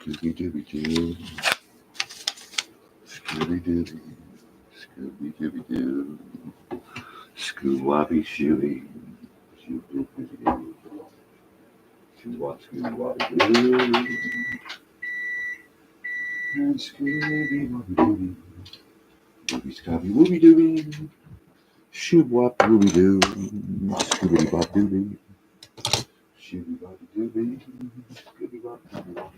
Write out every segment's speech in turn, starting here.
Scooby-Dooby-Doo. Scooby-Dooby. Scooby-Dooby-Doo. Scoo-Wappy-Shooby. Shoo-Doo-Doo-Doo. Shoo-Wop, Scooby-Wappy-Doo. And Scooby-Wappy-Dooby. Dooby-Scooby-Wooby-Dooby. Shoo-Wop-Wooby-Doo. Scooby-Bop-Dooby. Shooby-Bop-Dooby. Scooby-Bop-Dooby.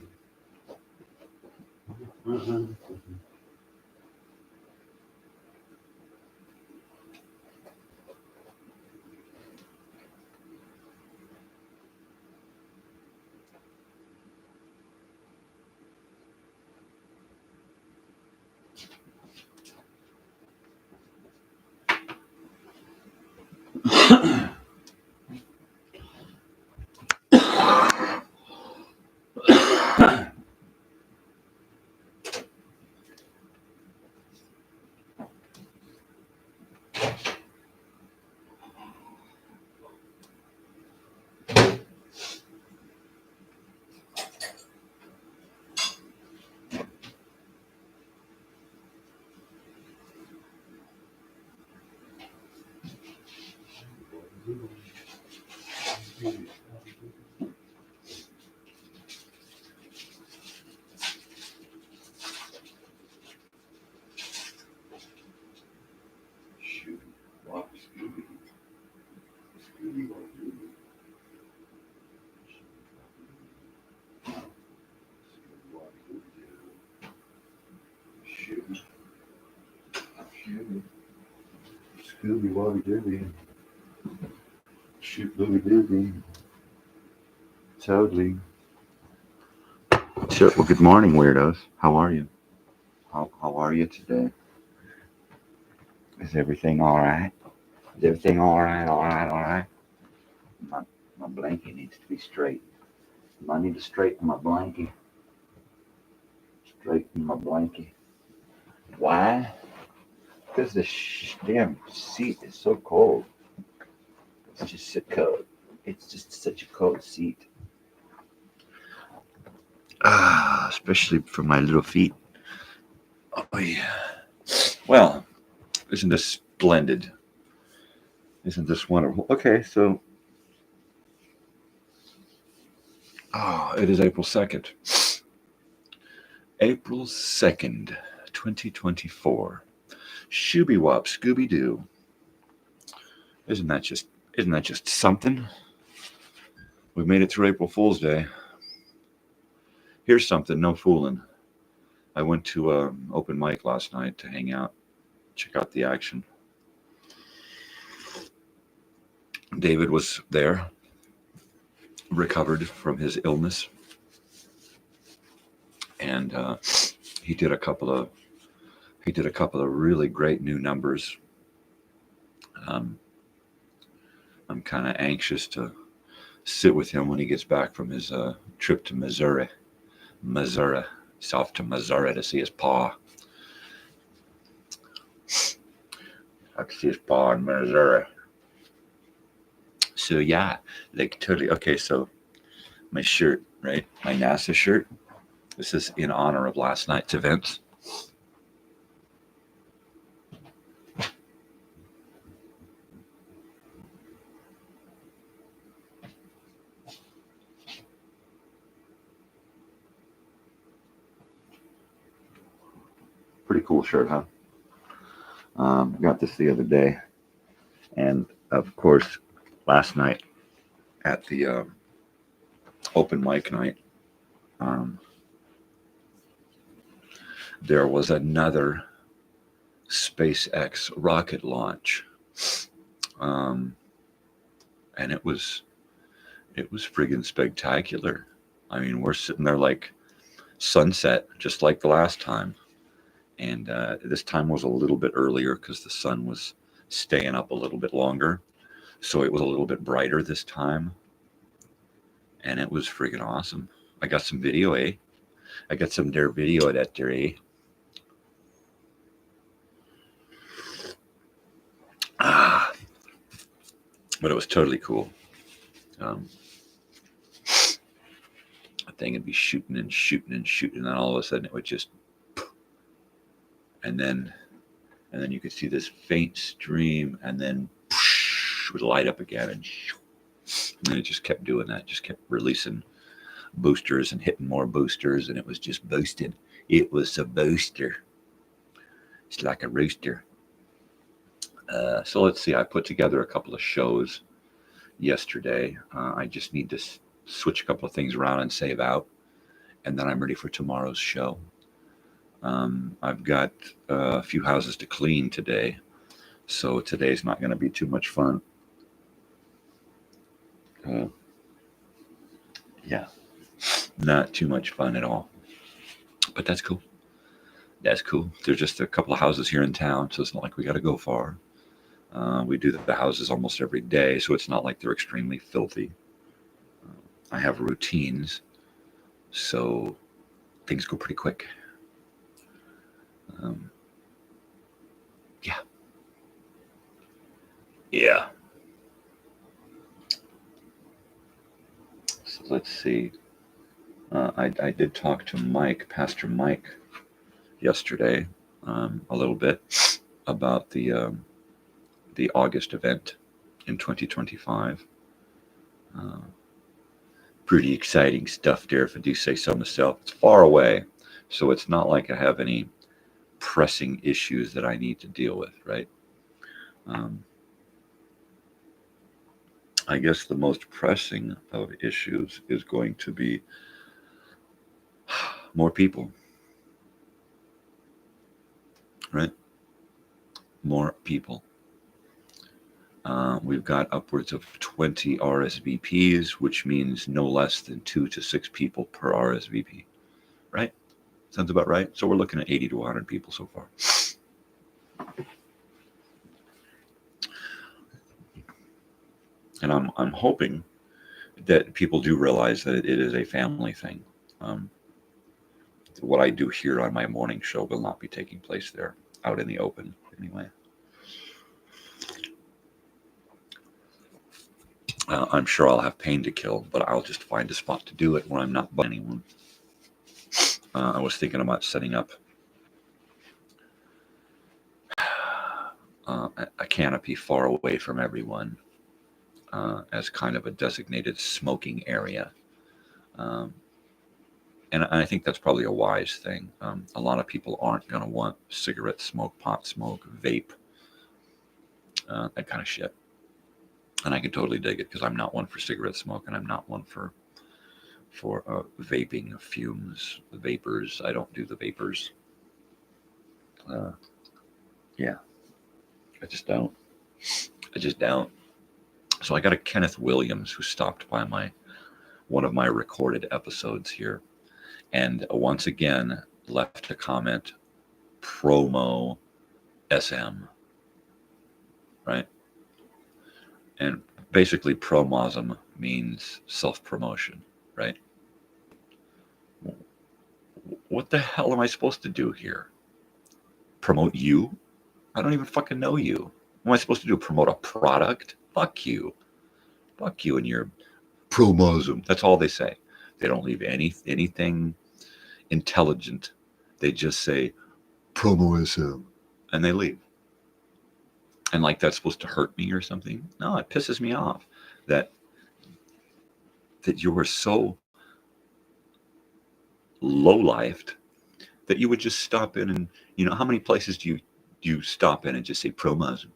Scooby-Wooby-Dooby. Shoot-Booby-Dooby. Totally. Sure. Well, good morning, weirdos. How are you? How are you today? Is everything all right? Is everything all right? All right? My blanket needs to be straight. I need to straighten my blanket. Straighten my blanket. Why? Because the damn seat is so cold. It's just so cold. It's just such a cold seat. Especially for my little feet. Oh, yeah. Well, isn't this splendid? Isn't this wonderful? Okay, so... it is April 2nd. April 2nd, 2024. Shooby-Wop, Scooby-Doo. Isn't that just something? We made it through April Fool's Day. Here's something, no fooling. I went to an open mic last night to hang out, check out the action. David was there, recovered from his illness, and he did a couple of really great new numbers. I'm kind of anxious to sit with him when he gets back from his trip to Missouri. He's off to Missouri to see his pa. I can see his pa in Missouri. So yeah, like totally. Okay, so my shirt, right? My NASA shirt. This is in honor of last night's events. Pretty cool shirt, huh? Got this the other day. And of course, last night at the open mic night, there was another SpaceX rocket launch. And it was friggin' spectacular. I mean, we're sitting there like sunset, just like the last time. And this time was a little bit earlier because the sun was staying up a little bit longer. So it was a little bit brighter this time. And it was friggin' awesome. I got some video, eh? I got some there video of that there, eh? But it was totally cool. that thing and be shooting and shooting and shooting, and then all of a sudden it would just, and then you could see this faint stream, and then it would light up again, and then it just kept doing that, just kept releasing boosters and hitting more boosters, and it was just boosted. It was a booster. It's like a rooster. So let's see. I put together a couple of shows yesterday. I just need to switch a couple of things around and save out, and then I'm ready for tomorrow's show. I've got a few houses to clean today, so today's not going to be too much fun. Yeah, not too much fun at all, but that's cool. That's cool. There's just a couple of houses here in town, so it's not like we got to go far. We do the houses almost every day, so it's not like they're extremely filthy. I have routines, so things go pretty quick. Yeah. So let's see. I did talk to Mike, Pastor Mike, yesterday, a little bit about the August event in 2025. Pretty exciting stuff there, if I do say so myself. It's far away, so it's not like I have any pressing issues that I need to deal with, right? I guess the most pressing of issues is going to be more people, right? More people. We've got upwards of 20 RSVPs, which means no less than 2 to 6 people per RSVP, right? Sounds about right. So we're looking at 80 to 100 people so far. And I'm hoping that people do realize that it is a family thing. What I do here on my morning show will not be taking place there, out in the open, anyway. I'm sure I'll have pain to kill, but I'll just find a spot to do it where I'm not bugging anyone. I was thinking about setting up a canopy far away from everyone as kind of a designated smoking area. And I think that's probably a wise thing. A lot of people aren't going to want cigarette smoke, pot smoke, vape, that kind of shit. And I can totally dig it, because I'm not one for cigarette smoke, and I'm not one for vaping, fumes, the vapors. I don't do the vapors. Yeah, I just don't. So I got a Kenneth Williams who stopped by one of my recorded episodes here, and once again left a comment, promo SM, right? And basically promosm means self-promotion, right? What the hell am I supposed to do here? Promote you? I don't even fucking know you. What am I supposed to do? Promote a product? Fuck you. Fuck you and your promosm. That's all they say. They don't leave anything intelligent. They just say promo SM and they leave. And like that's supposed to hurt me or something? No, it pisses me off that you were so low-lifed that you would just stop in and, how many places do you stop in and just say promosm,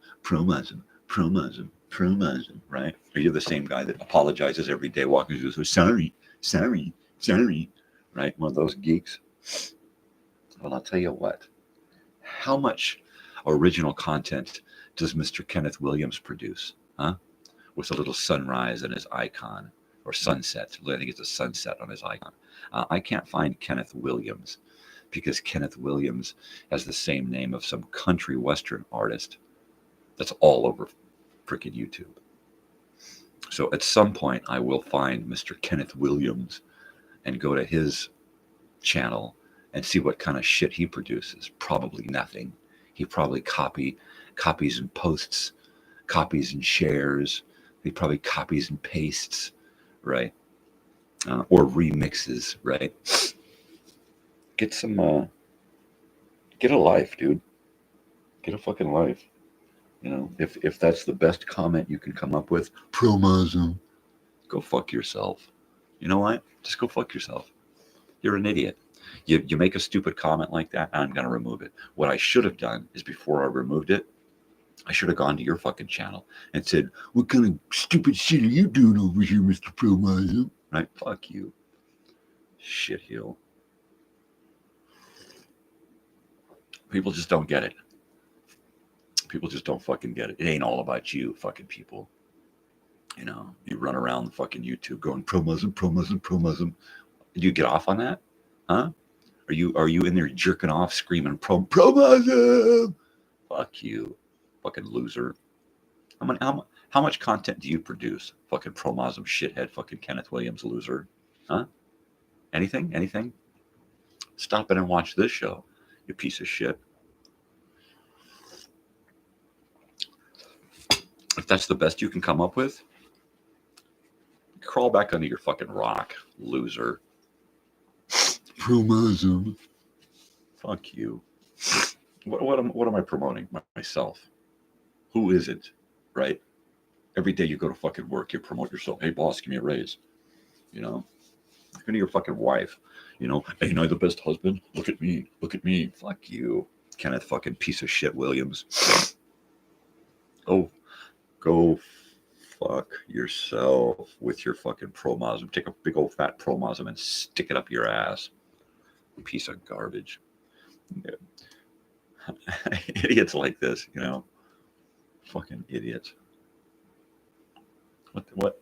right? Or you're the same guy that apologizes every day walking through, so sorry, right? One of those geeks. Well, I'll tell you what, how much original content does Mr. Kenneth Williams produce, huh? With a little sunrise in his icon, or sunset. I think it's a sunset on his icon. I can't find Kenneth Williams, because Kenneth Williams has the same name of some country western artist that's all over freaking YouTube. So at some point I will find Mr. Kenneth Williams and go to his channel and see what kind of shit he produces. Probably nothing. He probably copies and posts, copies and shares. He probably copies and pastes, right? or remixes, right? Get some, get a life, dude. Get a fucking life. You know, if that's the best comment you can come up with, promism, go fuck yourself. You know what? Just go fuck yourself. You're an idiot. You make a stupid comment like that, I'm going to remove it. What I should have done is before I removed it, I should have gone to your fucking channel and said, what kind of stupid shit are you doing over here, Mr. Promism? Right? Fuck you. Shitheel. People just don't get it. People just don't fucking get it. It ain't all about you, fucking people. You know, you run around the fucking YouTube going, Promism, Promism, Promism. Do you get off on that? Huh? Are you in there jerking off, screaming, Promism? Fuck you, fucking loser. How much content do you produce? Fucking Promism shithead, fucking Kenneth Williams loser. Huh? Anything? Stop it and watch this show, you piece of shit. If that's the best you can come up with, crawl back under your fucking rock, loser. Promism. Fuck you. What am I promoting? Myself. Who is it? Right? Every day you go to fucking work, you promote yourself. Hey boss, give me a raise. You know? Look into your fucking wife. You know, ain't I the best husband? Look at me. Look at me. Fuck you. Kenneth fucking piece of shit Williams. Go fuck yourself with your fucking Promism. Take a big old fat Promism and stick it up your ass. Piece of garbage. Yeah. Idiots like this, you know. Fucking idiots. What?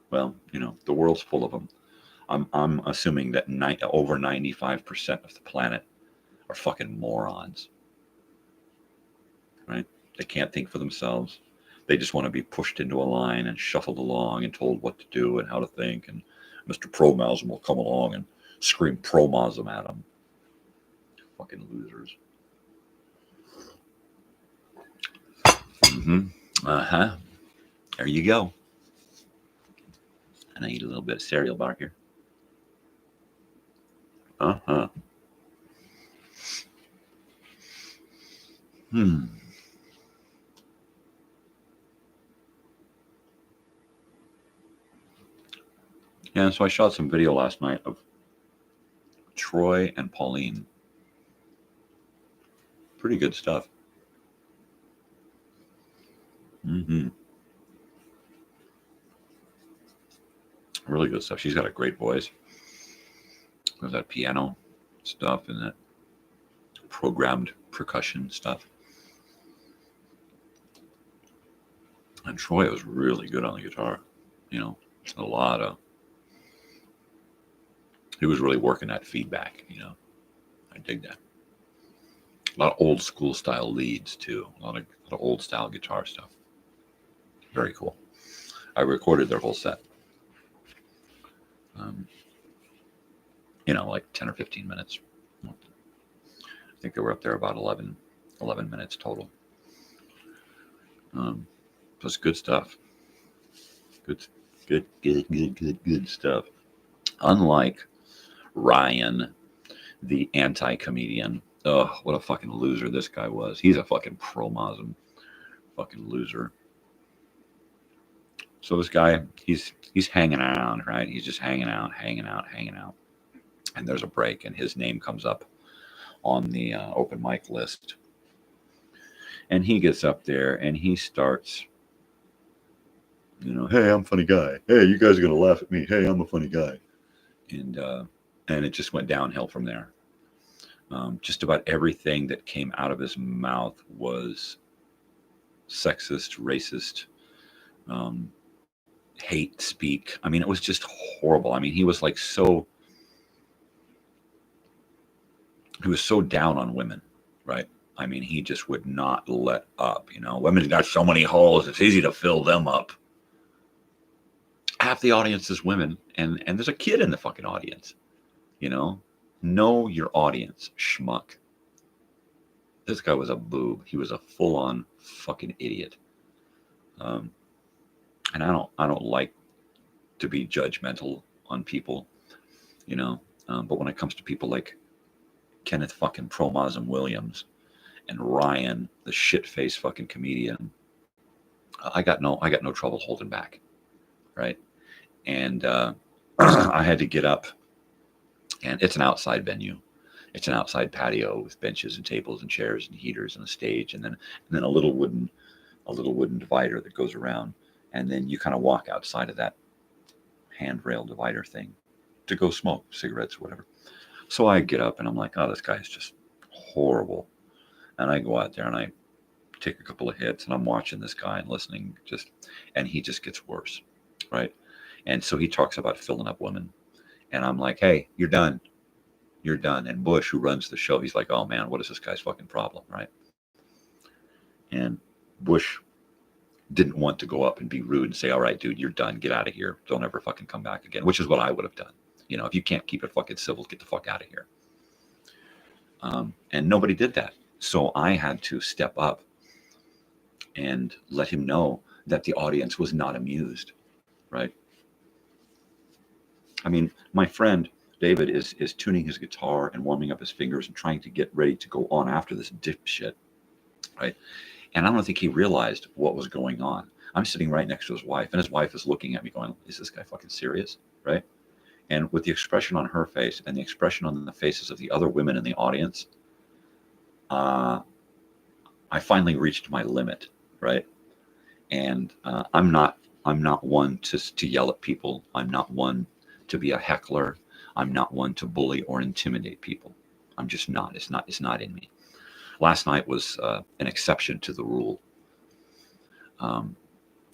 Well, you know, the world's full of them. I'm assuming that over 95% of the planet are fucking morons. Right? They can't think for themselves. They just want to be pushed into a line and shuffled along and told what to do and how to think. And Mr. Promism will come along and scream Promism at them. Fucking losers. Uh-huh. There you go. And I eat a little bit of cereal bar here. Uh-huh. Yeah, so I shot some video last night of Troy and Pauline. Pretty good stuff. Really good stuff. She's got a great voice. There's that piano stuff and that programmed percussion stuff. And Troy was really good on the guitar. You know, he was really working that feedback, you know. I dig that. A lot of old school style leads too. A lot of old style guitar stuff. Very cool. I recorded their whole set. You know, like 10 or 15 minutes. I think they were up there about 11 minutes total. Plus good stuff. Good stuff. Unlike Ryan, the anti-comedian. Oh, what a fucking loser this guy was. He's a fucking Promism fucking loser. So this guy, he's hanging out, right? He's just hanging out. And there's a break, and his name comes up on the open mic list. And he gets up there, and he starts, you know, hey, I'm a funny guy. Hey, you guys are going to laugh at me. Hey, I'm a funny guy. And it just went downhill from there. Just about everything that came out of his mouth was sexist, racist, hate speak. I mean, it was just horrible. I mean, he was so down on women, right? I mean, he just would not let up, you know. Women's got so many holes, it's easy to fill them up. Half the audience is women, and there's a kid in the fucking audience, you know. Know your audience, schmuck. This guy was a boob. He was a full-on fucking idiot. And I don't like to be judgmental on people, you know. But when it comes to people like Kenneth fucking Promazum Williams and Ryan, the shit-faced fucking comedian, I got no trouble holding back, right? And I had to get up, and it's an outside venue. It's an outside patio with benches and tables and chairs and heaters and a stage, and then a little wooden divider that goes around, and then you kind of walk outside of that handrail divider thing to go smoke cigarettes or whatever. So I get up and I'm like, oh, this guy's just horrible. And I go out there and I take a couple of hits, and I'm watching this guy and listening, and he just gets worse, right? And so he talks about filling up women, and I'm like, hey, you're done. You're done. And Bush, who runs the show, he's like, oh man, what is this guy's fucking problem, right? And Bush didn't want to go up and be rude and say, all right, dude, you're done. Get out of here. Don't ever fucking come back again, which is what I would have done. You know, if you can't keep it fucking civil, get the fuck out of here. And nobody did that. So I had to step up and let him know that the audience was not amused, right? I mean, my friend David is tuning his guitar and warming up his fingers and trying to get ready to go on after this dipshit, right? And I don't think he realized what was going on. I'm sitting right next to his wife, and his wife is looking at me going, is this guy fucking serious, right? And with the expression on her face and the expression on the faces of the other women in the audience, I finally reached my limit, right? And I'm not one to yell at people. I'm not one to be a heckler. I'm not one to bully or intimidate people. I'm just not. It's not in me. Last night was an exception to the rule.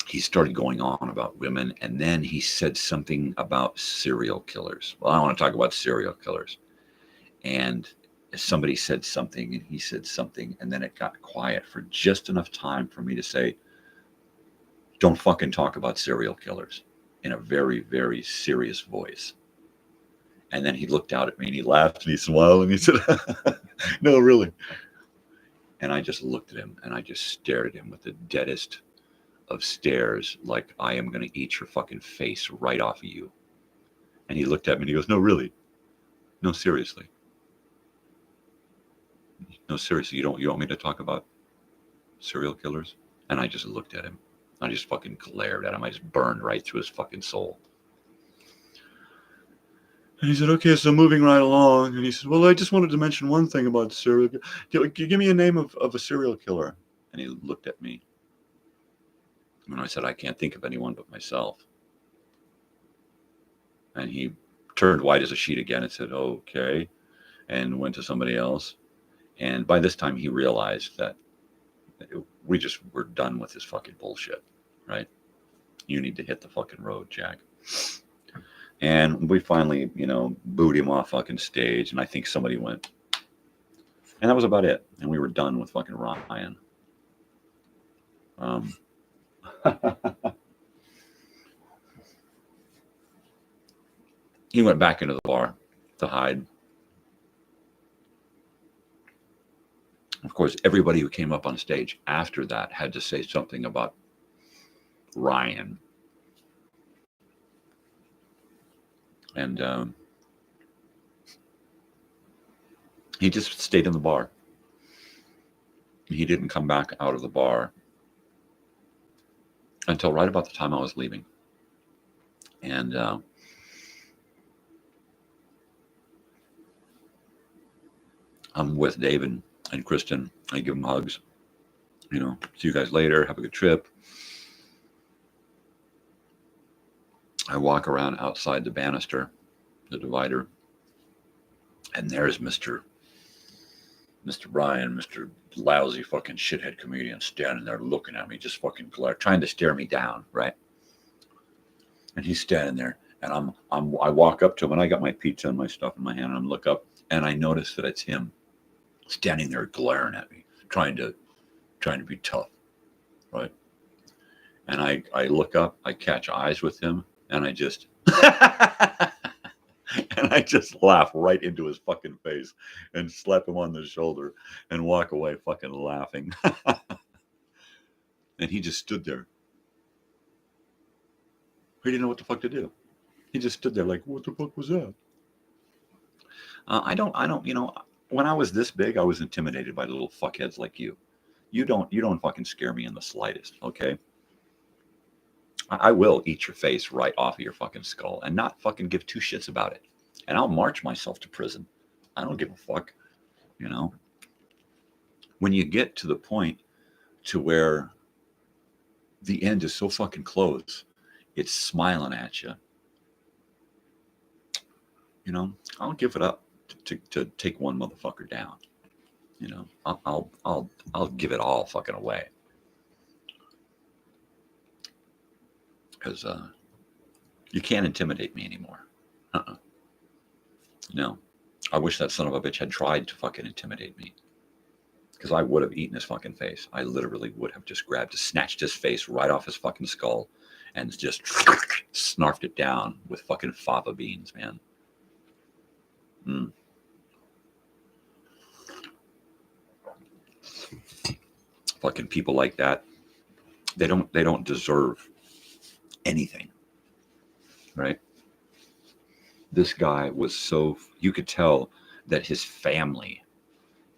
He started going on about women, and then he said something about serial killers. Well, I don't want to talk about serial killers. And somebody said something, and he said something, and then it got quiet for just enough time for me to say, don't fucking talk about serial killers, in a very, very serious voice. And then he looked out at me and he laughed and he smiled and he said, no, really. And I just looked at him and I just stared at him with the deadest of stares, like I am going to eat your fucking face right off of you. And he looked at me and he goes, no, really? No, seriously. No, seriously, you want me to talk about serial killers? And I just looked at him. I just fucking glared at him. I just burned right through his fucking soul. And he said, okay, so moving right along. And he said, well, I just wanted to mention one thing about serial killer. Give me a name of a serial killer. And he looked at me. And I said, I can't think of anyone but myself. And he turned white as a sheet again and said, okay, and went to somebody else. And by this time, he realized that we just were done with this fucking bullshit, right? You need to hit the fucking road, Jack. And we finally, booed him off fucking stage, and I think somebody went. And that was about it. And we were done with fucking Ryan. He went back into the bar to hide. Of course, everybody who came up on stage after that had to say something about Ryan. And he just stayed in the bar. He didn't come back out of the bar until right about the time I was leaving. And I'm with David and Kristen. I give them hugs. See you guys later. Have a good trip. I walk around outside the banister, the divider, and there's Mr. Ryan, Mr. Lousy fucking shithead comedian, standing there looking at me, just fucking trying to stare me down, right? And he's standing there, and I walk up to him, and I got my pizza and my stuff in my hand, and I look up, and I notice that it's him, standing there glaring at me, trying to be tough, right? And I look up, I catch eyes with him, and I just laugh right into his fucking face and slap him on the shoulder and walk away fucking laughing. And he just stood there. He didn't know what the fuck to do. He just stood there like, what the fuck was that? I don't, when I was this big, I was intimidated by little fuckheads like you. You don't fucking scare me in the slightest, okay? I will eat your face right off of your fucking skull and not fucking give two shits about it. And I'll march myself to prison. I don't give a fuck, When you get to the point to where the end is so fucking close, it's smiling at you. I'll give it up to take one motherfucker down. I'll give it all fucking away. Because you can't intimidate me anymore. No. I wish that son of a bitch had tried to fucking intimidate me. Because I would have eaten his fucking face. I literally would have just snatched his face right off his fucking skull and just snarfed it down with fucking fava beans, man. Fucking people like that, they don't deserve anything, right? This guy was so, you could tell that his family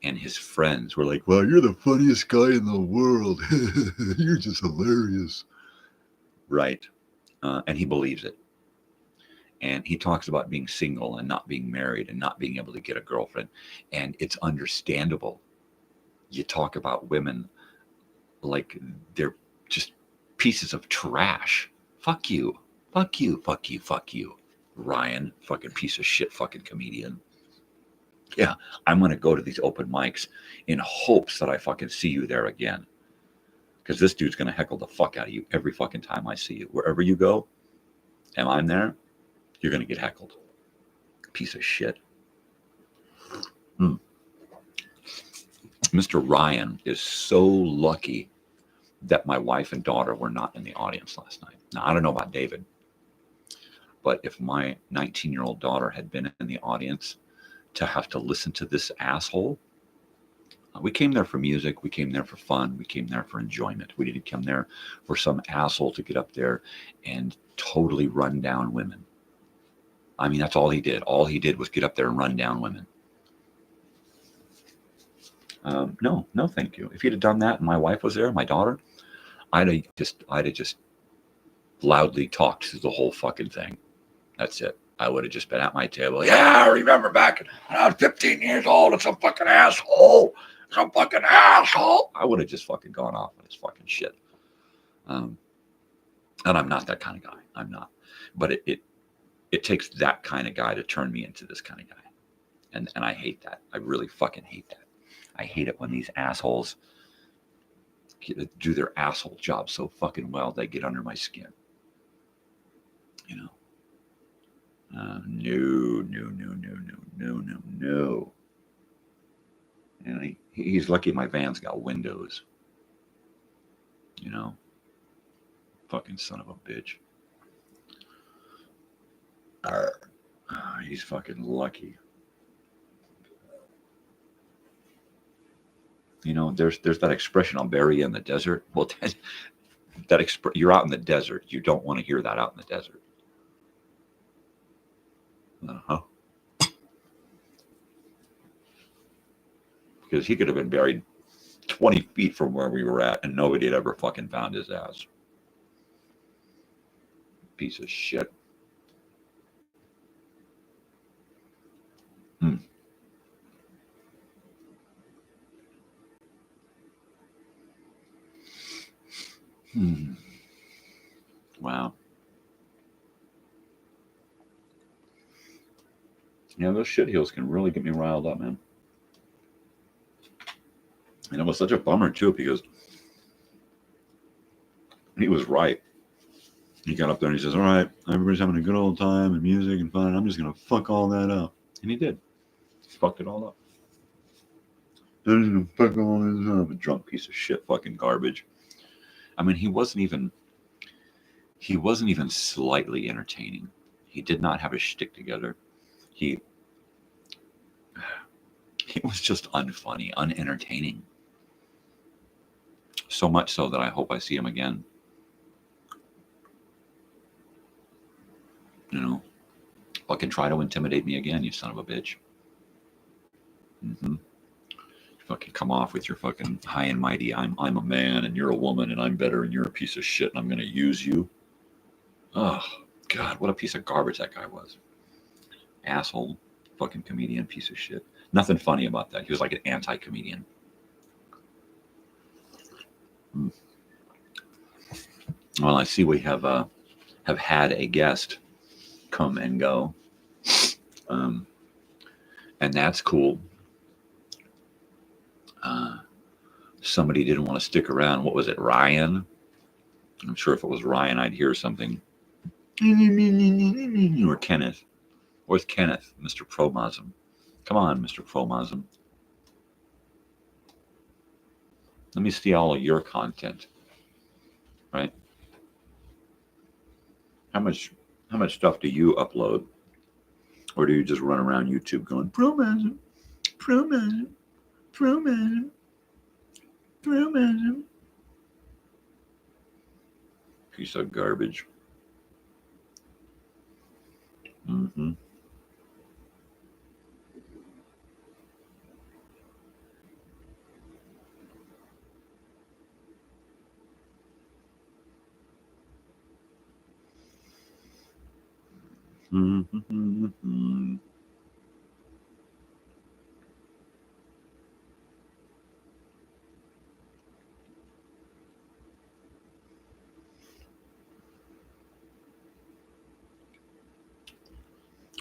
and his friends were like, well, you're the funniest guy in the world. You're just hilarious. Right. And he believes it. And he talks about being single and not being married and not being able to get a girlfriend. And it's understandable. You talk about women like they're just pieces of trash. Fuck you. Fuck you. Fuck you. Fuck you. Ryan, fucking piece of shit, fucking comedian. Yeah, I'm going to go to these open mics in hopes that I fucking see you there again. Because this dude's going to heckle the fuck out of you every fucking time I see you. Wherever you go, and I'm there, you're going to get heckled. Piece of shit. Mr. Ryan is so lucky that my wife and daughter were not in the audience last night. Now, I don't know about David, but if my 19-year-old daughter had been in the audience to have to listen to this asshole, we came there for music, we came there for fun, we came there for enjoyment. We didn't come there for some asshole to get up there and totally run down women. I mean, that's all he did. All he did was get up there and run down women. No, thank you. If he'd have done that and my wife was there, my daughter, I'd have just loudly talked through the whole fucking thing. That's it. I would have just been at my table. Yeah, I remember back when I was 15 years old and some fucking asshole. I would have just fucking gone off on his fucking shit. And I'm not that kind of guy. I'm not. But it takes that kind of guy to turn me into this kind of guy. And I hate that. I really fucking hate that. I hate it when these assholes do their asshole job so fucking well they get under my skin. No. And he's lucky my van's got windows. Fucking son of a bitch. He's fucking lucky. There's that expression, I'll bury you in the desert. Well, you're out in the desert. You don't want to hear that out in the desert. Because he could have been buried 20 feet from where we were at and nobody had ever fucking found his ass. Piece of shit. Wow. Those shithills can really get me riled up, man. And it was such a bummer, too, because he was right. He got up there and he says, all right, everybody's having a good old time and music and fun. I'm just going to fuck all that up. And he did. He fucked it all up. I'm just going to fuck all this up. A drunk piece of shit fucking garbage. I mean, he wasn't even slightly entertaining. He did not have his shtick together. He was just unfunny, unentertaining. So much so that I hope I see him again. You know, fucking try to intimidate me again, you son of a bitch. Fucking come off with your fucking high and mighty. I'm a man and you're a woman and I'm better and you're a piece of shit and I'm gonna use you. Oh God, what a piece of garbage that guy was. Asshole, fucking comedian, piece of shit. Nothing funny about that. He was like an anti-comedian. Well, I see we have had a guest come and go, and that's cool. Somebody didn't want to stick around. What was it, Ryan? I'm sure if it was Ryan, I'd hear something. Or Kenneth. Where's Kenneth, Mr. Promosm? Come on, Mr. Promosm. Let me see all of your content. Right? How much stuff do you upload? Or do you just run around YouTube going, Promosm, Promosm, Promosm, Promosm? Piece of garbage.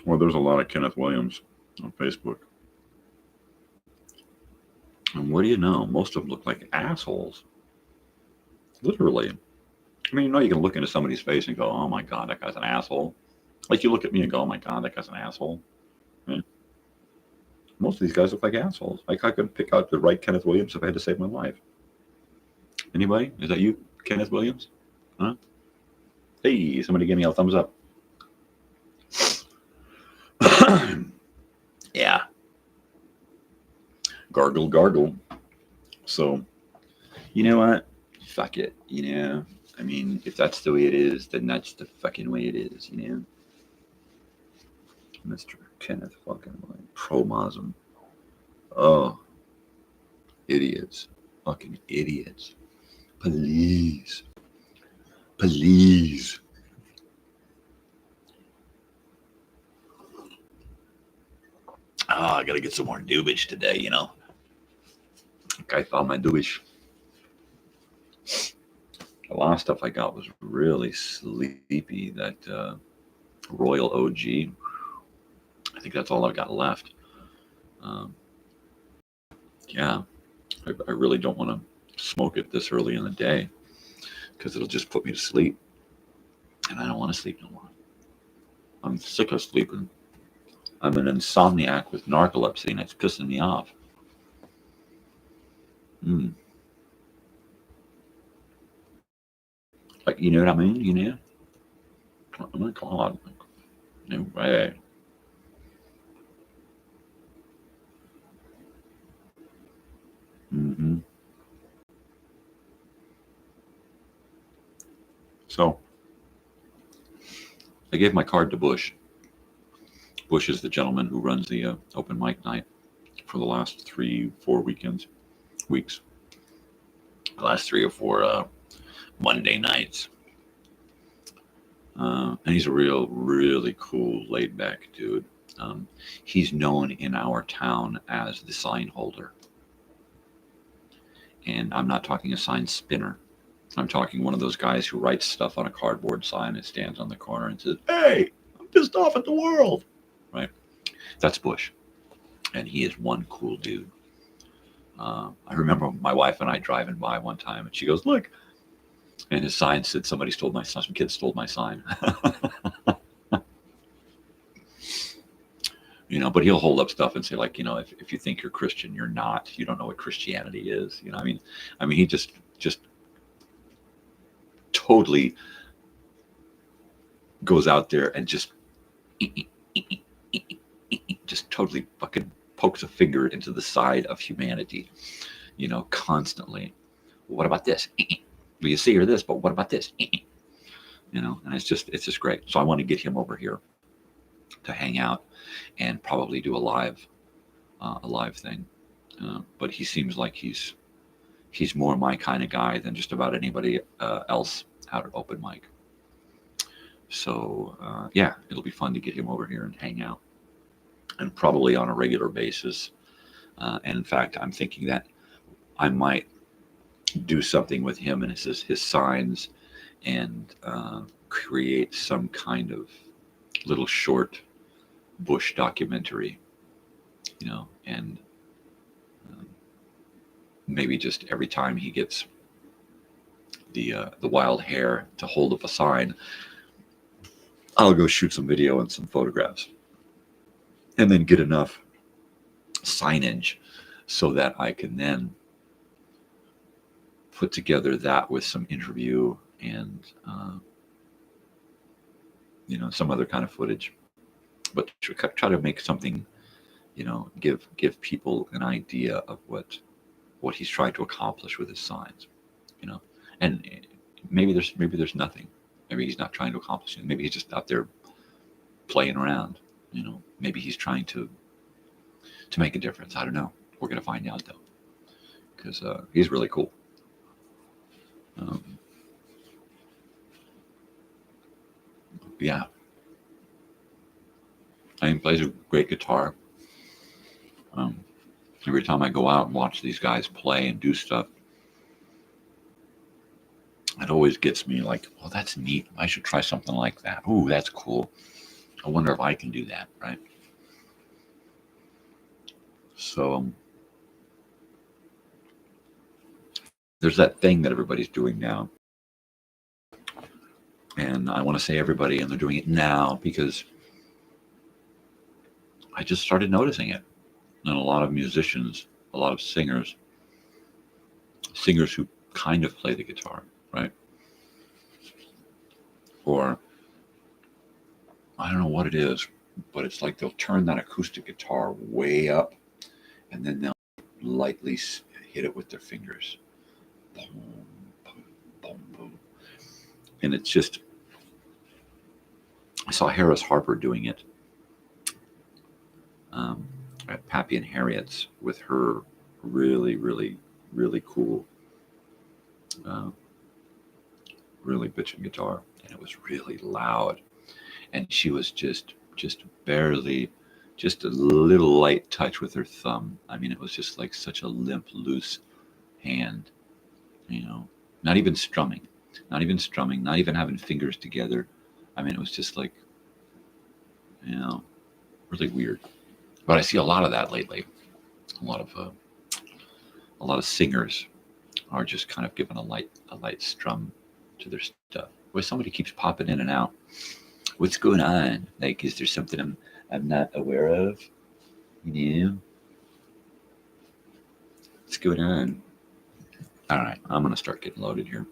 Well, there's a lot of Kenneth Williams on Facebook. And what do you know? Most of them look like assholes. Literally. I mean, you know, you can look into somebody's face and go, oh my God, that guy's an asshole. Like you look at me and go, oh my God, that guy's an asshole. Yeah. Most of these guys look like assholes. Like I could pick out the right Kenneth Williams if I had to save my life. Anybody? Is that you, Kenneth Williams? Huh? Hey, somebody give me a thumbs up. Yeah. Gargle, gargle. So, you know what? Fuck it. You know, I mean, if that's the way it is, then that's the fucking way it is, you know? Mr. Kenneth fucking Promosm. Oh. Idiots. Fucking idiots. Please. Please. Oh, I gotta get some more doobish today, you know. I found my doobish. The last stuff I got was really sleepy. That Royal OG. I think that's all I've got left. Yeah, I really don't want to smoke it this early in the day because it'll just put me to sleep. And I don't want to sleep no more. I'm sick of sleeping. I'm an insomniac with narcolepsy and it's pissing me off. Like, you know what I mean? You know? Oh my God. No way. So, I gave my card to Bush. Bush is the gentleman who runs the open mic night for the last 3-4 weeks. The last 3 or 4 Monday nights. And he's a really cool, laid-back dude. He's known in our town as the sign holder. And I'm not talking a sign spinner. I'm talking one of those guys who writes stuff on a cardboard sign and stands on the corner and says, hey, I'm pissed off at the world. Right? That's Bush. And he is one cool dude. I remember my wife and I driving by one time and she goes, look. And his sign said, somebody stole my sign. Some kid stole my sign. You know, but he'll hold up stuff and say, like, you know, if you think you're Christian, you're not. You don't know what Christianity is. You know, I mean, he just totally goes out there and just totally fucking pokes a finger into the side of humanity, you know, constantly. What about this? Well, you see or this, but what about this? You and it's just great. So I want to get him over here to hang out and probably do a live thing. But he seems like he's more my kind of guy than just about anybody else out at open mic. So yeah, it'll be fun to get him over here and hang out, and probably on a regular basis. And in fact, I'm thinking that I might do something with him and his signs, and create some kind of little short bush documentary, and maybe just every time he gets the wild hair to hold up a sign, I'll go shoot some video and some photographs, and then get enough signage so that I can then put together that with some interview and some other kind of footage, but try to make something, give people an idea of what he's trying to accomplish with his signs, and maybe there's nothing. Maybe he's not trying to accomplish it. Maybe he's just out there playing around. Maybe he's trying to make a difference. I don't know. We're gonna find out though, because he's really cool. Yeah, he plays a great guitar. Every time I go out and watch these guys play and do stuff, it always gets me like, oh, that's neat. I should try something like that. Ooh, that's cool. I wonder if I can do that, right? So there's that thing that everybody's doing now. And I want to say everybody, and they're doing it now because I just started noticing it. And a lot of musicians, a lot of singers who kind of play the guitar, right? Or I don't know what it is, but it's like they'll turn that acoustic guitar way up, and then they'll lightly hit it with their fingers. Boom, boom, boom, boom. And it's just, I saw Harris Harper doing it at Pappy and Harriet's with her really, really, really cool, really bitchin' guitar, and it was really loud, and she was just barely, just a little light touch with her thumb. I mean, it was just like such a limp, loose hand, not even strumming, not even having fingers together. I mean, it was just like, really weird. But I see a lot of that lately. A lot of singers are just kind of giving a light strum to their stuff. Where somebody keeps popping in and out. What's going on? Like, is there something I'm not aware of? What's going on? All right, I'm gonna start getting loaded here.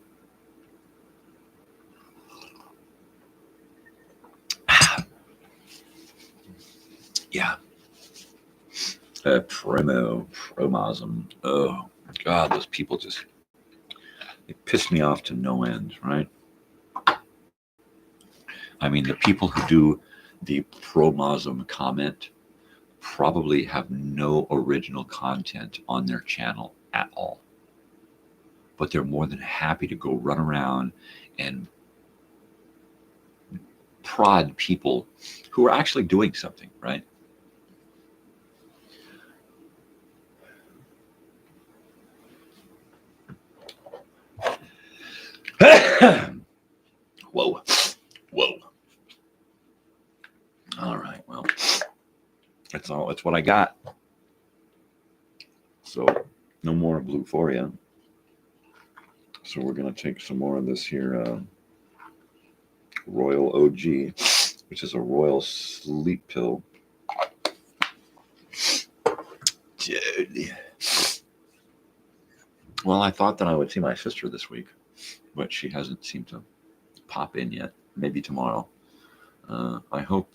Yeah. Promosm. Oh God, those people they piss me off to no end, right? I mean, the people who do the promosm comment probably have no original content on their channel at all. But they're more than happy to go run around and prod people who are actually doing something, right? Whoa. All right, well, that's what I got. So no more blue for you. So we're gonna take some more of this here Royal OG, which is a royal sleep pill. Dude. Well, I thought that I would see my sister this week, but she hasn't seemed to pop in yet. Maybe tomorrow. I hope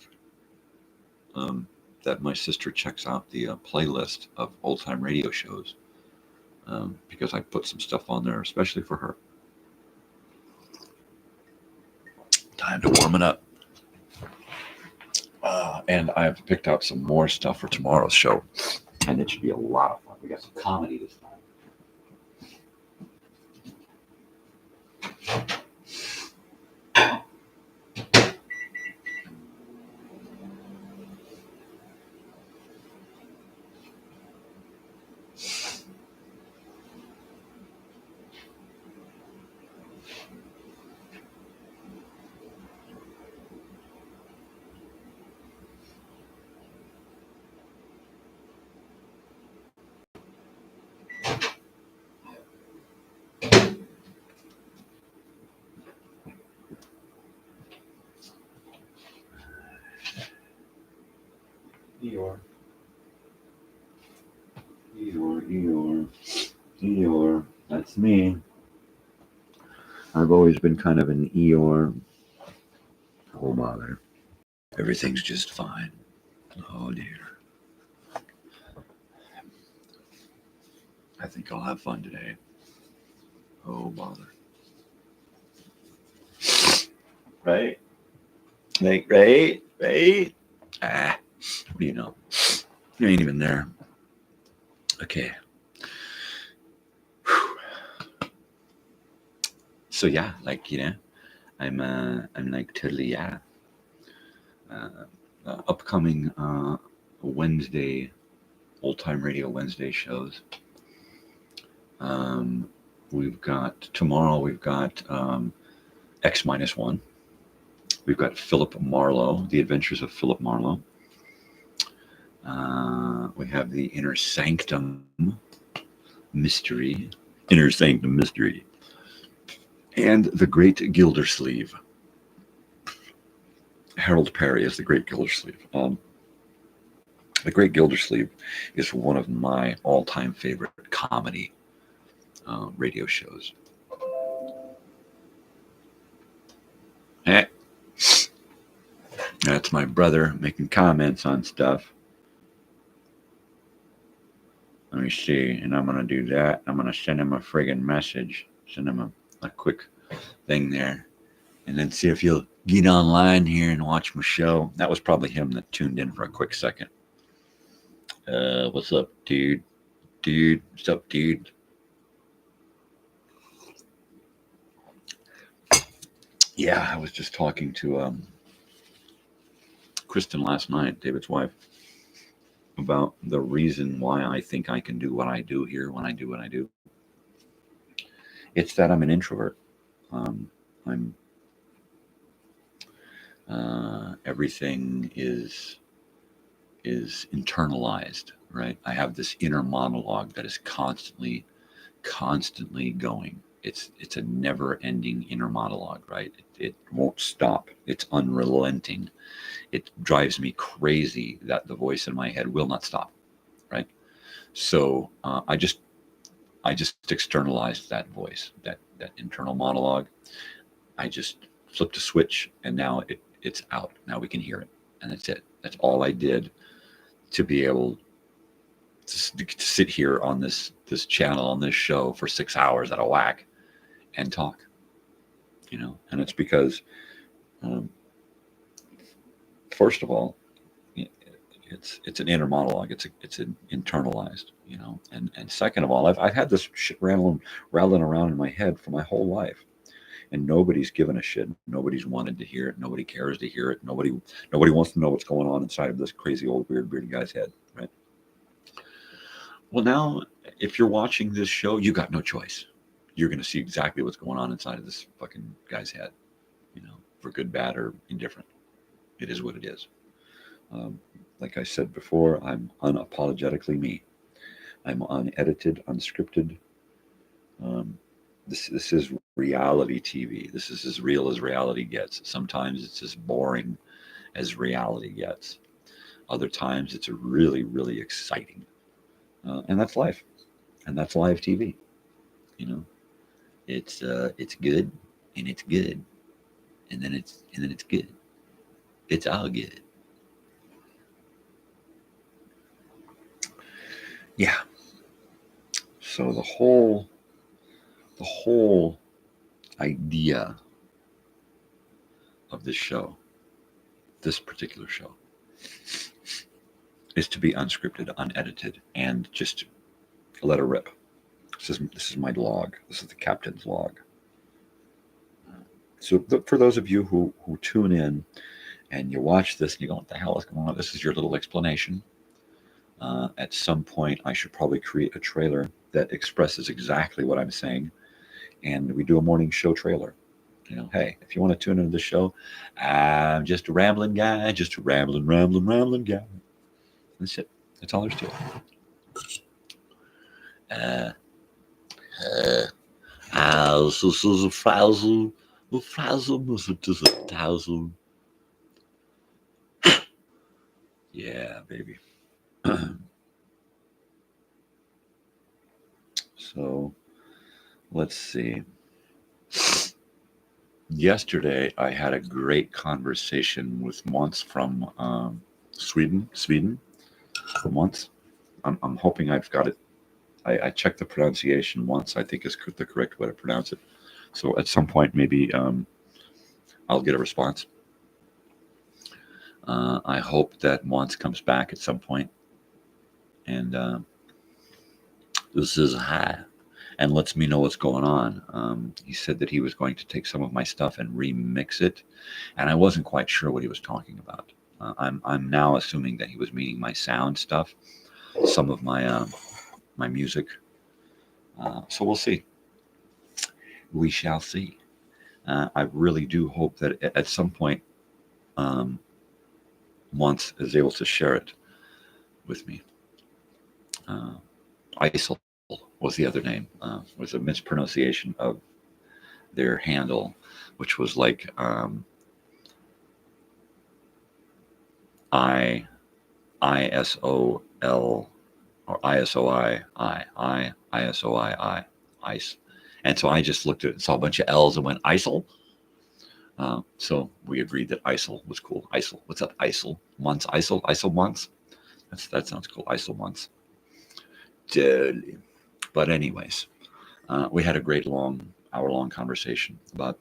that my sister checks out the playlist of old time radio shows, because I put some stuff on there, especially for her. Time to warm it up. And I've picked out some more stuff for tomorrow's show, and it should be a lot of fun. We got some comedy this time. Eeyore. That's me. I've always been kind of an Eeyore. Oh, bother. Everything's just fine. Oh, dear. I think I'll have fun today. Oh, bother. Right? Right? What do you know? You ain't even there. Okay. Whew. So yeah, like, I'm like totally upcoming Wednesday, Old Time Radio Wednesday shows. Tomorrow we've got X-1. We've got Philip Marlowe, The Adventures of Philip Marlowe. We have the Inner Sanctum Mystery. And the Great Gildersleeve. Harold Perry is the Great Gildersleeve. The Great Gildersleeve is one of my all-time favorite comedy radio shows. That's my brother making comments on stuff. Let me see, and I'm going to do that. I'm going to send him a friggin' message. Send him a quick thing there. And then see if he'll get online here and watch my show. That was probably him that tuned in for a quick second. What's up, dude? What's up, dude? Yeah, I was just talking to Kristen last night, David's wife, about the reason why I think I can do what I do here when I do what I do. It's that I'm an introvert. Everything is internalized, right? I have this inner monologue that is constantly going. It's a never-ending inner monologue, right? It won't stop. It's unrelenting. It drives me crazy that the voice in my head will not stop, right? So I just externalized that voice, that internal monologue. I just flipped a switch, and now it's out. Now we can hear it, and that's it. That's all I did to be able to sit here on this channel, on this show for 6 hours at a whack and talk, and it's because first of all, it's an inner monologue. It's an internalized, and second of all, I've had this shit rattling around in my head for my whole life, and nobody's given a shit. Nobody's wanted to hear it. Nobody cares to hear it. Nobody wants to know what's going on inside of this crazy old weird bearded guy's head, right? Well, now, if you're watching this show, you got no choice. You're going to see exactly what's going on inside of this fucking guy's head, for good, bad, or indifferent. It is what it is. Like I said before, I'm unapologetically me. I'm unedited, unscripted. This is reality TV. This is as real as reality gets. Sometimes it's as boring as reality gets. Other times it's really, really exciting. And that's life. And that's live TV. It's good, and it's good, and then it's good. It's all good. Yeah. So the whole idea of this show, this particular show, is to be unscripted, unedited, and just let her rip. This is my log. This is the captain's log. So for those of you who tune in and you watch this and you go, what the hell is going on? This is your little explanation. At some point, I should probably create a trailer that expresses exactly what I'm saying. And we do a morning show trailer. You know, hey, if you want to tune into the show, I'm just a rambling guy, just a rambling guy. That's it. That's all there's to it. Yeah, baby. So let's see. Yesterday, I had a great conversation with Måns from Sweden. Måns. I'm hoping I've got it. I checked the pronunciation once. I think is the correct way to pronounce it. So at some point, maybe I'll get a response. I hope that Måns comes back at some point. And this is hi. And lets me know what's going on. He said that he was going to take some of my stuff and remix it, and I wasn't quite sure what he was talking about. I'm now assuming that he was meaning my sound stuff, some of my my music. So we'll see. We shall see. I really do hope that at some point, Måns is able to share it with me. ISIL was the other name, was a mispronunciation of their handle, which was like ISOL or ISOI, ICE. And so I just looked at it and saw a bunch of L's and went ISIL. So we agreed that ISIL was cool. ISIL, what's up, ISIL? Måns, ISIL Måns. That sounds cool. ISIL Måns. Totally. But anyways, we had a great hour-long conversation about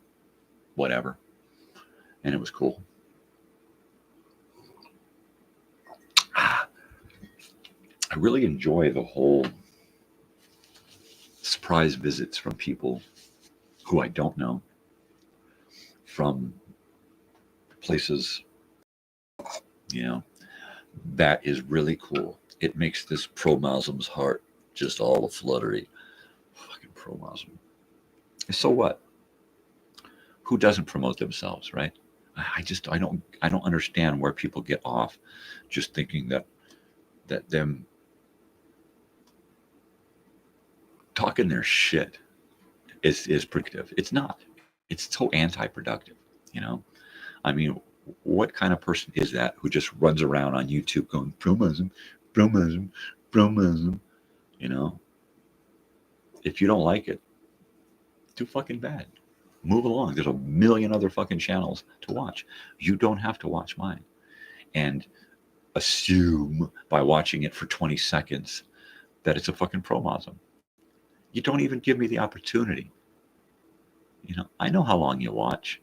whatever, and it was cool. I really enjoy the whole surprise visits from people who I don't know, from places, you know, that is really cool. It makes this pro-Muslim's heart just all fluttery. Fucking pro-Muslim. So what? Who doesn't promote themselves, right? I don't understand where people get off just thinking that them talking their shit is productive. It's not. It's so anti-productive, you know? I mean, what kind of person is that who just runs around on YouTube going, pro-Muslim, pro-Muslim, pro-Muslim, you know? If you don't like it, too fucking bad. Move along. There's a million other fucking channels to watch. You don't have to watch mine. And assume by watching it for 20 seconds that it's a fucking pro-Muslim. You don't even give me the opportunity. You know, I know how long you watch.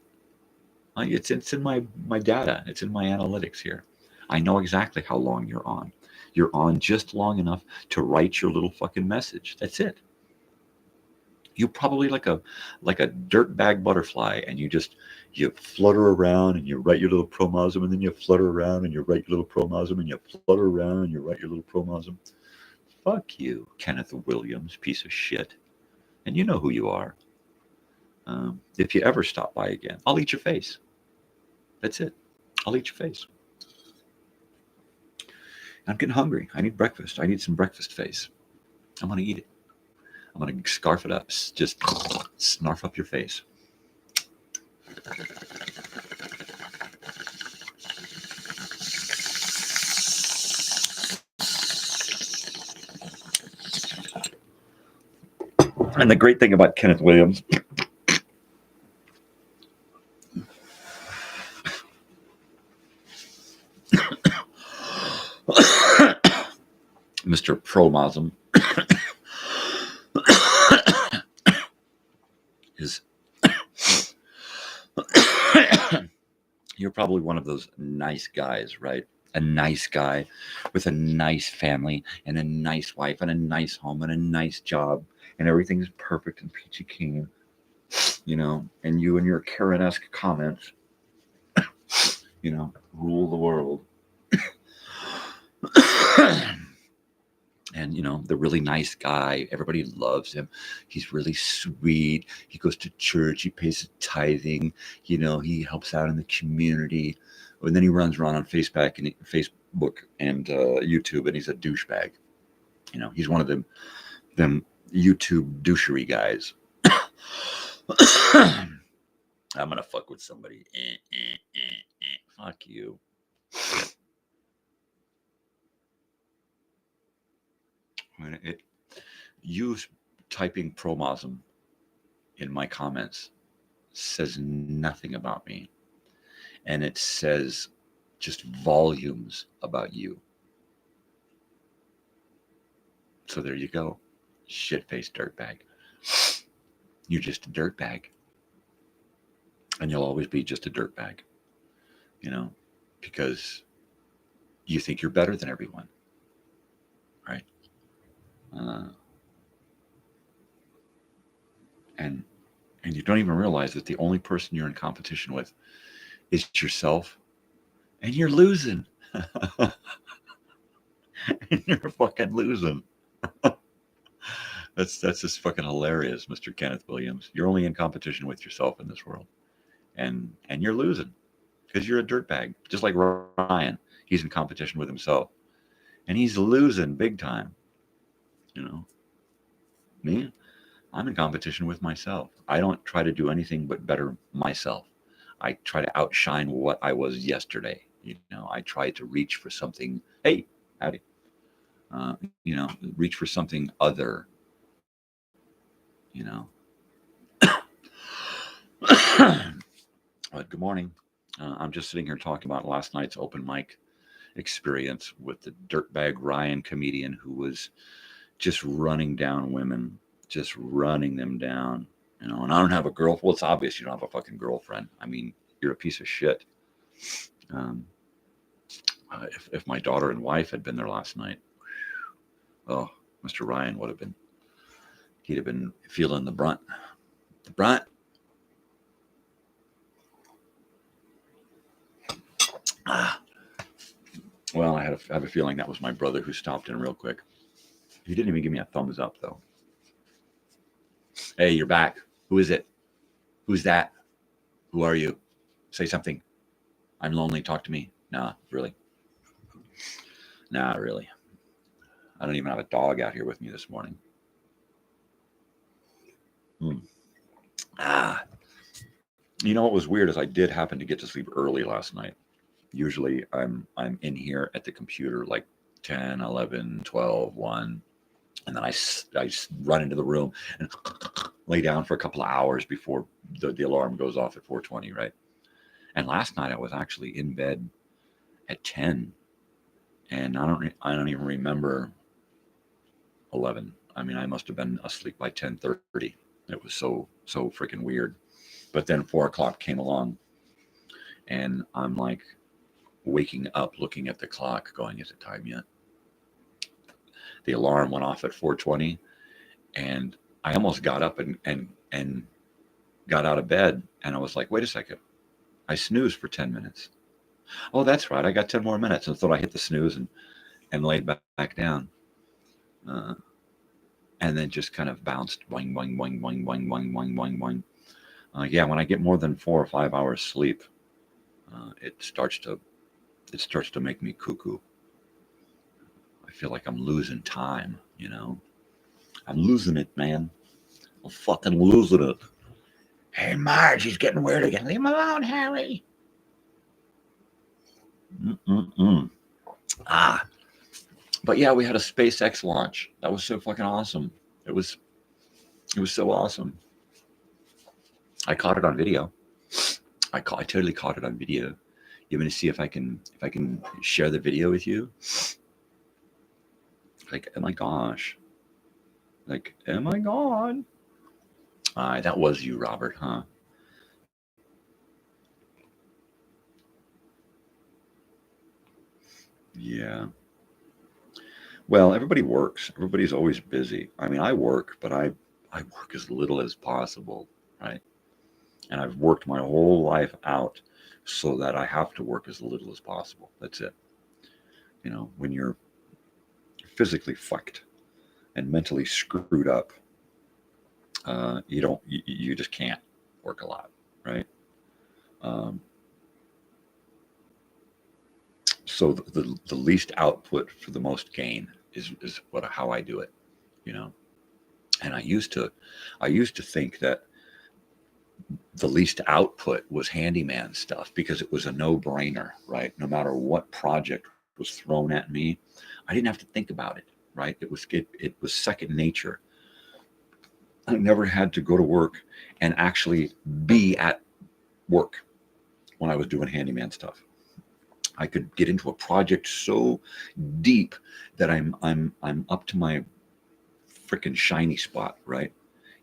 It's in my data. It's in my analytics here. I know exactly how long you're on. You're on just long enough to write your little fucking message. That's it. You probably like a dirtbag butterfly, and you flutter around and you write your little pro-Muslim, and then you flutter around and you write your little pro-Muslim, and you flutter around and you write your little pro-Muslim. Fuck you, Kenneth Williams, piece of shit. And you know who you are. If you ever stop by again, I'll eat your face. That's it. I'll eat your face. I'm getting hungry. I need breakfast. I need some breakfast face. I'm going to eat it. I'm going to scarf it up. Just snarf up your face. And the great thing about Kenneth Williams, Mr. Pro-Muslim, is You're probably one of those nice guys, right? A nice guy with a nice family and a nice wife and a nice home and a nice job, and everything's perfect and peachy keen, and you and your Karen-esque comments, rule the world. And the really nice guy, everybody loves him. He's really sweet. He goes to church, he pays tithing, he helps out in the community. And then he runs around on Facebook and YouTube, and he's a douchebag. He's one of them YouTube douchery guys. I'm gonna fuck with somebody. Fuck you. You typing promosm in my comments says nothing about me, and it says just volumes about you. So there you go, shit-faced dirtbag. You're just a dirtbag, and you'll always be just a dirtbag, because you think you're better than everyone, right? And you don't even realize that the only person you're in competition with is yourself, and you're losing. And you're fucking losing. That's just fucking hilarious, Mr. Kenneth Williams. You're only in competition with yourself in this world, and you're losing because you're a dirtbag. Just like Ryan, he's in competition with himself, and he's losing big time. Me, I'm in competition with myself. I don't try to do anything but better myself. I try to outshine what I was yesterday. I try to reach for something. Hey, howdy. Reach for something other. But good morning. I'm just sitting here talking about last night's open mic experience with the dirtbag Ryan comedian who was just running down women, just running them down. And I don't have a girlfriend. Well, it's obvious you don't have a fucking girlfriend. I mean, you're a piece of shit. If my daughter and wife had been there last night, oh, Mr. Ryan would have been. He'd have been feeling the brunt. The brunt. Well, I have a feeling that was my brother who stopped in real quick. He didn't even give me a thumbs up, though. Hey, you're back. Who is it? Who's that? Who are you? Say something. I'm lonely. Talk to me. Nah, really. Nah, really. I don't even have a dog out here with me this morning. What was weird is I did happen to get to sleep early last night. Usually I'm in here at the computer like 10, 11, 12, 1. And then I run into the room and lay down for a couple of hours before the alarm goes off at 4:20, right? And last night I was actually in bed at 10, and I don't even remember 11. I mean, I must have been asleep by 10:30. It was so freaking weird. But then 4:00 came along, and I'm like waking up, looking at the clock, going, "Is it time yet?" The alarm went off at 4:20, and I almost got up and got out of bed, and I was like, "Wait a second, I snoozed for 10 minutes. Oh, that's right, I got 10 more minutes." And so I hit the snooze and laid back down, and then just kind of bounced, boing, boing, boing, boing, boing, boing, boing, boing, boing. Yeah, when I get more than 4 or 5 hours sleep, it starts to make me cuckoo. I feel like I'm losing time, I'm losing it, man. I'm fucking losing it. Hey, Marge, he's getting weird again. Leave him alone, Harry. But yeah, we had a SpaceX launch. That was so fucking awesome. It was so awesome. I caught it on video. I totally caught it on video. You want me to see if I can share the video with you? Like, oh my gosh. Like, oh my god. That was you, Robert, huh? Yeah. Well, everybody works. Everybody's always busy. I mean, I work, but I work as little as possible, right? And I've worked my whole life out so that I have to work as little as possible. That's it. You know, when you're physically fucked and mentally screwed up, you just can't work a lot, right? Um, so the least output for the most gain is what how I do it, you know. And I used to think that the least output was handyman stuff because it was a no-brainer, right? No matter what project was thrown at me, I didn't have to think about it, right? It was second nature. I never had to go to work and actually be at work when I was doing handyman stuff. I could get into a project so deep that I'm up to my freaking shiny spot, right?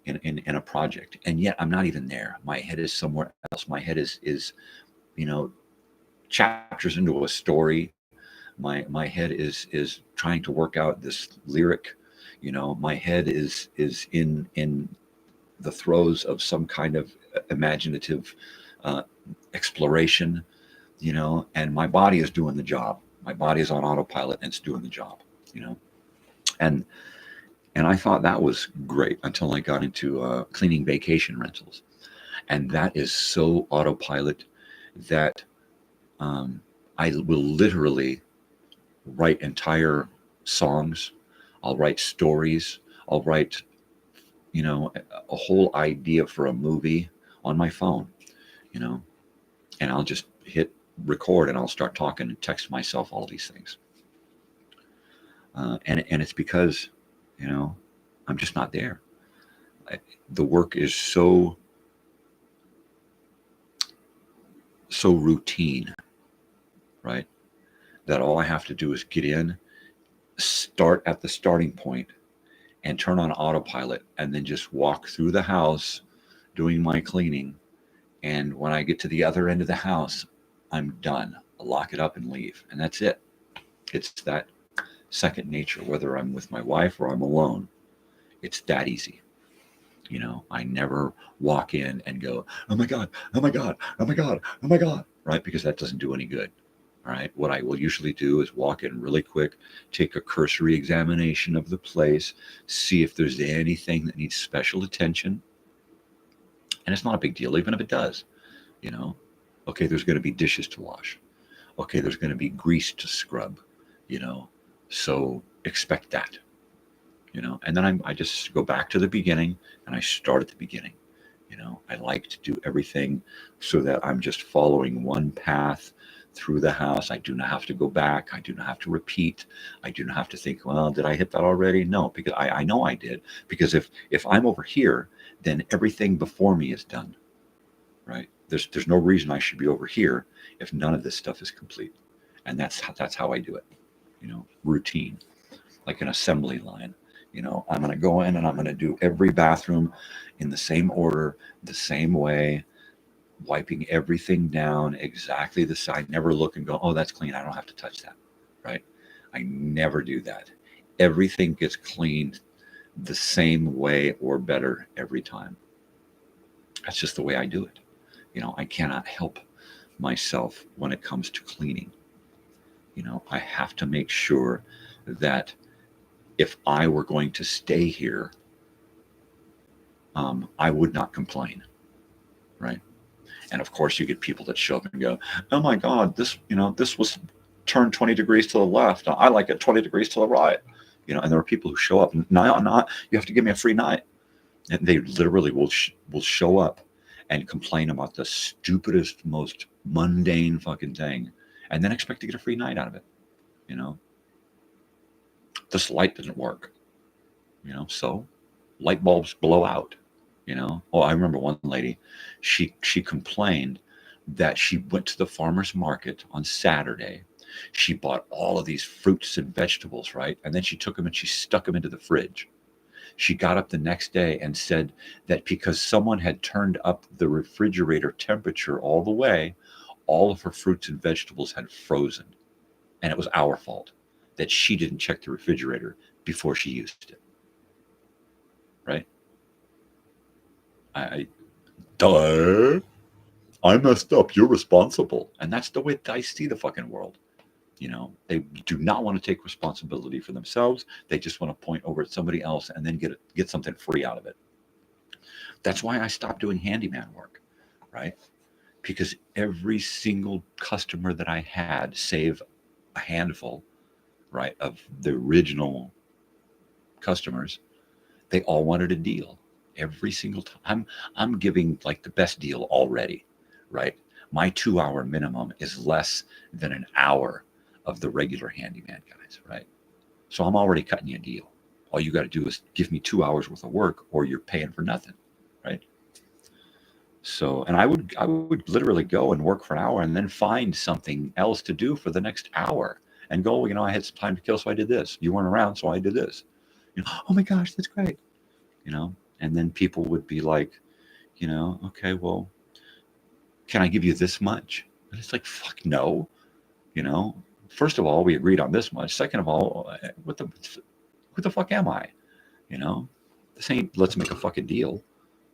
In a project, and yet I'm not even there. My head is somewhere else. My head is you know chapters into a story. My head is trying to work out this lyric. My head is in the throes of some kind of imaginative uh, exploration. And my body is doing the job. My body is on autopilot and it's doing the job. you know and and I thought that was great until I got into cleaning vacation rentals, and that is so autopilot that um, I will literally write entire songs. I'll write stories. I'll write, a whole idea for a movie on my phone, you know, and I'll just hit record and I'll start talking and text myself all these things. And it's because, I'm just not there. I, the work is so routine, right? That all I have to do is get in, start at the starting point, and turn on autopilot, and then just walk through the house doing my cleaning. And when I get to the other end of the house, I'm done. I'll lock it up and leave. And that's it. It's that second nature, whether I'm with my wife or I'm alone. It's that easy. I never walk in and go, oh my God, oh my God, oh my God, oh my God, right? Because that doesn't do any good. All right. What I will usually do is walk in really quick, take a cursory examination of the place, see if there's anything that needs special attention. And it's not a big deal, even if it does. you know okay, there's going to be dishes to wash. Okay, there's going to be grease to scrub. you know so expect that. And then I just go back to the beginning and I start at the beginning. I like to do everything so that I'm just following one path through the house. I do not have to go back. I do not have to repeat. I do not have to think, well, did I hit that already? No, because I know I did. Because if I'm over here, then everything before me is done, right? There's no reason I should be over here if none of this stuff is complete. And that's how I do it. Routine, like an assembly line. I'm going to go in and I'm going to do every bathroom in the same order, the same way, wiping everything down exactly the side. Never look and go, oh, that's clean, I don't have to touch that, right? I never do that. Everything gets cleaned the same way or better every time. That's just the way I do it. I cannot help myself when it comes to cleaning. I have to make sure that if I were going to stay here, I would not complain, right? And of course, you get people that show up and go, "Oh my God, this was turned 20 degrees to the left. I like it 20 degrees to the right." And there are people who show up, not you have to give me a free night, and they literally will show up and complain about the stupidest, most mundane fucking thing, and then expect to get a free night out of it. This light didn't work. So light bulbs blow out. Oh, I remember one lady, she complained that she went to the farmer's market on Saturday. She bought all of these fruits and vegetables, right? And then she took them and she stuck them into the fridge. She got up the next day and said that because someone had turned up the refrigerator temperature all the way, all of her fruits and vegetables had frozen And it was our fault that she didn't check the refrigerator before she used it. Right? Duh. I messed up. You're responsible. And that's the way I see the fucking world. You know, they do not want to take responsibility for themselves. They just want to point over at somebody else and then get something free out of it. That's why I stopped doing handyman work, right? Because every single customer that I had, save a handful, right, of the original customers, they all wanted a deal every single time. I'm giving like the best deal already, right? My 2-hour minimum is less than an hour of the regular handyman guys, right? So I'm already cutting you a deal. All you got to do is give me 2 hours worth of work, or you're paying for nothing, right? So, and I would literally go and work for an hour and then find something else to do for the next hour and go, you know, I had some time to kill, so I did this. You weren't around, so I did this. You know, oh my gosh, that's great. You know, and then people would be like, you know, okay, well, can I give you this much? And it's like, fuck no. You know, first of all, we agreed on this much. Second of all, who the fuck am I? You know, this ain't let's make a fucking deal.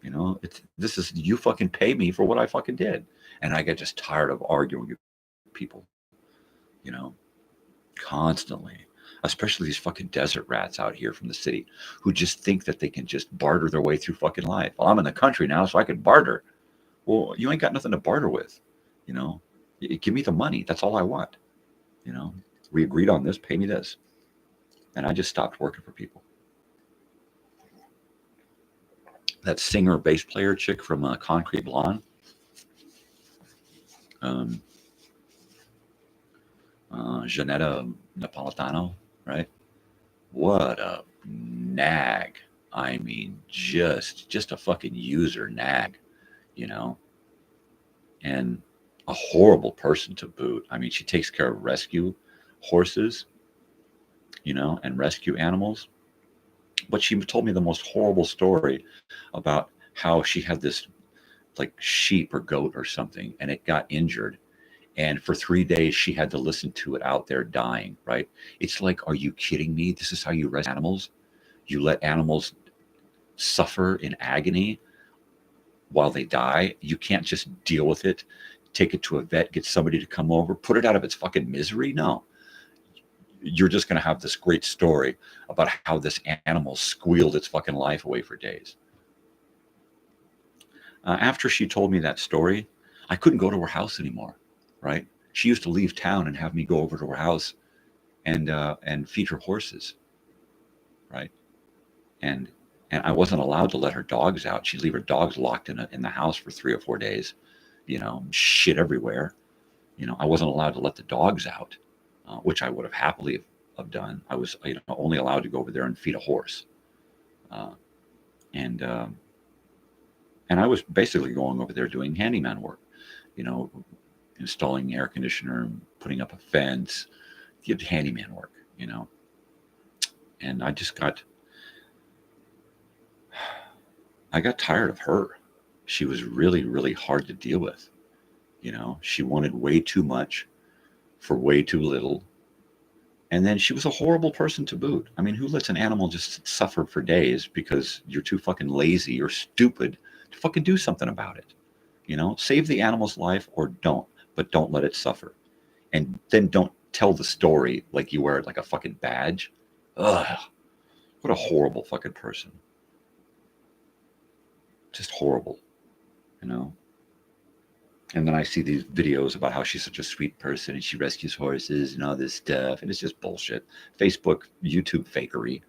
You know, this is you fucking pay me for what I fucking did. And I get just tired of arguing with people, you know, constantly, especially these fucking desert rats out here from the city who just think that they can just barter their way through fucking life. Well, I'm in the country now, so I can barter. Well, you ain't got nothing to barter with, you know, give me the money. That's all I want. You know, we agreed on this, pay me this. And I just stopped working for people. That singer bass player chick from Concrete Blonde, Janetta Napolitano, right? What a nag. I mean, just a fucking user nag, you know, and a horrible person to boot. I mean, she takes care of rescue horses, you know, and rescue animals. But she told me the most horrible story about how she had this like sheep or goat or something, and it got injured. And for 3 days, she had to listen to it out there dying, right? It's like, are you kidding me? This is how you rescue animals? You let animals suffer in agony while they die? You can't just deal with it, take it to a vet, get somebody to come over, put it out of its fucking misery? No. You're just going to have this great story about how this animal squealed its fucking life away for days. After she told me that story, I couldn't go to her house anymore, right? She used to leave town and have me go over to her house and feed her horses, right? And I wasn't allowed to let her dogs out. She'd leave her dogs locked in the house for 3 or 4 days, you know, shit everywhere. You know, I wasn't allowed to let the dogs out, which I would have happily have done. I was, you know, only allowed to go over there and feed a horse. And I was basically going over there doing handyman work, you know, installing air conditioner, putting up a fence, did handyman work, you know. And I got tired of her. She was really, really hard to deal with. You know, she wanted way too much for way too little. And then she was a horrible person to boot. I mean, who lets an animal just suffer for days because you're too fucking lazy or stupid to fucking do something about it? You know, save the animal's life or don't, but don't let it suffer. And then don't tell the story like you wear it like a fucking badge. Ugh, what a horrible fucking person. Just horrible, you know? And then I see these videos about how she's such a sweet person and she rescues horses and all this stuff. And it's just bullshit. Facebook, YouTube fakery.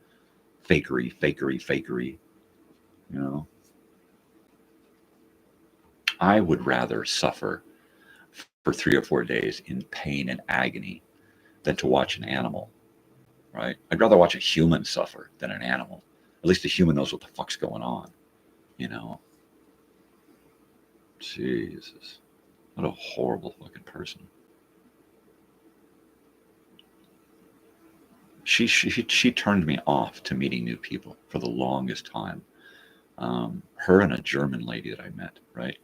You know? I would rather suffer for 3 or 4 days in pain and agony than to watch an animal, right? I'd rather watch a human suffer than an animal. At least a human knows what the fuck's going on, you know? Jesus. What a horrible fucking person. She turned me off to meeting new people for the longest time. Her and a German lady that I met, right?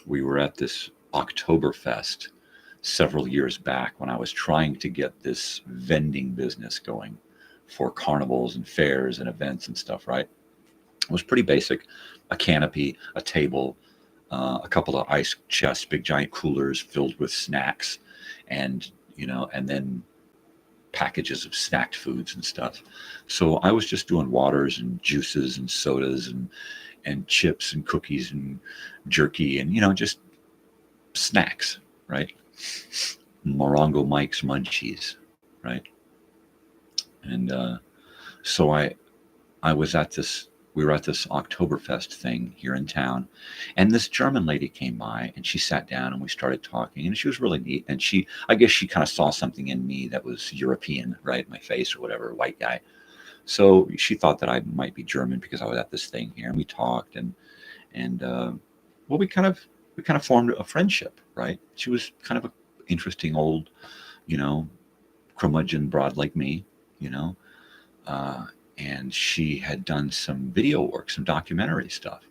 We were at this Oktoberfest several years back when I was trying to get this vending business going for carnivals and fairs and events and stuff, right? It was pretty basic: a canopy, a table, a couple of ice chests, big giant coolers filled with snacks, and and then packages of snacked foods and stuff. So I was just doing waters and juices and sodas and chips and cookies and jerky and just snacks, right? Morongo Mike's Munchies, right? And so I was at this. We were at this Oktoberfest thing here in town, and this German lady came by and she sat down and we started talking, and she was really neat. And I guess she kind of saw something in me that was European, right? My face or whatever, white guy. So she thought that I might be German because I was at this thing here, and we talked and well, we kind of formed a friendship, right? She was kind of an interesting old, curmudgeon broad like me, and she had done some video work, some documentary stuff,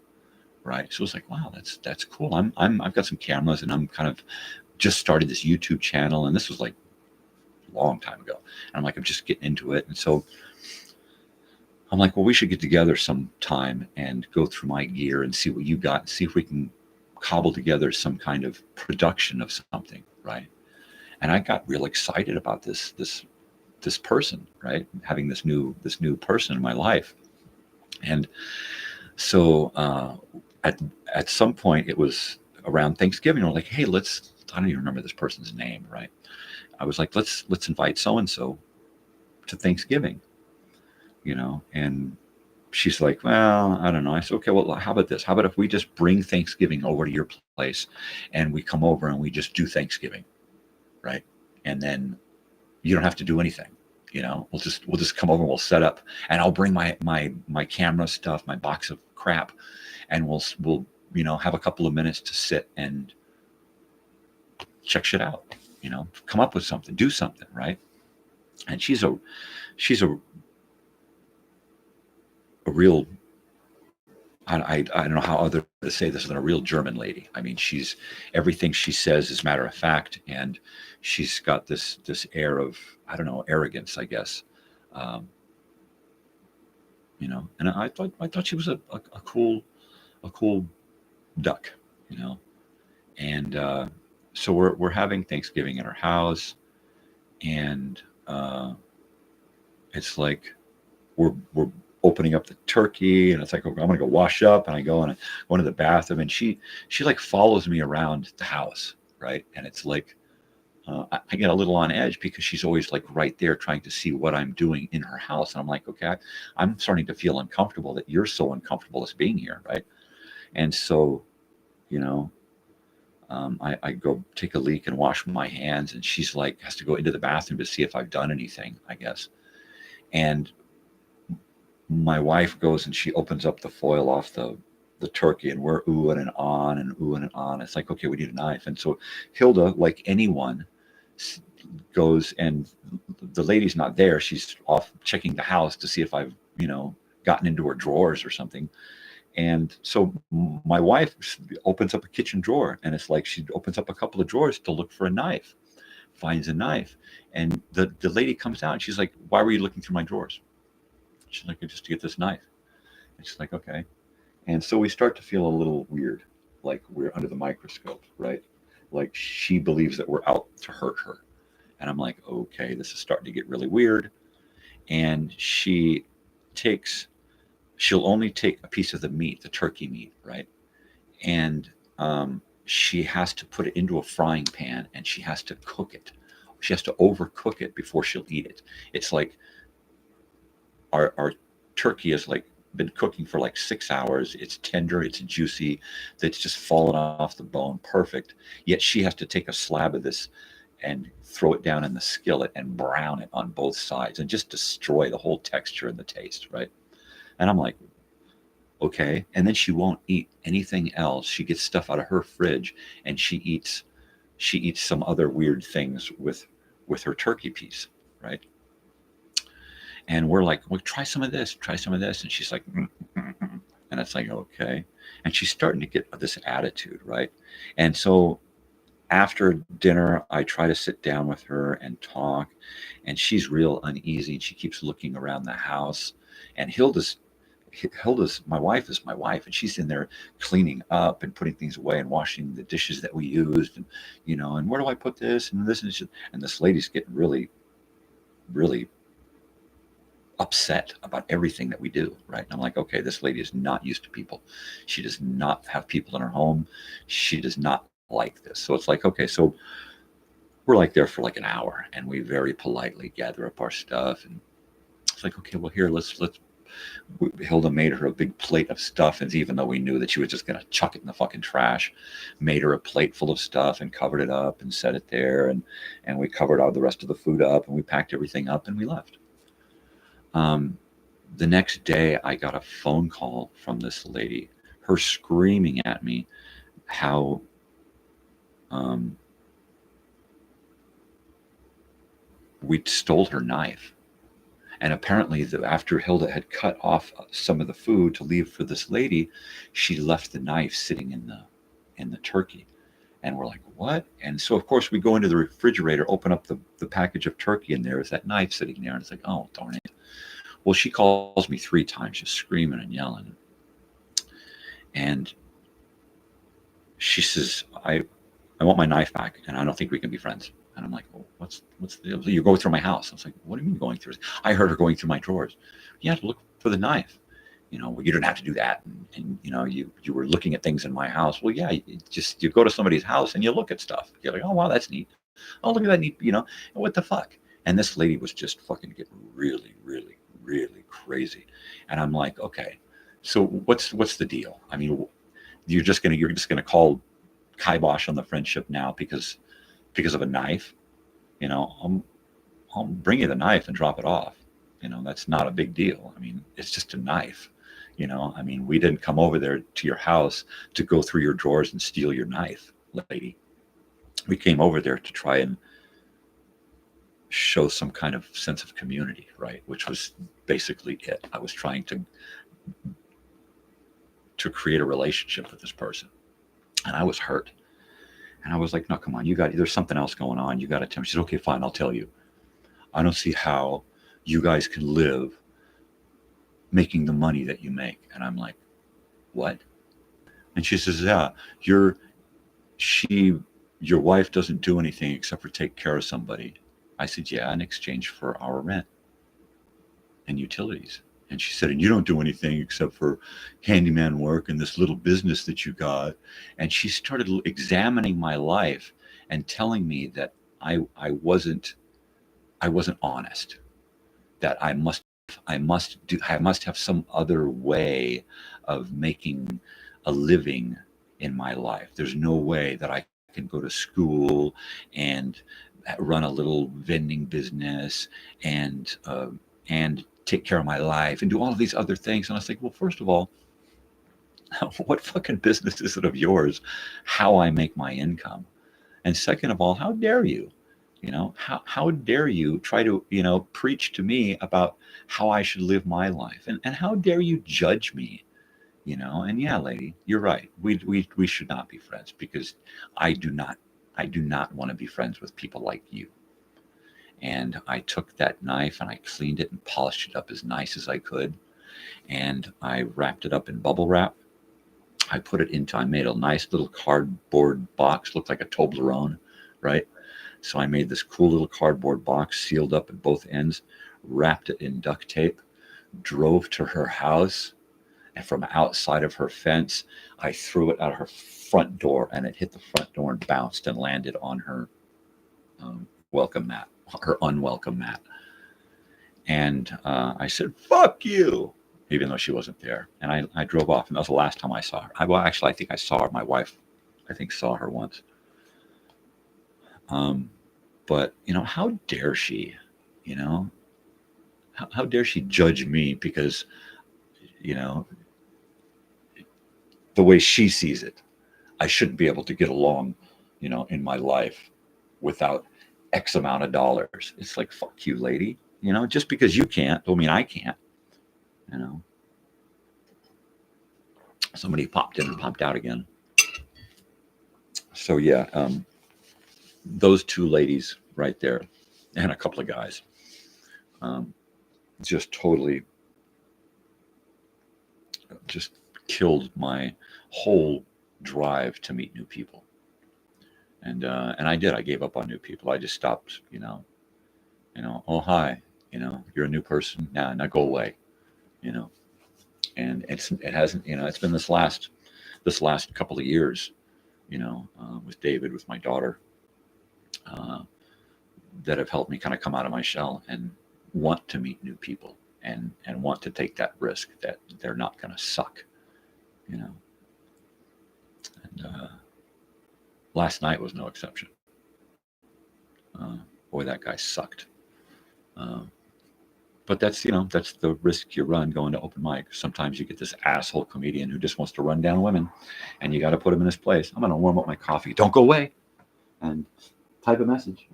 right? So it was like, wow, that's cool. I've got some cameras, and I'm kind of just started this YouTube channel, and this was like a long time ago. And I'm like, I'm just getting into it, and so I'm like, well, we should get together sometime and go through my gear and see what you got, and see if we can cobble together some kind of production of something, right? And I got real excited about this person, right? Having this new person in my life. And so at some point, it was around Thanksgiving, we're like, hey, I don't even remember this person's name, right? I was like, let's invite so and so to Thanksgiving, and she's like, well, I don't know. I said, okay, well, how about this? How about if we just bring Thanksgiving over to your place and we come over and we just do Thanksgiving, right? And then you don't have to do anything. We'll just come over and we'll set up, and I'll bring my camera stuff, my box of crap, and we'll have a couple of minutes to sit and check shit out, come up with something, do something, right? And she's a real, I don't know how other to say this than a real German lady. I mean, everything she says is matter of fact, and she's got this air of, I don't know, arrogance, I guess. And I thought she was a cool duck, and so we're having Thanksgiving at her house, and it's like we're opening up the turkey, and it's like, okay, I'm gonna go wash up, and I go into the bathroom, and she like follows me around the house, right? And it's like I get a little on edge because she's always like right there trying to see what I'm doing in her house, and I'm like, okay, I'm starting to feel uncomfortable that you're so uncomfortable as being here, right? And so I go take a leak and wash my hands, and she's like has to go into the bathroom to see if I've done anything, I guess. And my wife goes and she opens up the foil off the turkey, and we're oohing and on. It's like, okay, we need a knife. And so Hilda, like anyone, goes, and the lady's not there. She's off checking the house to see if I've, gotten into her drawers or something. And so my wife opens up a kitchen drawer, and it's like she opens up a couple of drawers to look for a knife, finds a knife. And the lady comes out, and she's like, why were you looking through my drawers? She's like, just to get this knife. And she's like, okay. And so we start to feel a little weird, like we're under the microscope, right? Like she believes that we're out to hurt her. And I'm like, okay, this is starting to get really weird. And she'll only take a piece of the meat, the turkey meat, right? And she has to put it into a frying pan, and she has to cook it. She has to overcook it before she'll eat it. It's like our turkey has like been cooking for like 6 hours. It's tender, it's juicy, that's just fallen off the bone, perfect. Yet she has to take a slab of this and throw it down in the skillet and brown it on both sides and just destroy the whole texture and the taste, right? And I'm like, okay. And then she won't eat anything else. She gets stuff out of her fridge, and she eats some other weird things with her turkey piece, right? And we're like, well, try some of this. And she's like, and it's like, okay. And she's starting to get this attitude, right? And so after dinner, I try to sit down with her and talk, and she's real uneasy, and she keeps looking around the house. And Hilda's my wife is my wife, and she's in there cleaning up and putting things away and washing the dishes that we used, and and where do I put this and this and this lady's getting really, really upset about everything that we do, right? And I'm like, okay, this lady is not used to people. She does not have people in her home. She does not like this. So it's like, okay, so we're like there for like an hour, and we very politely gather up our stuff, and it's like, okay, well, here, let's Hilda made her a big plate of stuff, and even though we knew that she was just going to chuck it in the fucking trash, made her a plate full of stuff and covered it up and set it there, and we covered all the rest of the food up, and we packed everything up and we left. The next day, I got a phone call from this lady, her screaming at me how we stole her knife. And apparently, after Hilda had cut off some of the food to leave for this lady, she left the knife sitting in the turkey. And we're like, what? And so, of course, we go into the refrigerator, open up the package of turkey, and there is that knife sitting there. And it's like, oh, darn it. Well, she calls me 3 times, just screaming and yelling. And she says, I want my knife back, and I don't think we can be friends. And I'm like, well, what's the deal? You go through my house. I was like, what do you mean going through? I heard her going through my drawers. You have to look for the knife. Well, you didn't have to do that. And you were looking at things in my house. Well, yeah, you go to somebody's house and you look at stuff. You're like, oh, wow, that's neat. Oh, look at that neat, what the fuck? And this lady was just fucking getting really, really, really crazy. And I'm like, okay, so what's the deal? I mean, you're just gonna call kibosh on the friendship now because of a knife? I'll bring you the knife and drop it off. That's not a big deal. I mean, it's just a knife. I mean, we didn't come over there to your house to go through your drawers and steal your knife, lady. We came over there to try and show some kind of sense of community, right? Which was basically it. I was trying to create a relationship with this person, and I was hurt. And I was like, no, come on, there's something else going on. You got to tell me. She said, okay, fine, I'll tell you. I don't see how you guys can live making the money that you make. And I'm like, what? And she says, yeah, your wife doesn't do anything except for take care of somebody. I said, yeah, in exchange for our rent and utilities. And she said, and you don't do anything except for handyman work and this little business that you got. And she started examining my life and telling me that I wasn't honest, that I must have some other way of making a living in my life. There's no way that I can go to school and run a little vending business and take care of my life and do all of these other things. And I was like, well, first of all, what fucking business is it of yours how I make my income? And second of all, how dare you? How dare you try to, preach to me about how I should live my life? And how dare you judge me? And yeah, lady, you're right. We should not be friends, because I do not want to be friends with people like you. And I took that knife and I cleaned it and polished it up as nice as I could. And I wrapped it up in bubble wrap. I made a nice little cardboard box, looked like a Toblerone, right? So I made this cool little cardboard box, sealed up at both ends, wrapped it in duct tape, drove to her house, and from outside of her fence, I threw it out of her front door, and it hit the front door and bounced and landed on her welcome mat, her unwelcome mat. And I said, fuck you, even though she wasn't there. And I drove off, and that was the last time I saw her. I think I saw her. My wife, I think, saw her once. But, how dare she, how dare she judge me because, the way she sees it, I shouldn't be able to get along, in my life without X amount of dollars. It's like, fuck you, lady. Just because you can't, don't mean I can't, Somebody popped in and popped out again. So yeah, those two ladies right there and a couple of guys just totally just killed my whole drive to meet new people. And I did. I gave up on new people. I just stopped, oh, hi, you're a new person. Now go away, and it hasn't, it's been this last couple of years, with David, with my daughter, that have helped me kind of come out of my shell and want to meet new people and want to take that risk that they're not going to suck, and last night was no exception. Boy, that guy sucked. But that's the risk you run going to open mic. Sometimes you get this asshole comedian who just wants to run down women, and you got to put him in his place. I'm going to warm up my coffee. Don't go away. And type a message.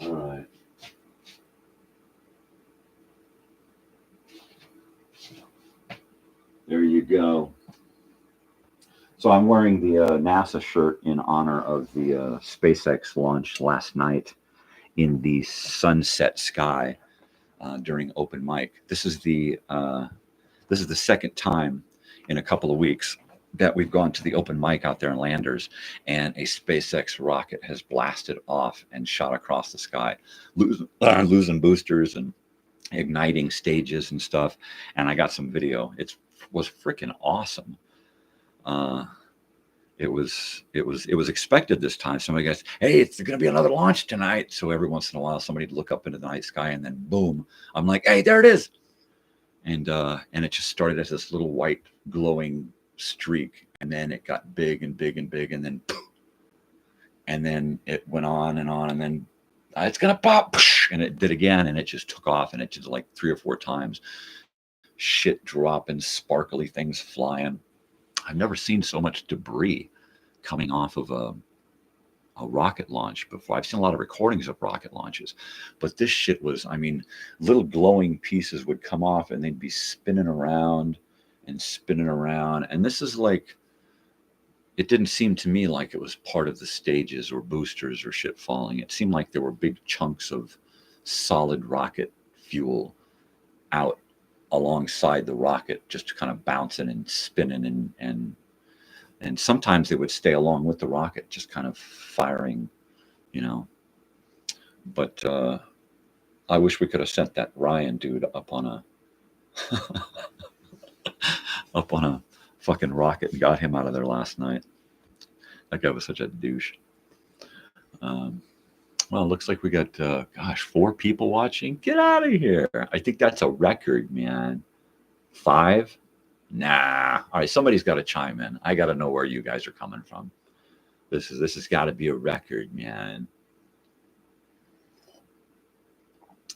All right. There you go. So I'm wearing the NASA shirt in honor of the SpaceX launch last night in the sunset sky during open mic. This is the second time in a couple of weeks that we've gone to the open mic out there in Landers, and a SpaceX rocket has blasted off and shot across the sky, losing boosters and igniting stages and stuff. And I got some video. It was freaking awesome. It was expected this time. Somebody goes, "Hey, it's going to be another launch tonight." So every once in a while, somebody would look up into the night sky, and then boom, I'm like, "Hey, there it is!" And it just started as this little white glowing streak, and then it got big and big and big, and then poof, and then it went on, and then it's gonna pop, and it did again, and it just took off, and it did like 3 or 4 times. Shit dropping, sparkly things flying. I've never seen so much debris coming off of a rocket launch before. I've seen a lot of recordings of rocket launches, but this shit was, little glowing pieces would come off and they'd be spinning around. And this is like, it didn't seem to me like it was part of the stages or boosters or shit falling. It seemed like there were big chunks of solid rocket fuel out alongside the rocket, just kind of bouncing and spinning, and sometimes they would stay along with the rocket, just kind of firing, But I wish we could have sent that Ryan dude up on a fucking rocket and got him out of there last night. That guy was such a douche. Well, it looks like we got 4 people watching. Get out of here. I think that's a record, man. 5? Nah. All right, somebody's got to chime in. I got to know where you guys are coming from. This has got to be a record, man.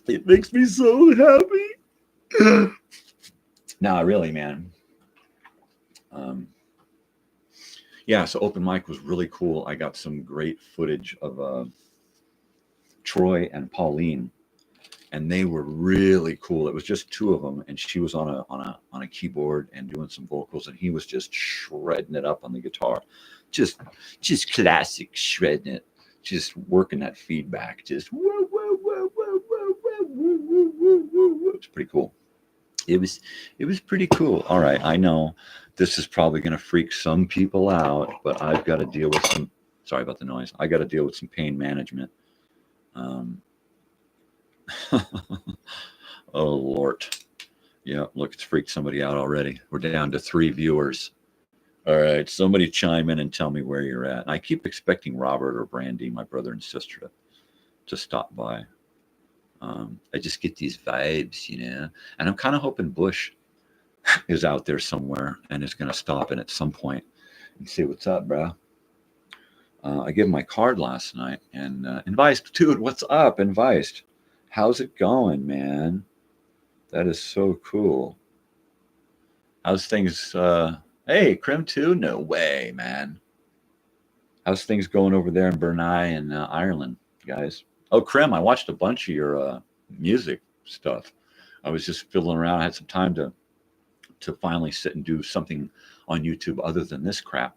It makes me so happy. Nah, really, man. Yeah, so open mic was really cool. I got some great footage of Troy and Pauline, and they were really cool. It was just 2 of them, and she was on a keyboard and doing some vocals, and he was just shredding it up on the guitar, just classic shredding it, just working that feedback, just whoa, whoa, whoa, whoa, whoa, whoa, whoa, whoa, whoa, whoa. It's pretty cool. It was pretty cool. All right, I know this is probably going to freak some people out, but I've got to deal with some. Sorry about the noise. I got to deal with some pain management. Oh Lord, yeah, look, it's freaked somebody out already. We're down to 3 viewers. All right, somebody chime in and tell me where you're at. And I keep expecting Robert or Brandy, my brother and sister, to stop by. I just get these vibes, and I'm kind of hoping Bush is out there somewhere and is going to stop in at some point and say, what's up, bro? I gave him my card last night, and Inviced, dude, what's up, Inviced? How's it going, man? That is so cool. How's things? Hey, Crim 2? No way, man. How's things going over there in Burnai and Ireland, guys? Oh, Crim, I watched a bunch of your music stuff. I was just fiddling around. I had some time to finally sit and do something on YouTube other than this crap.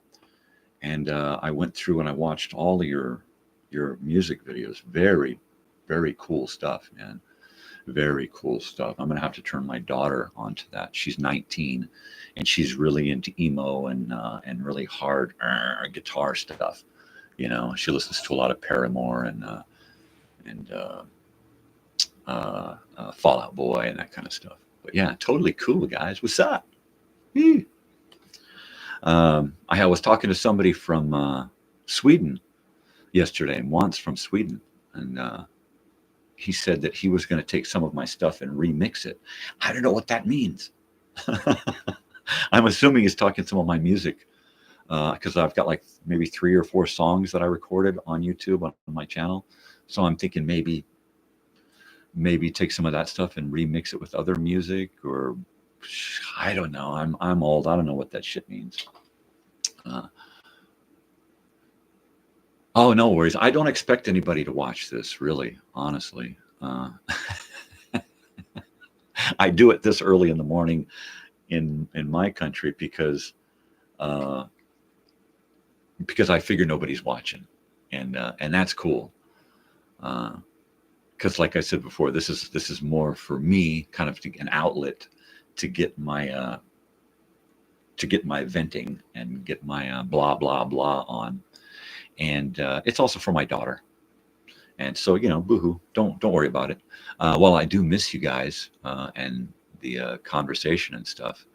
And I went through and I watched all of your music videos. Very, very cool stuff, man. Very cool stuff. I'm gonna have to turn my daughter onto that. She's 19, and she's really into emo and really hard guitar stuff. You know, she listens to a lot of Paramore and Fall Out Boy and that kind of stuff. But yeah, totally cool, guys. What's up? I was talking to somebody from Sweden yesterday, and once from Sweden, and he said that he was going to take some of my stuff and remix it. I don't know what that means. I'm assuming he's talking some of my music because I've got like maybe 3 or 4 songs that I recorded on YouTube on my channel. So I'm thinking maybe take some of that stuff and remix it with other music, or I don't know. I'm old. I don't know what that shit means. Oh, no worries. I don't expect anybody to watch this, really, honestly. I do it this early in the morning in my country because I figure nobody's watching, and that's cool. Because, like I said before, this is more for me, kind of an outlet to get my venting and get my blah blah blah on. And it's also for my daughter, and so boohoo, don't worry about it. While I do miss you guys and the conversation and stuff,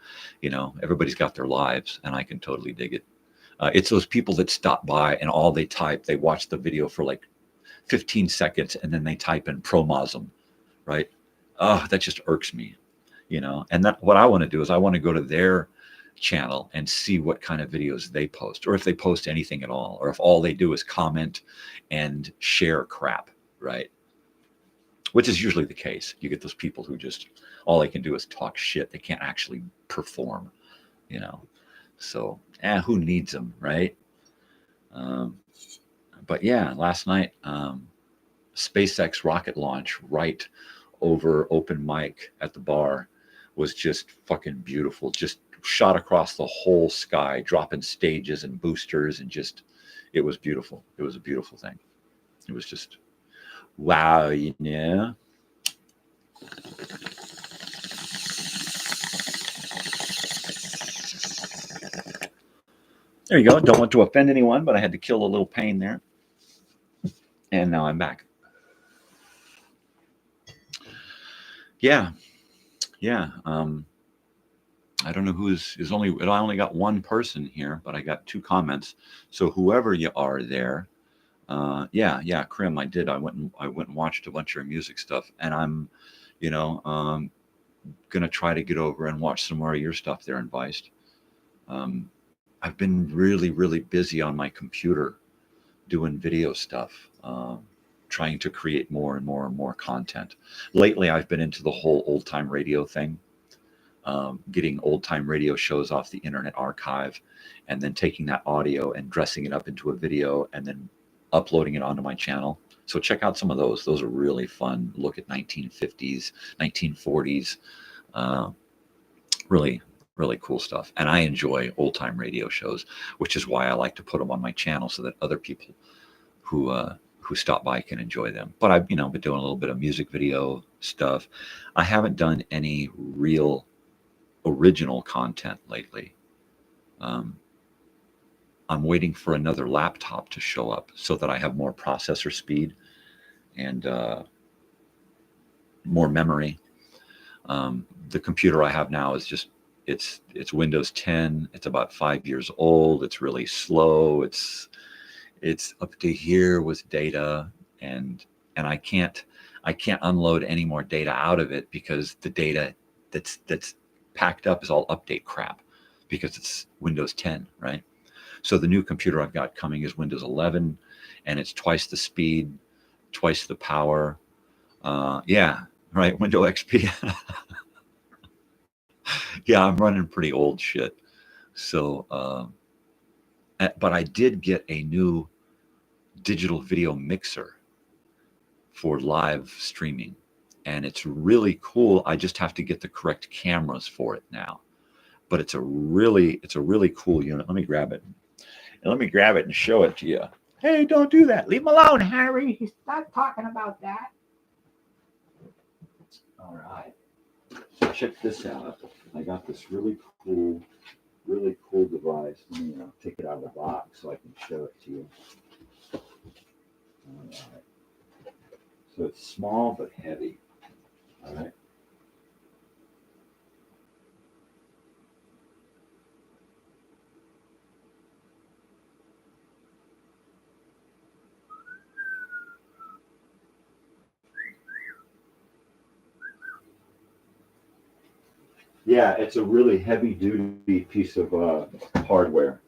everybody's got their lives, and I can totally dig it. It's those people that stop by and all they watch the video for like 15 seconds, and then they type in promosm, right? Oh, that just irks me, And that what I want to do is I want to go to their channel and see what kind of videos they post, or if they post anything at all, or if all they do is comment and share crap, right? Which is usually the case. You get those people who just all they can do is talk shit. They can't actually perform, so who needs them, right? But yeah, last night SpaceX rocket launch right over open mic at the bar was just fucking beautiful. Just shot across the whole sky, dropping stages and boosters, and it was beautiful. It was a beautiful thing. It was just wow, There you go. Don't want to offend anyone, but I had to kill a little pain there. And now I'm back. Yeah. I don't know who is only. I only got one person here, but I got 2 comments. So whoever you are there, yeah, Krim, I did. I went and watched a bunch of your music stuff, and I'm, gonna try to get over and watch some more of your stuff there in Viced. I've been really, really busy on my computer doing video stuff, trying to create more and more and more content. Lately, I've been into the whole old time radio thing. Getting old time radio shows off the Internet Archive, and then taking that audio and dressing it up into a video and then uploading it onto my channel. So check out some of those. Those are really fun. Look at 1950s, 1940s. Really, really cool stuff. And I enjoy old time radio shows, which is why I like to put them on my channel so that other people who stop by can enjoy them. But I've been doing a little bit of music video stuff. I haven't done any real original content lately. I'm waiting for another laptop to show up so that I have more processor speed and more memory. The computer I have now is just it's Windows 10. It's about 5 years old. It's really slow. It's up to here with data, and I can't unload any more data out of it because the data that's packed up is all update crap because it's Windows 10, right? So the new computer I've got coming is Windows 11, and it's twice the speed, twice the power. Yeah, right, Windows XP. Yeah, I'm running pretty old shit. So, but I did get a new digital video mixer for live streaming, and it's really cool. I just have to get the correct cameras for it now. But it's a really cool unit. Let me grab it. And let me grab it and show it to you. Hey, don't do that. Leave him alone, Harry. He's not talking about that. All right. So check this out. I got this really cool device. Let me take it out of the box so I can show it to you. All right. So it's small but heavy. All right. Yeah, it's a really heavy-duty piece of hardware.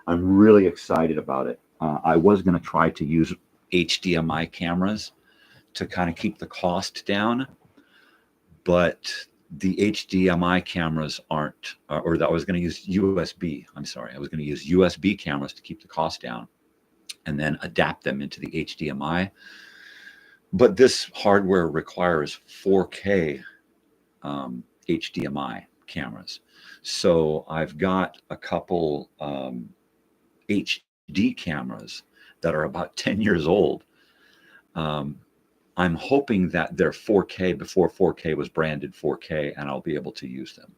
I'm really excited about it. I was going to try to use HDMI cameras to kind of keep the cost down, but the HDMI cameras aren't, or I was going to use USB. I'm sorry, I was going to use USB cameras to keep the cost down and then adapt them into the HDMI. But this hardware requires 4K HDMI cameras. So I've got a couple HD cameras that are about 10 years old. I'm hoping that they're 4K before 4K was branded 4K, and I'll be able to use them.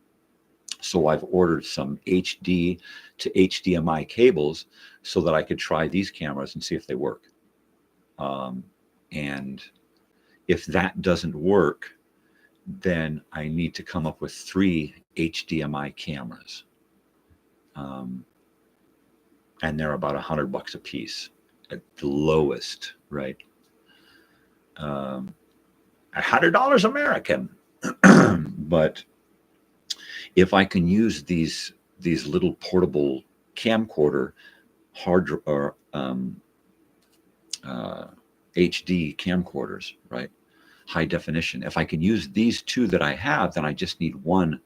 So I've ordered some HD to HDMI cables so that I could try these cameras and see if they work. And if that doesn't work, then I need to come up with 3 HDMI cameras. And they're about $100 a piece at the lowest, right? $100 American. But if I can use these little portable camcorder HD camcorders, right? High definition. If I can use these 2 that I have, then I just need 1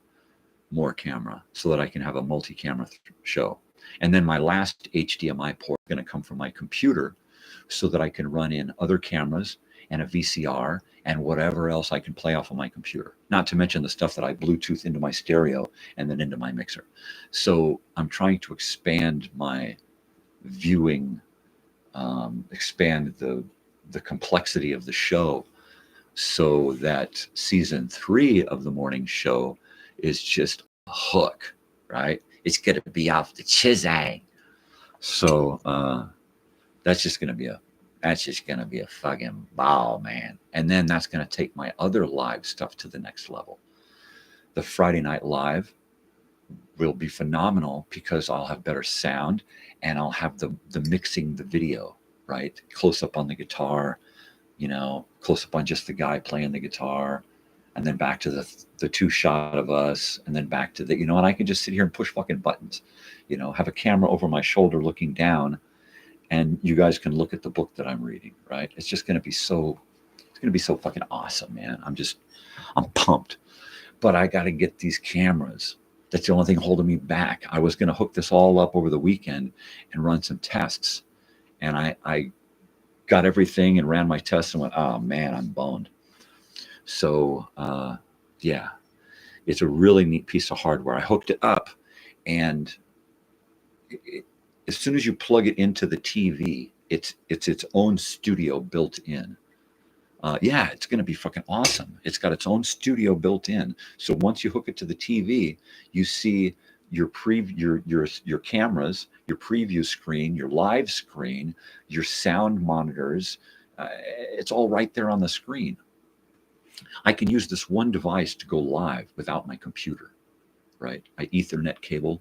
more camera so that I can have a multi-camera show. And then my last HDMI port is going to come from my computer so that I can run in other cameras and a VCR and whatever else I can play off of my computer. Not to mention the stuff that I Bluetooth into my stereo and then into my mixer. So I'm trying to expand my viewing, expand the complexity of the show, so that season 3 of the morning show is just a hook, right? It's going to be off the chizang. So that's just going to be a fucking ball, man. And then that's going to take my other live stuff to the next level. The Friday Night Live will be phenomenal because I'll have better sound and I'll have the mixing the video, right? Close up on the guitar, close up on just the guy playing the guitar, and then back to the 2 shot of us, and then back to the, and I can just sit here and push fucking buttons, have a camera over my shoulder looking down, and you guys can look at the book that I'm reading, right? It's just going to be so fucking awesome, man. I'm pumped, but I got to get these cameras. That's the only thing holding me back. I was going to hook this all up over the weekend and run some tests, and I got everything and ran my tests and went, oh man, I'm boned. So yeah, it's a really neat piece of hardware. I hooked it up, and as soon as you plug it into the TV, it's its own studio built in. Yeah, it's going to be fucking awesome. It's got its own studio built in. So once you hook it to the TV, you see your cameras, your preview screen, your live screen, your sound monitors. It's all right there on the screen. I can use this one device to go live without my computer, right? I Ethernet cable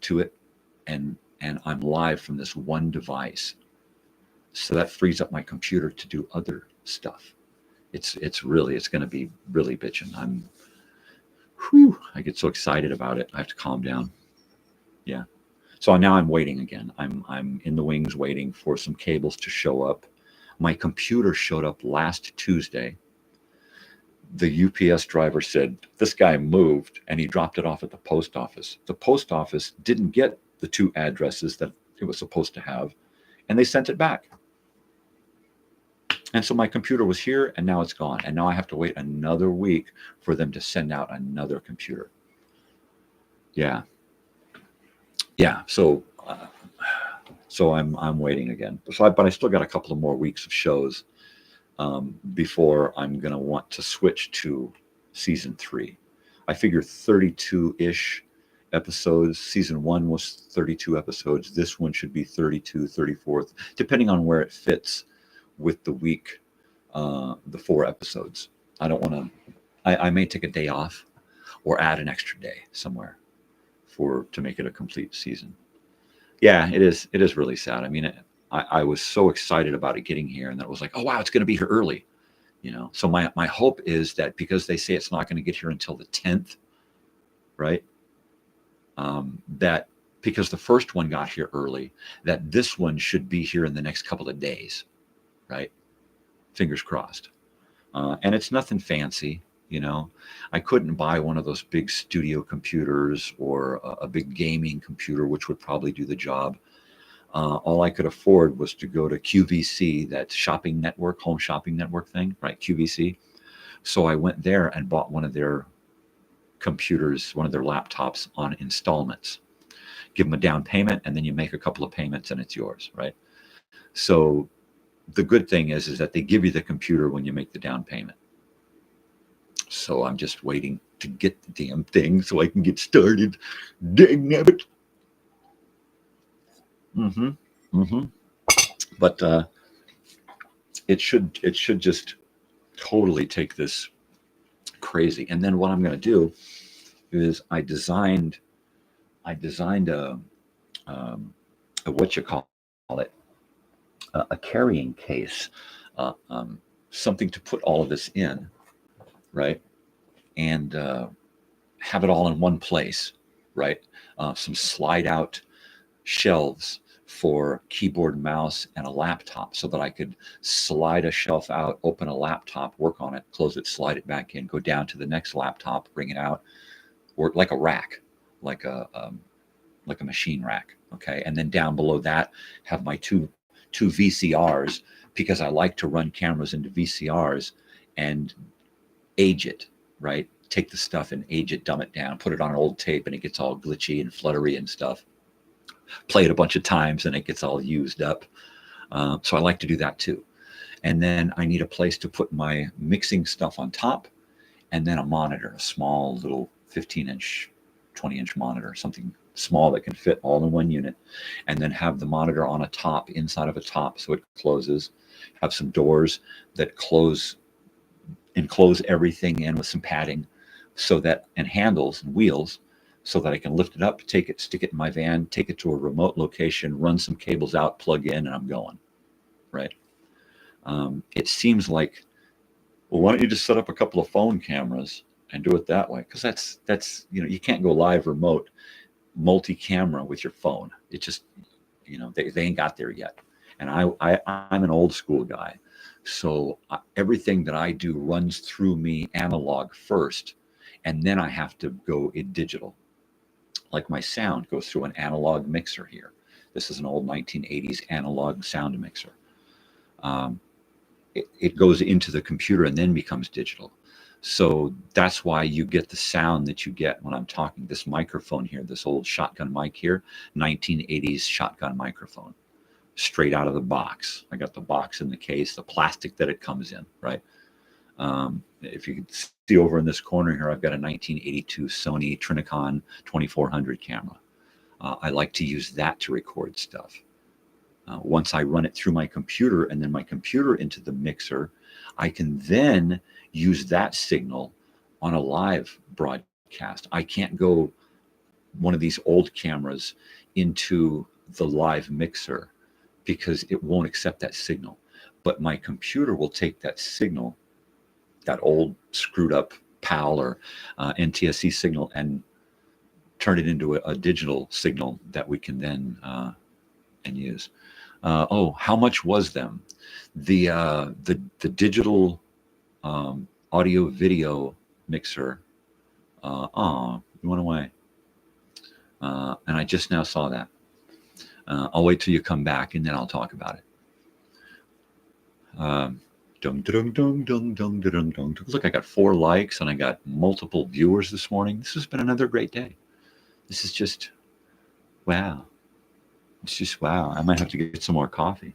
to it, and I'm live from this one device. So that frees up my computer to do other stuff. It's going to be really bitching. I get so excited about it. I have to calm down. Yeah. So now I'm waiting again. I'm in the wings waiting for some cables to show up. My computer showed up last Tuesday. The UPS driver said, this guy moved and he dropped it off at the post office. The post office didn't get the 2 addresses that it was supposed to have, and they sent it back. And so my computer was here and now it's gone. And now I have to wait another week for them to send out another computer. Yeah. Yeah. So I'm waiting again. But I still got a couple of more weeks of shows before I'm going to want to switch to season 3. I figure 32-ish episodes. Season 1 was 32 episodes. This one should be 32, 34, depending on where it fits with the week, the 4 episodes. I don't want to, I may take a day off or add an extra day somewhere to make it a complete season. Yeah, it is really sad. I mean, I was so excited about it getting here, and that it was like, oh wow, it's going to be here early, So my hope is that because they say it's not going to get here until the 10th, right? That because the first one got here early, that this one should be here in the next couple of days, right? Fingers crossed. And it's nothing fancy, I couldn't buy one of those big studio computers or a big gaming computer, which would probably do the job. All I could afford was to go to QVC, that shopping network, home shopping network thing, right? QVC. So I went there and bought one of their computers, one of their laptops on installments. Give them a down payment, and then you make a couple of payments and it's yours, right? So the good thing is that they give you the computer when you make the down payment. So I'm just waiting to get the damn thing so I can get started. Dang nabbit. But it should just totally take this crazy. And then what I'm going to do is I designed a what you call it, a carrying case, something to put all of this in, right? And have it all in one place, right? Some slide out shelves for keyboard, mouse, and a laptop, so that I could slide a shelf out, open a laptop, work on it, close it, slide it back in, go down to the next laptop, bring it out, or like a rack, like a machine rack, okay? And then down below that, have my two VCRs, because I like to run cameras into VCRs and age it, right? Take the stuff and age it, dumb it down, put it on an old tape, and it gets all glitchy and fluttery and stuff. Play it a bunch of times and it gets all used up. So I like to do that too. And then I need a place to put my mixing stuff on top, and then a monitor, a small little 15-inch, 20-inch monitor, something small that can fit all in one unit, and then have the monitor on a top, inside of a top, so it closes. Have some doors that enclose everything in with some padding, so that, and handles and wheels, so that I can lift it up, take it, stick it in my van, take it to a remote location, run some cables out, plug in, and I'm going, right? It seems like, well, why don't you just set up a couple of phone cameras and do it that way? Because that's you can't go live remote multi-camera with your phone. It just, they ain't got there yet. And I'm an old school guy. So everything that I do runs through me analog first, and then I have to go in digital. Like my sound goes through an analog mixer here. This is an old 1980s analog sound mixer. It goes into the computer and then becomes digital. So that's why you get the sound that you get when I'm talking. This microphone here, this old shotgun mic here, 1980s shotgun microphone, straight out of the box. I got the box in the case, the plastic that it comes in, right? If you can see over in this corner here, I've got a 1982 Sony Trinicon 2400 camera. I like to use that to record stuff. Once I run it through my computer and then my computer into the mixer, I can then use that signal on a live broadcast. I can't go one of these old cameras into the live mixer because it won't accept that signal. But my computer will take that signal, that old screwed up PAL or NTSC signal, and turn it into a digital signal that we can then and use. Oh, how much was them? The digital audio video mixer. Oh, it went away. And I just now saw that. I'll wait till you come back and then I'll talk about it. Look, I got 4 likes and I got multiple viewers this morning. This has been another great day. This is just wow. It's just wow. I might have to get some more coffee.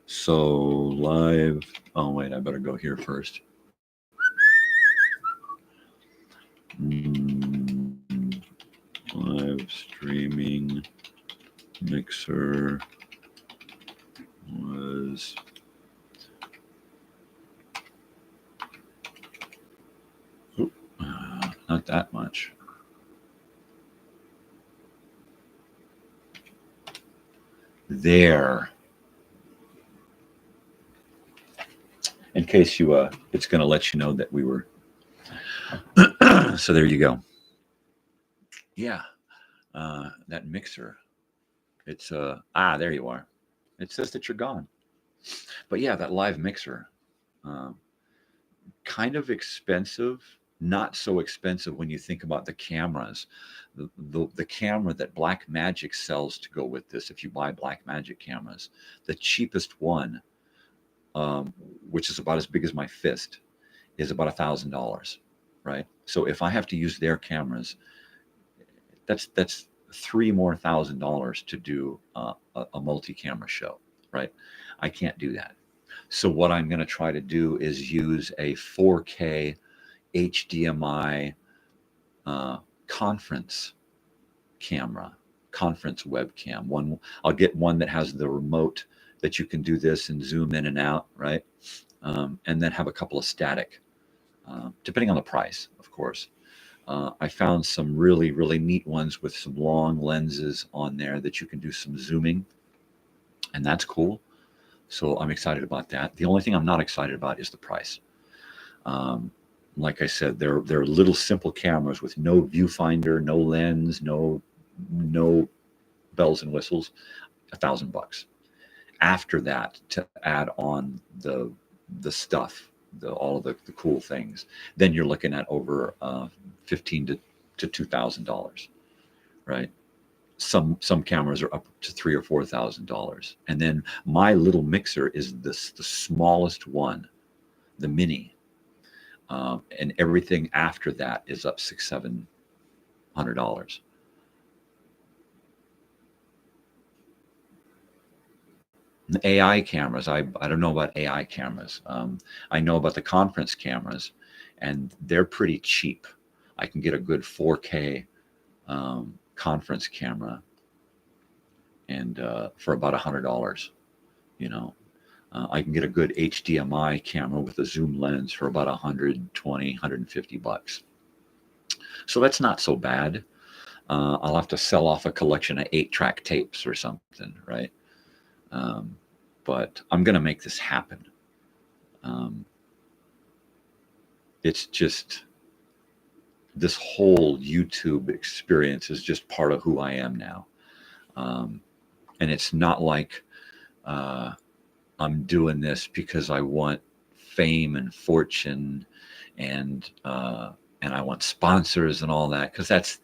So live. Oh wait, I better go here first. Live streaming mixer was not that much. There. In case you, it's going to let you know that we were. So there you go. Yeah, that mixer. It's there you are. It says that you're gone. But yeah, that live mixer, kind of expensive. Not so expensive when you think about the cameras. The camera that Black Magic sells to go with this, if you buy Black Magic cameras, the cheapest one, which is about as big as my fist, is about $1,000, right? So if I have to use their cameras, that's $3,000 more to do a multi-camera show, right? I can't do that. So what I'm going to try to do is use a 4K HDMI conference camera, conference webcam. One, I'll get one that has the remote that you can do this and zoom in and out, right? And then have a couple of static, depending on the price, of course. I found some really, really neat ones with some long lenses on there that you can do some zooming, and that's cool. So I'm excited about that. The only thing I'm not excited about is the price. Like I said, they're little simple cameras with no viewfinder, no lens, no bells and whistles. $1,000. After that, to add on the stuff, all of the cool things, then you're looking at over $1,500 to $2,000, right? Some cameras are up to $3,000 or $4,000, and then my little mixer is the smallest one, the mini. And everything after that is up $600-700. The AI cameras, I don't know about AI cameras. I know about the conference cameras, and they're pretty cheap. I can get a good 4K conference camera, and for about $100, you know. I can get a good HDMI camera with a zoom lens for about $120-150. So that's not so bad. I'll have to sell off a collection of 8-track tapes or something, right? But I'm going to make this happen. It's just, this whole YouTube experience is just part of who I am now. And it's not like I'm doing this because I want fame and fortune and I want sponsors and all that, because that's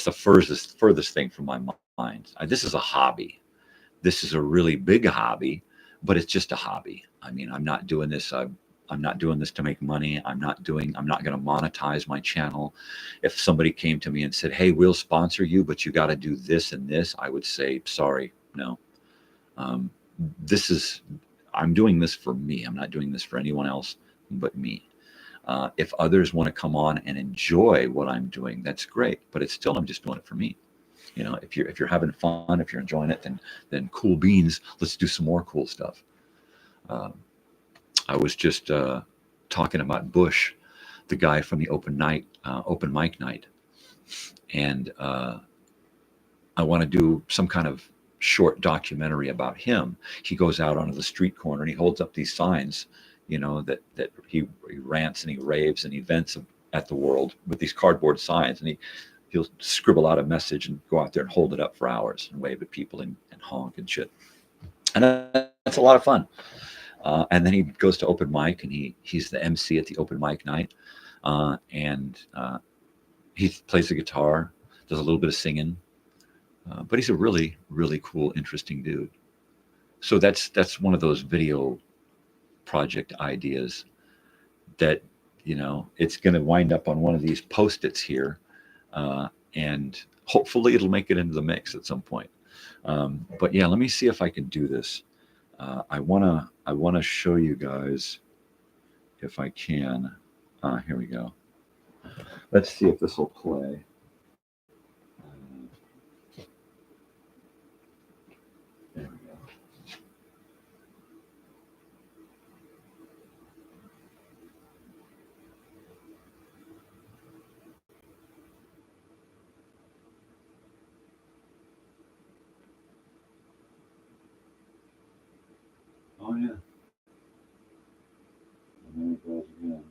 the furthest thing from my mind. This is a hobby. This is a really big hobby, but it's just a hobby. I mean, I'm not doing this. I'm not doing this to make money. I'm not going to monetize my channel. If somebody came to me and said, "Hey, we'll sponsor you, but you got to do this and this," I would say, "Sorry, no." I'm doing this for me. I'm not doing this for anyone else but me. If others want to come on and enjoy what I'm doing, that's great. But it's still, I'm just doing it for me. You know, if you're having fun, if you're enjoying it, then cool beans. Let's do some more cool stuff. I was just talking about Bush, the guy from the open mic night, and I want to do some kind of short documentary about him. He goes out onto the street corner and he holds up these signs, you know, that he rants and he raves and he vents at the world with these cardboard signs, and he'll scribble out a message and go out there and hold it up for hours and wave at people and honk and shit. And that's a lot of fun. And then he goes to open mic, and he's the MC at the open mic night, and he plays the guitar, does a little bit of singing, but he's a really, really cool, interesting dude. So that's one of those video project ideas that, you know, it's going to wind up on one of these Post-its here, and hopefully it'll make it into the mix at some point. But yeah, let me see if I can do this. I wanna show you guys if I can. Here we go. Let's see if this will play. There we go. Oh yeah. And there it goes again.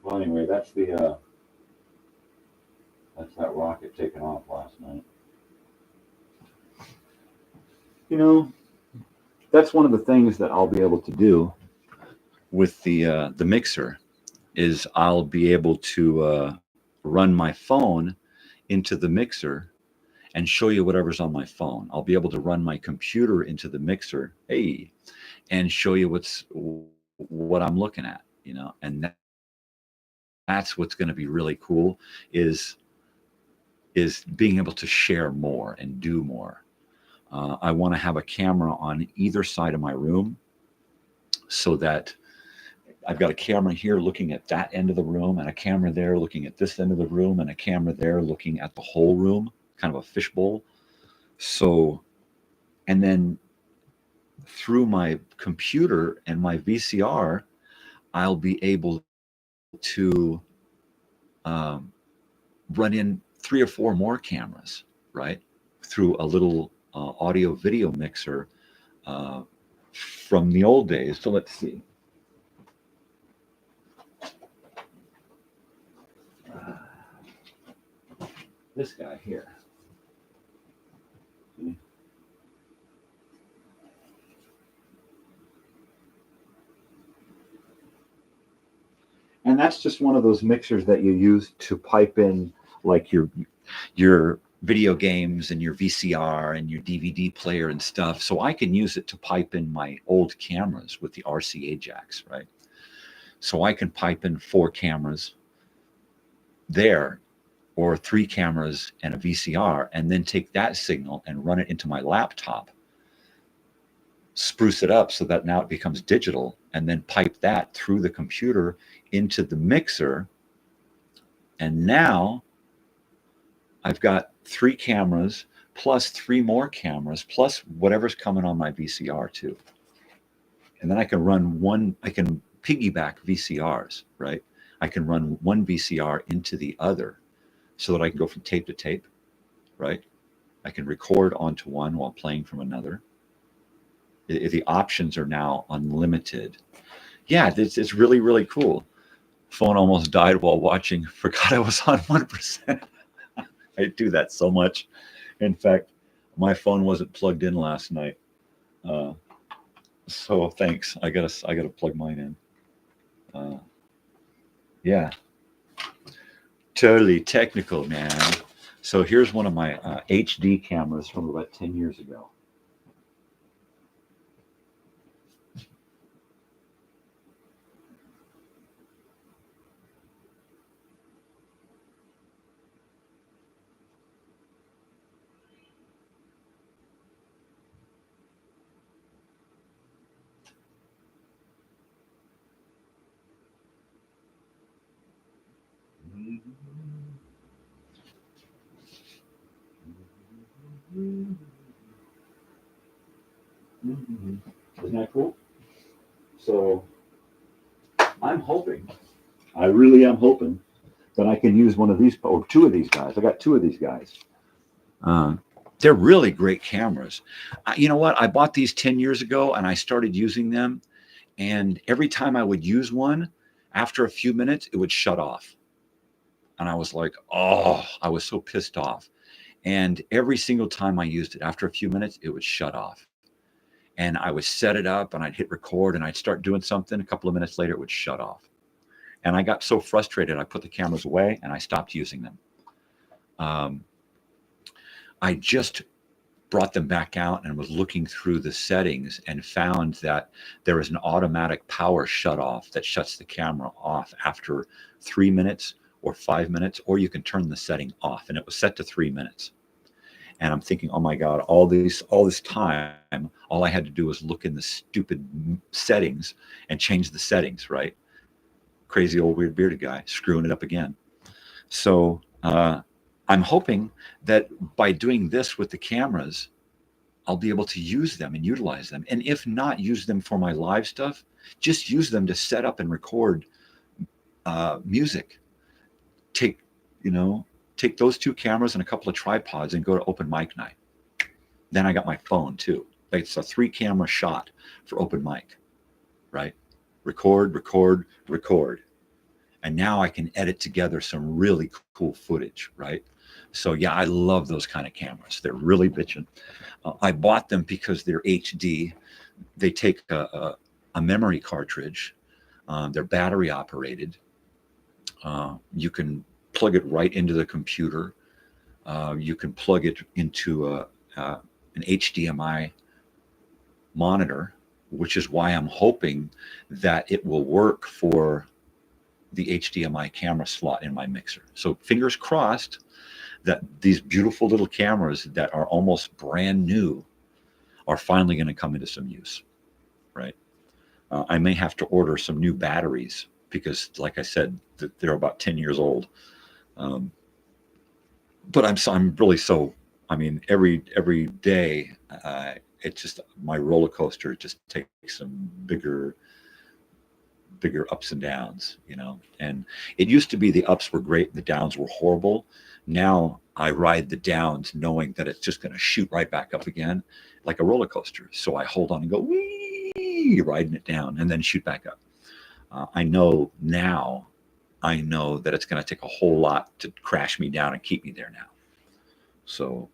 Well, anyway, that's that rocket taking off last night. You know, that's one of the things that I'll be able to do with the mixer is I'll be able to run my phone into the mixer and show you whatever's on my phone. I'll be able to run my computer into the mixer, hey, and show you what I'm looking at, you know. And that's what's going to be really cool is being able to share more and do more. I want to have a camera on either side of my room so that I've got a camera here looking at that end of the room, and a camera there looking at this end of the room, and a camera there looking at the whole room, kind of a fishbowl. So, and then through my computer and my VCR, I'll be able to run in 3 or 4 more cameras, right? Through a little audio video mixer from the old days. So let's see. This guy here. See? And that's just one of those mixers that you use to pipe in like your video games and your VCR and your DVD player and stuff. So I can use it to pipe in my old cameras with the RCA jacks, right? So I can pipe in 4 cameras there, or 3 cameras and a VCR, and then take that signal and run it into my laptop, spruce it up so that now it becomes digital, and then pipe that through the computer into the mixer. And now I've got 3 cameras plus 3 more cameras plus whatever's coming on my VCR too. And then I can run I can piggyback VCRs, right? I can run one VCR into the other so that I can go from tape to tape, right? I can record onto one while playing from another. The options are now unlimited. Yeah, it's really, really cool. Phone almost died while watching. Forgot I was on 1%. I do that so much. In fact, my phone wasn't plugged in last night. So thanks. I gotta plug mine in. Yeah. Totally technical, man. So here's one of my HD cameras from about 10 years ago. Isn't that cool? So I'm hoping, I really am hoping that I can use one of these, or two of these guys. I got two of these guys. They're really great cameras. You know what? I bought these 10 years ago and I started using them. And every time I would use one, after a few minutes, it would shut off. And I was like, oh, I was so pissed off. And every single time I used it, after a few minutes, it would shut off. And I would set it up and I'd hit record and I'd start doing something. A couple of minutes later, it would shut off. And I got so frustrated, I put the cameras away and I stopped using them. I just brought them back out and was looking through the settings and found that there is an automatic power shut off that shuts the camera off after 3 minutes or 5 minutes, or you can turn the setting off. And it was set to 3 minutes. And I'm thinking, oh my God, all this time, all I had to do was look in the stupid settings and change the settings, right? Crazy old weird bearded guy screwing it up again. So I'm hoping that by doing this with the cameras, I'll be able to use them and utilize them. And if not use them for my live stuff, just use them to set up and record music. Take those two cameras and a couple of tripods and go to open mic night. Then I got my phone too. It's a 3-camera shot for open mic, right? Record. And now I can edit together some really cool footage, right? So yeah, I love those kind of cameras. They're really bitchin'. I bought them because they're HD. They take a memory cartridge. They're battery operated. You can plug it right into the computer. You can plug it into an HDMI monitor, which is why I'm hoping that it will work for the HDMI camera slot in my mixer. So fingers crossed that these beautiful little cameras that are almost brand new are finally going to come into some use, right? I may have to order some new batteries because, like I said, they're about 10 years old. But I'm really so, I mean, every day, it's just my roller coaster just takes some bigger ups and downs, and it used to be the ups were great, the downs were horrible. Now I ride the downs knowing that it's just going to shoot right back up again like a roller coaster. So I hold on and go, wee, riding it down and then shoot back up. I know that it's going to take a whole lot to crash me down and keep me there now. So,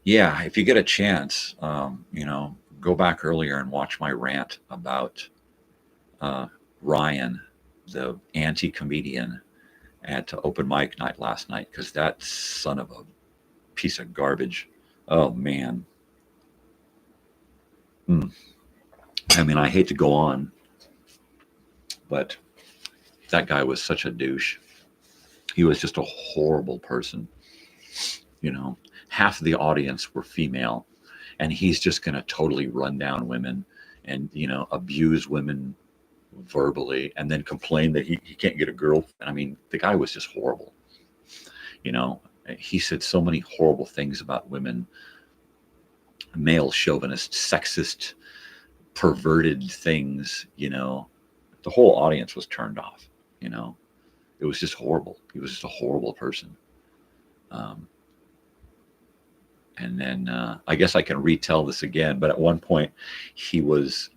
yeah, if you get a chance, go back earlier and watch my rant about Ryan, the anti-comedian at open mic night last night, because that son of a piece of garbage. Oh, man. I mean, I hate to go on, but that guy was such a douche. He was just a horrible person. Half of the audience were female, and he's just going to totally run down women and, abuse women verbally and then complain that he can't get a girlfriend. I mean, the guy was just horrible. He said so many horrible things about women, male chauvinist, sexist, perverted things, the whole audience was turned off. It was just horrible. He was just a horrible person. And then I guess I can retell this again, but at one point he was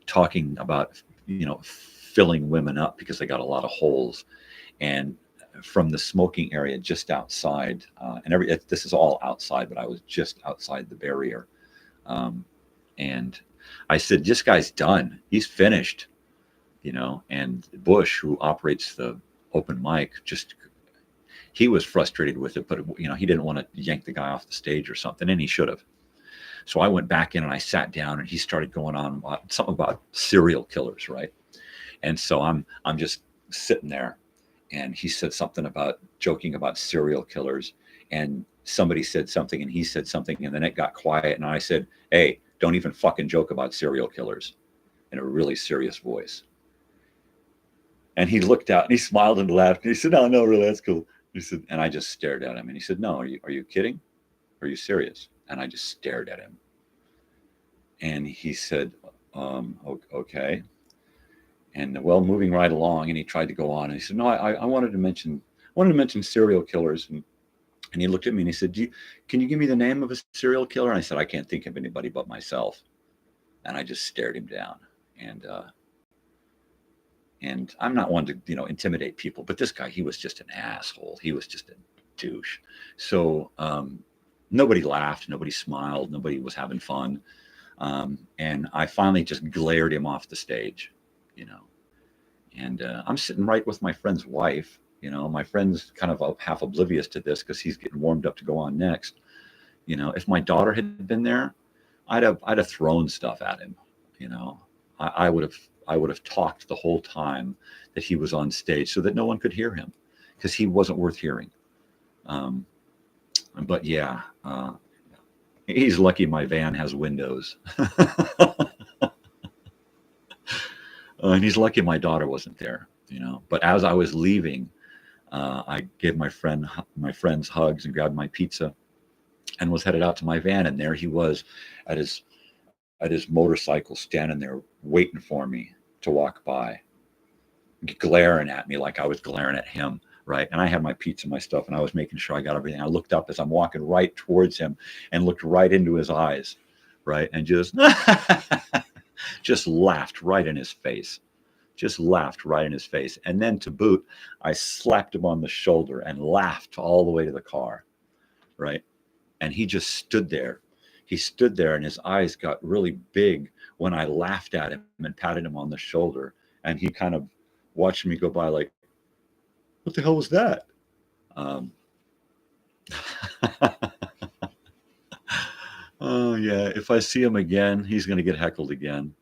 talking about, filling women up because they got a lot of holes, and from the smoking area just outside, this is all outside, but I was just outside the barrier. And I said, this guy's done. He's finished, and Bush, who operates the open mic, he was frustrated with it, but he didn't want to yank the guy off the stage or something, and he should have. So I went back in and I sat down, and he started going on about something about serial killers, right? And so I'm just sitting there, and he said something about joking about serial killers, and somebody said something, and he said something, and then it got quiet, and I said, hey, don't even fucking joke about serial killers, in a really serious voice. And he looked out and he smiled and laughed. And he said, no, really, that's cool. He said, and I just stared at him, and he said, no, are you kidding? Are you serious? And I just stared at him. And he said, okay. And well, moving right along, and he tried to go on, and he said, "No, I wanted to mention serial killers." And he looked at me and he said, "Can you give me the name of a serial killer?" And I said, "I can't think of anybody but myself." And I just stared him down. And I'm not one to, intimidate people, but this guy, he was just an asshole. He was just a douche. So nobody laughed, nobody smiled, nobody was having fun. And I finally just glared him off the stage, And I'm sitting right with my friend's wife. My friend's kind of half oblivious to this because he's getting warmed up to go on next. If my daughter had been there, I'd have thrown stuff at him. I would have talked the whole time that he was on stage so that no one could hear him because he wasn't worth hearing. But yeah, he's lucky my van has windows. And he's lucky my daughter wasn't there, But as I was leaving, I gave my friends hugs and grabbed my pizza and was headed out to my van. And there he was at his motorcycle, standing there waiting for me to walk by, glaring at me like I was glaring at him, right? And I had my pizza, my stuff, and I was making sure I got everything. I looked up as I'm walking right towards him and looked right into his eyes, right? And just just laughed right in his face. And then to boot, I slapped him on the shoulder and laughed all the way to the car, right? And he just stood there. He stood there and his eyes got really big when I laughed at him and patted him on the shoulder. And he kind of watched me go by like, what the hell was that? Oh yeah, if I see him again, he's going to get heckled again.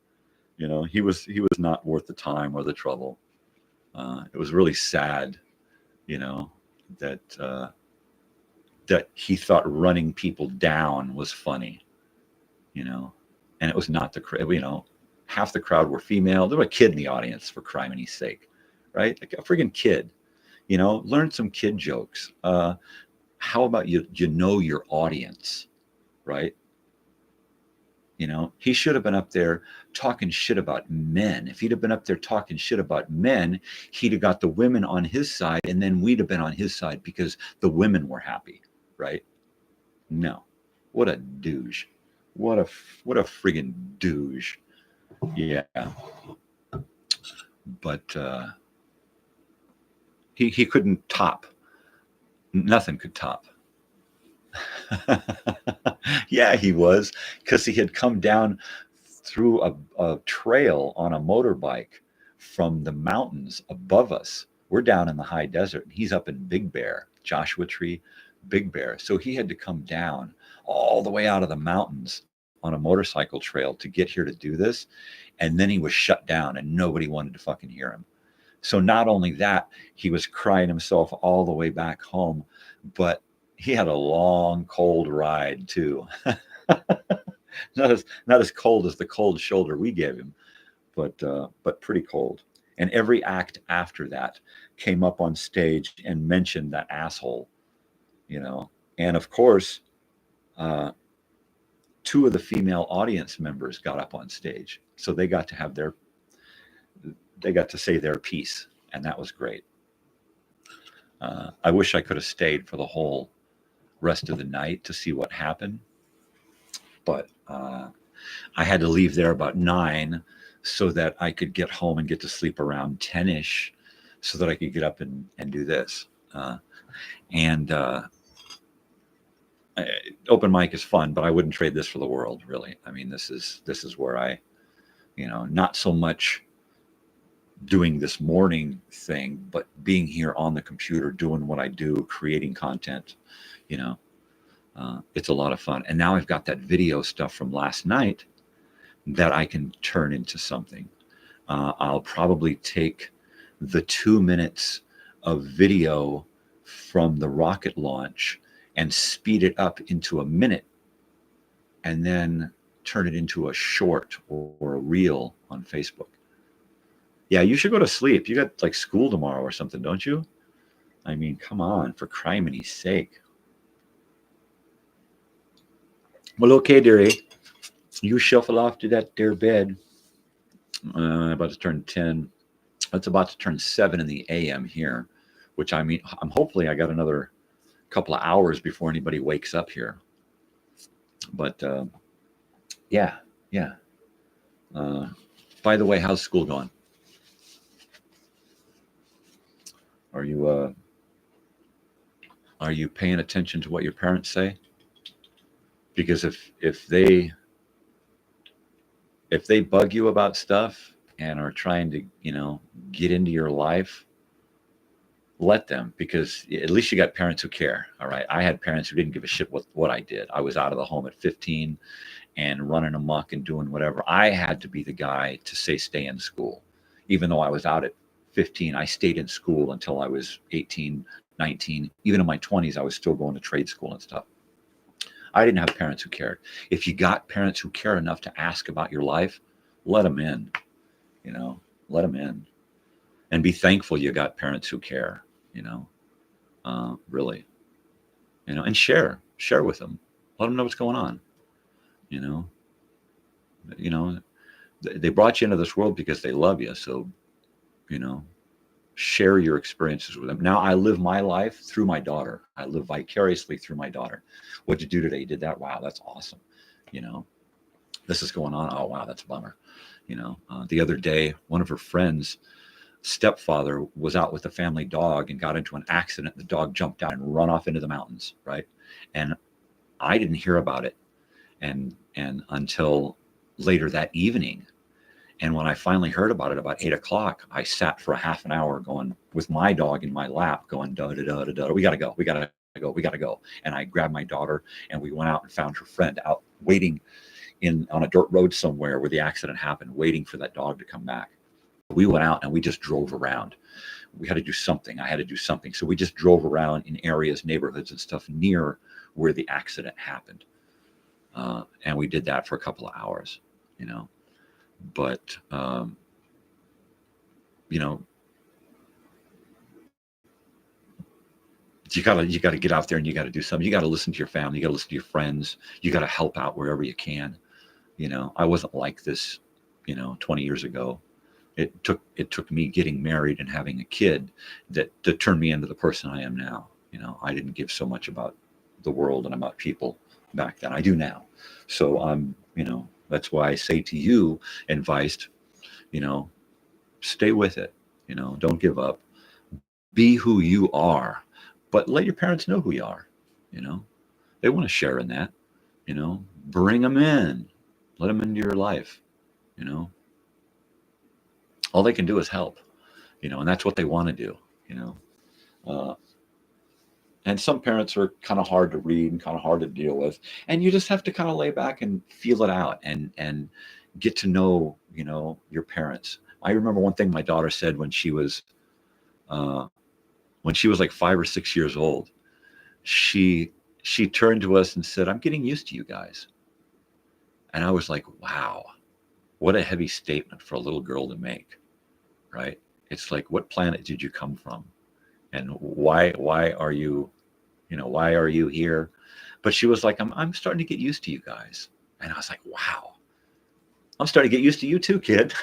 He was not worth the time or the trouble. It was really sad, that he thought running people down was funny, and it was not half the crowd were female. There was a kid in the audience, for criminy sake, right? Like a friggin' kid, learn some kid jokes. How about your audience, right? He should have been up there talking shit about men. If he'd have been up there talking shit about men, he'd have got the women on his side, and then we'd have been on his side because the women were happy, right? No. What a douche. What a friggin' douche. Yeah. But he couldn't top. Nothing could top. Yeah, he was, because he had come down through a trail on a motorbike from the mountains above us. We're down in the high desert, and he's up in Big Bear, Joshua Tree, Big Bear. So he had to come down all the way out of the mountains on a motorcycle trail to get here to do this. And then he was shut down and nobody wanted to fucking hear him. So not only that, he was crying himself all the way back home, but he had a long, cold ride too. not as cold as the cold shoulder we gave him, but pretty cold. And every act after that came up on stage and mentioned that asshole, And of course, two of the female audience members got up on stage, so they got to say their piece, and that was great. I wish I could have stayed for the whole rest of the night to see what happened, but I had to leave there about 9 so that I could get home and get to sleep around 10ish so that I could get up and do this. Open mic is fun, but I wouldn't trade this for the world, really. I mean, this is where I, not so much doing this morning thing, but being here on the computer, doing what I do, creating content, it's a lot of fun. And now I've got that video stuff from last night that I can turn into something. I'll probably take the 2 minutes of video from the rocket launch and speed it up into a minute, and then turn it into a short or a reel on Facebook. Yeah, you should go to sleep. You got like school tomorrow or something, don't you? I mean, come on, for crimini's sake. Well, okay, dearie. You shuffle off to that there bed. I'm about to turn 10. It's about to turn 7 in the a.m. here, which I mean, hopefully I got another couple of hours before anybody wakes up here. But yeah. By the way, how's school going? Are you paying attention to what your parents say? Because if they bug you about stuff and are trying to, get into your life, let them, because at least you got parents who care. All right. I had parents who didn't give a shit what I did. I was out of the home at 15 and running amok and doing whatever. I had to be the guy to say, stay in school. Even though I was out at 15, I stayed in school until I was 18, 19. Even in my 20s, I was still going to trade school and stuff. I didn't have parents who cared. If you got parents who care enough to ask about your life, let them in, let them in, and be thankful you got parents who care, really, and share with them. Let them know what's going on. They brought you into this world because they love you. So, share your experiences with them. Now I live my life through my daughter. I live vicariously through my daughter. What'd you do today? You did that? Wow, that's awesome. This is going on. Oh, wow, that's a bummer. The other day, one of her friends' stepfather was out with the family dog and got into an accident. The dog jumped out and run off into the mountains, right? And I didn't hear about it and until later that evening. And when I finally heard about it about 8 o'clock, I sat for a half an hour going with my dog in my lap going, da, da, da, da, da, we got to go. We got to go. And I grabbed my daughter and we went out and found her friend out waiting on a dirt road somewhere where the accident happened, waiting for that dog to come back. We went out and we just drove around. We had to do something. I had to do something. So we just drove around in areas, neighborhoods and stuff near where the accident happened. And we did that for a couple of hours, but, you gotta get out there and you gotta do something. You gotta listen to your family. You gotta listen to your friends. You gotta help out wherever you can. I wasn't like this, 20 years ago. It took me getting married and having a kid to turn me into the person I am now. I didn't give so much about the world and about people back then. I do now. So that's why I say to you and Vice, stay with it. Don't give up. Be who you are, but let your parents know who you are. They want to share in that. Bring them in. Let them into your life. All they can do is help. And that's what they want to do. And some parents are kind of hard to read and kind of hard to deal with. And you just have to kind of lay back and feel it out and get to know, your parents. I remember one thing my daughter said when she was like 5 or 6 years old. She turned to us and said, "I'm getting used to you guys." And I was like, wow, what a heavy statement for a little girl to make, right? It's like, what planet did you come from? And why are you, why are you here? But she was like, I'm starting to get used to you guys. And I was like, wow, I'm starting to get used to you too, kid.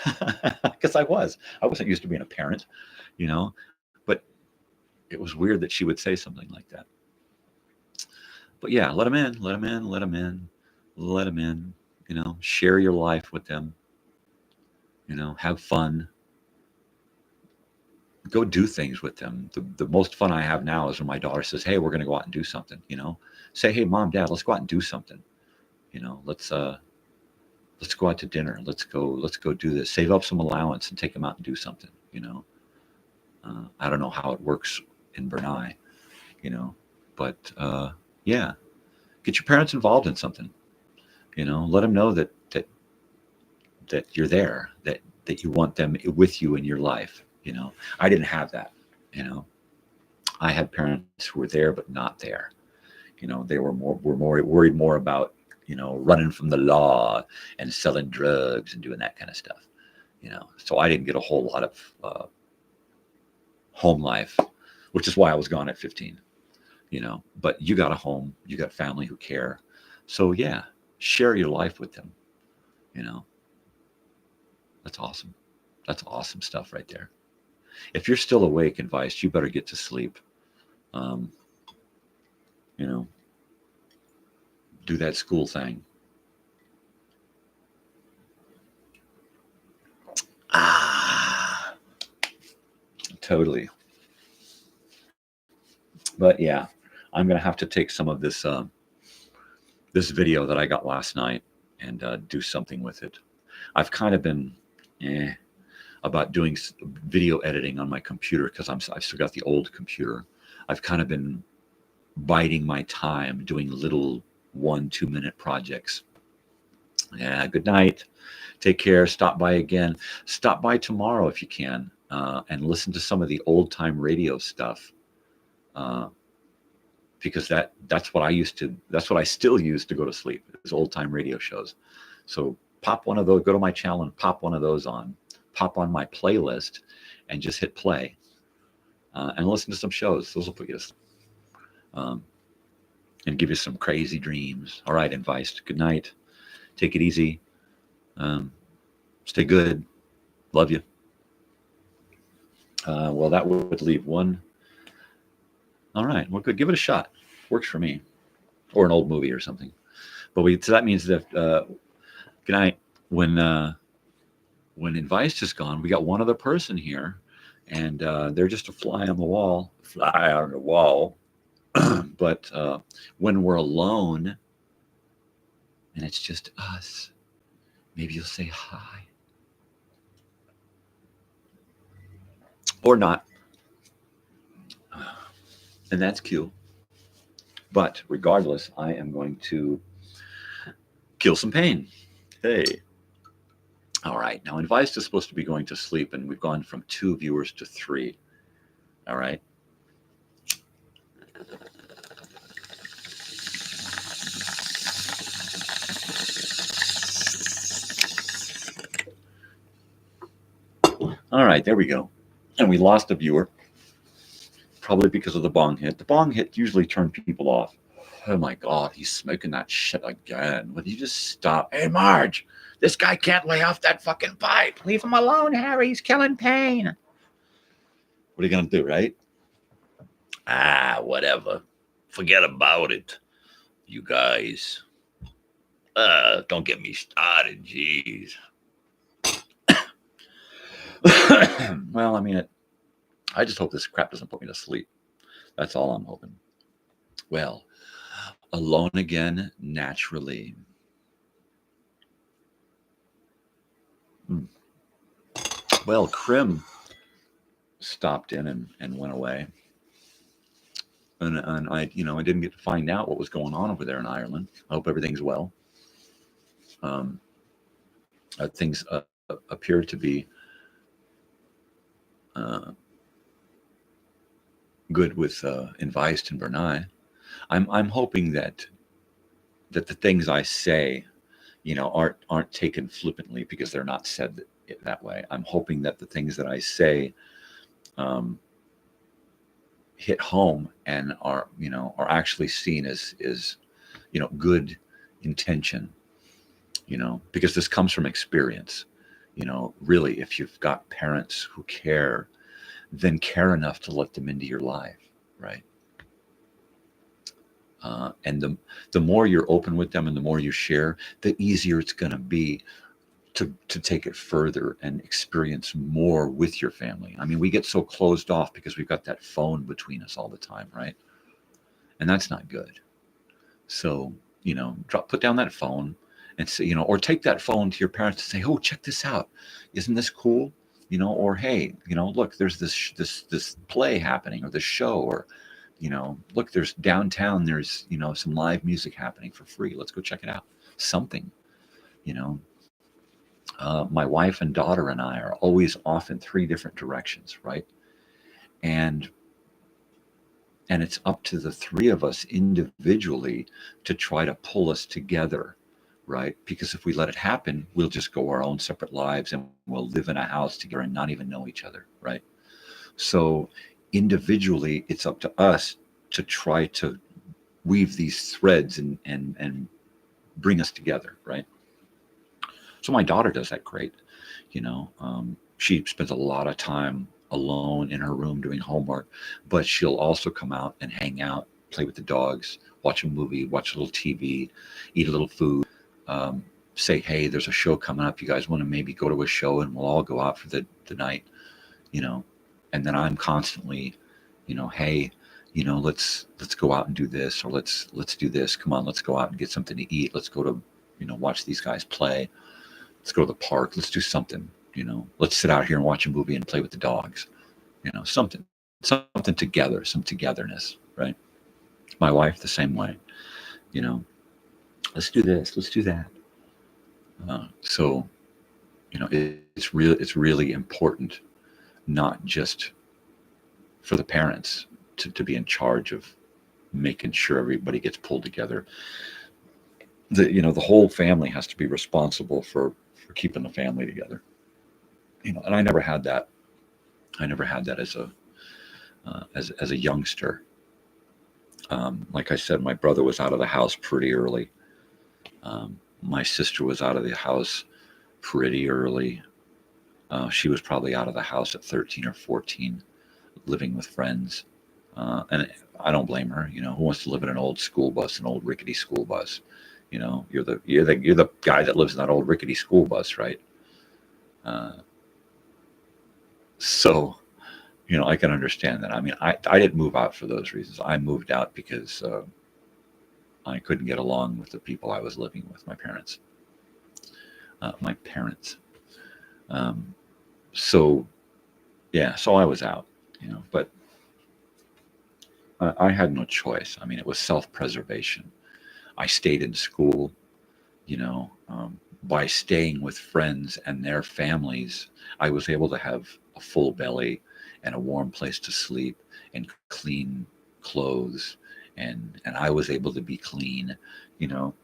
Because I wasn't used to being a parent, but it was weird that she would say something like that. But yeah, let them in, let them in, let them in, let them in, share your life with them, have fun. Go do things with them. The most fun I have now is when my daughter says, "Hey, we're going to go out and do something." Say, "Hey, Mom, Dad, let's go out and do something." Let's go out to dinner. Let's go do this. Save up some allowance and take them out and do something. I don't know how it works in Bernai, but yeah, get your parents involved in something. Let them know that you're there, that you want them with you in your life. I didn't have that. I had parents who were there but not there. They were more worried more about running from the law and selling drugs and doing that kind of stuff. So I didn't get a whole lot of home life, which is why I was gone at 15. But you got a home, you got family who care. So yeah, share your life with them. That's awesome. That's awesome stuff right there. if you're still awake, Advice, you better get to sleep. You know, do that school thing. Totally. But yeah, I'm gonna have to take some of this this video that I got last night and do something with it. I've kind of been about doing video editing on my computer because I've still got the old computer. I've kind of been biding my time doing little 1-2 minute projects. Yeah, good night. Take care. Stop by again. Stop by tomorrow if you can, and listen to some of the old time radio stuff. Because that's what I still use to go to sleep, is old time radio shows. So pop one of those, go to my channel and pop one of those on, pop on my playlist and just hit play, and listen to some shows. Those will put you to sleep, and give you some crazy dreams. All right, Advice, good night. Take it easy. Stay good. Love you. Well, that would leave one. All right, well, good. Give it a shot. Works for me. Or an old movie or something. But so that means that good night. When Advice is gone, we got one other person here, and they're just a fly on the wall. Fly on the wall. But when we're alone and it's just us, maybe you'll say hi. Or not. And that's cute. But regardless, I am going to kill some pain. Hey. All right. Now, Advice is supposed to be going to sleep, and we've gone from 2 viewers to 3. All right. All right. There we go. And we lost a viewer. Probably because of the bong hit. The bong hit usually turns people off. Oh my God, he's smoking that shit again. Would you just stop? Hey, Marge, this guy can't lay off that fucking pipe. Leave him alone, Harry. He's killing pain. What are you going to do, right? Whatever. Forget about it, you guys. Don't get me started, jeez. Well, I mean, I just hope this crap doesn't put me to sleep. That's all I'm hoping. Well, alone again, naturally. Well, Krim stopped in and went away. And I didn't get to find out what was going on over there in Ireland. I hope everything's well. Things appear to be good with Advice and Bernai. I'm hoping that the things I say, aren't taken flippantly because they're not said that way. I'm hoping that the things that I say hit home and are actually seen as good intention. Because this comes from experience. Really, if you've got parents who care, then care enough to let them into your life, right? And the more you're open with them and the more you share, the easier it's going to be to take it further and experience more with your family. I mean, we get so closed off because we've got that phone between us all the time, right? And that's not good. So, put down that phone and say, or take that phone to your parents and say, oh, check this out. Isn't this cool? Or, hey, look, there's this play happening, or this show, or, look, there's downtown, there's, some live music happening for free. Let's go check it out. Something, my wife and daughter and I are always off in 3 different directions, right? And it's up to the 3 of us individually to try to pull us together, right? Because if we let it happen, we'll just go our own separate lives and we'll live in a house together and not even know each other, right? So individually, it's up to us to try to weave these threads and bring us together, right? So my daughter does that great. She spends a lot of time alone in her room doing homework, but she'll also come out and hang out, play with the dogs, watch a movie, watch a little TV, eat a little food, say, hey, there's a show coming up. You guys want to maybe go to a show and we'll all go out for the night, you know? And then I'm constantly, you know, hey, you know, let's go out and do this, or let's do this. Come on, let's go out and get something to eat. Let's go to, you know, watch these guys play. Let's go to the park. Let's do something, you know, let's sit out here and watch a movie and play with the dogs, you know, something together, some togetherness, right? My wife, the same way, you know, let's do this, let's do that. So, you know, it's really important, not just for the parents to be in charge of making sure everybody gets pulled together. You know, the whole family has to be responsible for keeping the family together. You know, and I never had that. I never had that as a youngster. Like I said, my brother was out of the house pretty early. My sister was out of the house pretty early. She was probably out of the house at 13 or 14, living with friends. And I don't blame her. You know, who wants to live in an old school bus, an old rickety school bus? You know, you're the guy that lives in that old rickety school bus, right? So, you know, I can understand that. I mean, I didn't move out for those reasons. I moved out because I couldn't get along with the people I was living with, my parents. So, yeah, so I was out, you know, but I had no choice. I mean, it was self-preservation. I stayed in school, you know, by staying with friends and their families, I was able to have a full belly and a warm place to sleep and clean clothes, and I was able to be clean, you know.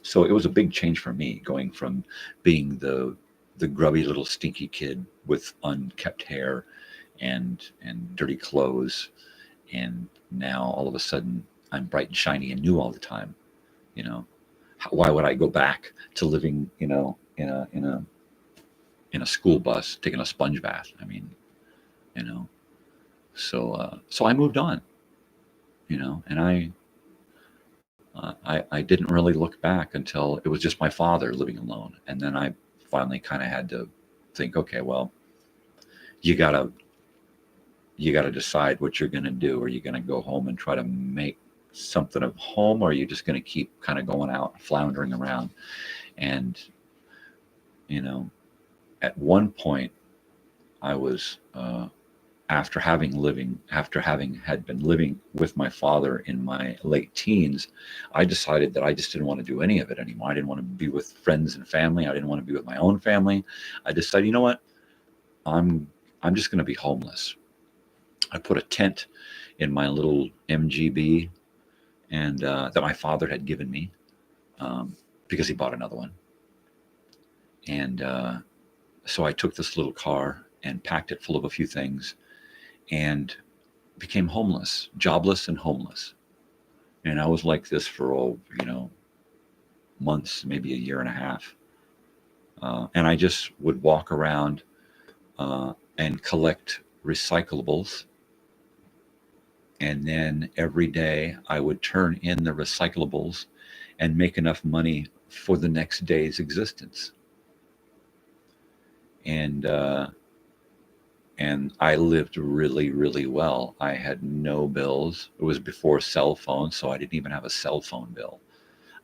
So it was a big change for me, going from being the grubby little stinky kid with unkept hair and dirty clothes, and now all of a sudden I'm bright and shiny and new all the time, you know. Why would I go back to living, you know, in a school bus, taking a sponge bath? I mean, you know. So I moved on, you know, and I didn't really look back until it was just my father living alone, and then I finally kind of had to think, okay, well, you gotta decide what you're gonna do. Are you gonna go home and try to make something of home, or are you just going to keep kind of going out floundering around? And you know, at one point I was after having had been living with my father in my late teens, I decided that I just didn't want to do any of it anymore. I didn't want to be with friends and family. I didn't want to be with my own family. I decided, you know what, I'm just going to be homeless. I put a tent in my little MGB, and that my father had given me, because he bought another one. And so I took this little car and packed it full of a few things and became homeless, jobless and homeless. And I was like this for, you know, months, maybe a year and a half. And I just would walk around and collect recyclables. And then every day I would turn in the recyclables and make enough money for the next day's existence. And I lived really, really well. I had no bills. It was before cell phones, so I didn't even have a cell phone bill.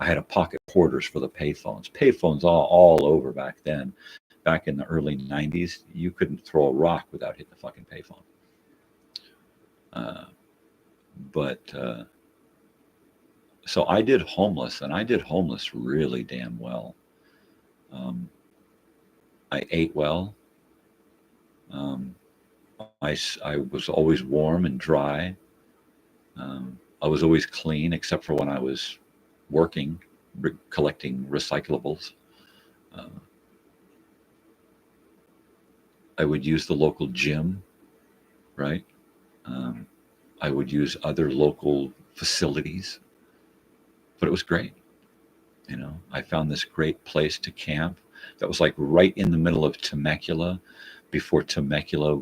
I had a pocket quarters for the payphones. Payphones all over back then. Back in the early 90s, you couldn't throw a rock without hitting a fucking payphone. So I did homeless, and I did homeless really damn well. I ate well. I was always warm and dry. I was always clean, except for when I was working, collecting recyclables. I would use the local gym, right? I would use other local facilities, but it was great. You know, I found this great place to camp that was like right in the middle of Temecula, before Temecula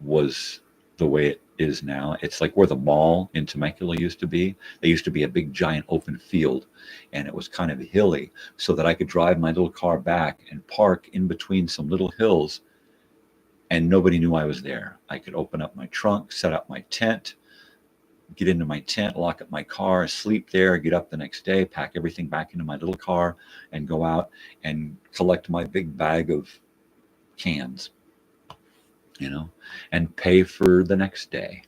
was the way it is now. It's like where the mall in Temecula used to be. There used to be a big giant open field, and it was kind of hilly, so that I could drive my little car back and park in between some little hills, and nobody knew I was there. I could open up my trunk, set up my tent, get into my tent, lock up my car, sleep there, get up the next day, pack everything back into my little car, and go out and collect my big bag of cans, and pay for the next day.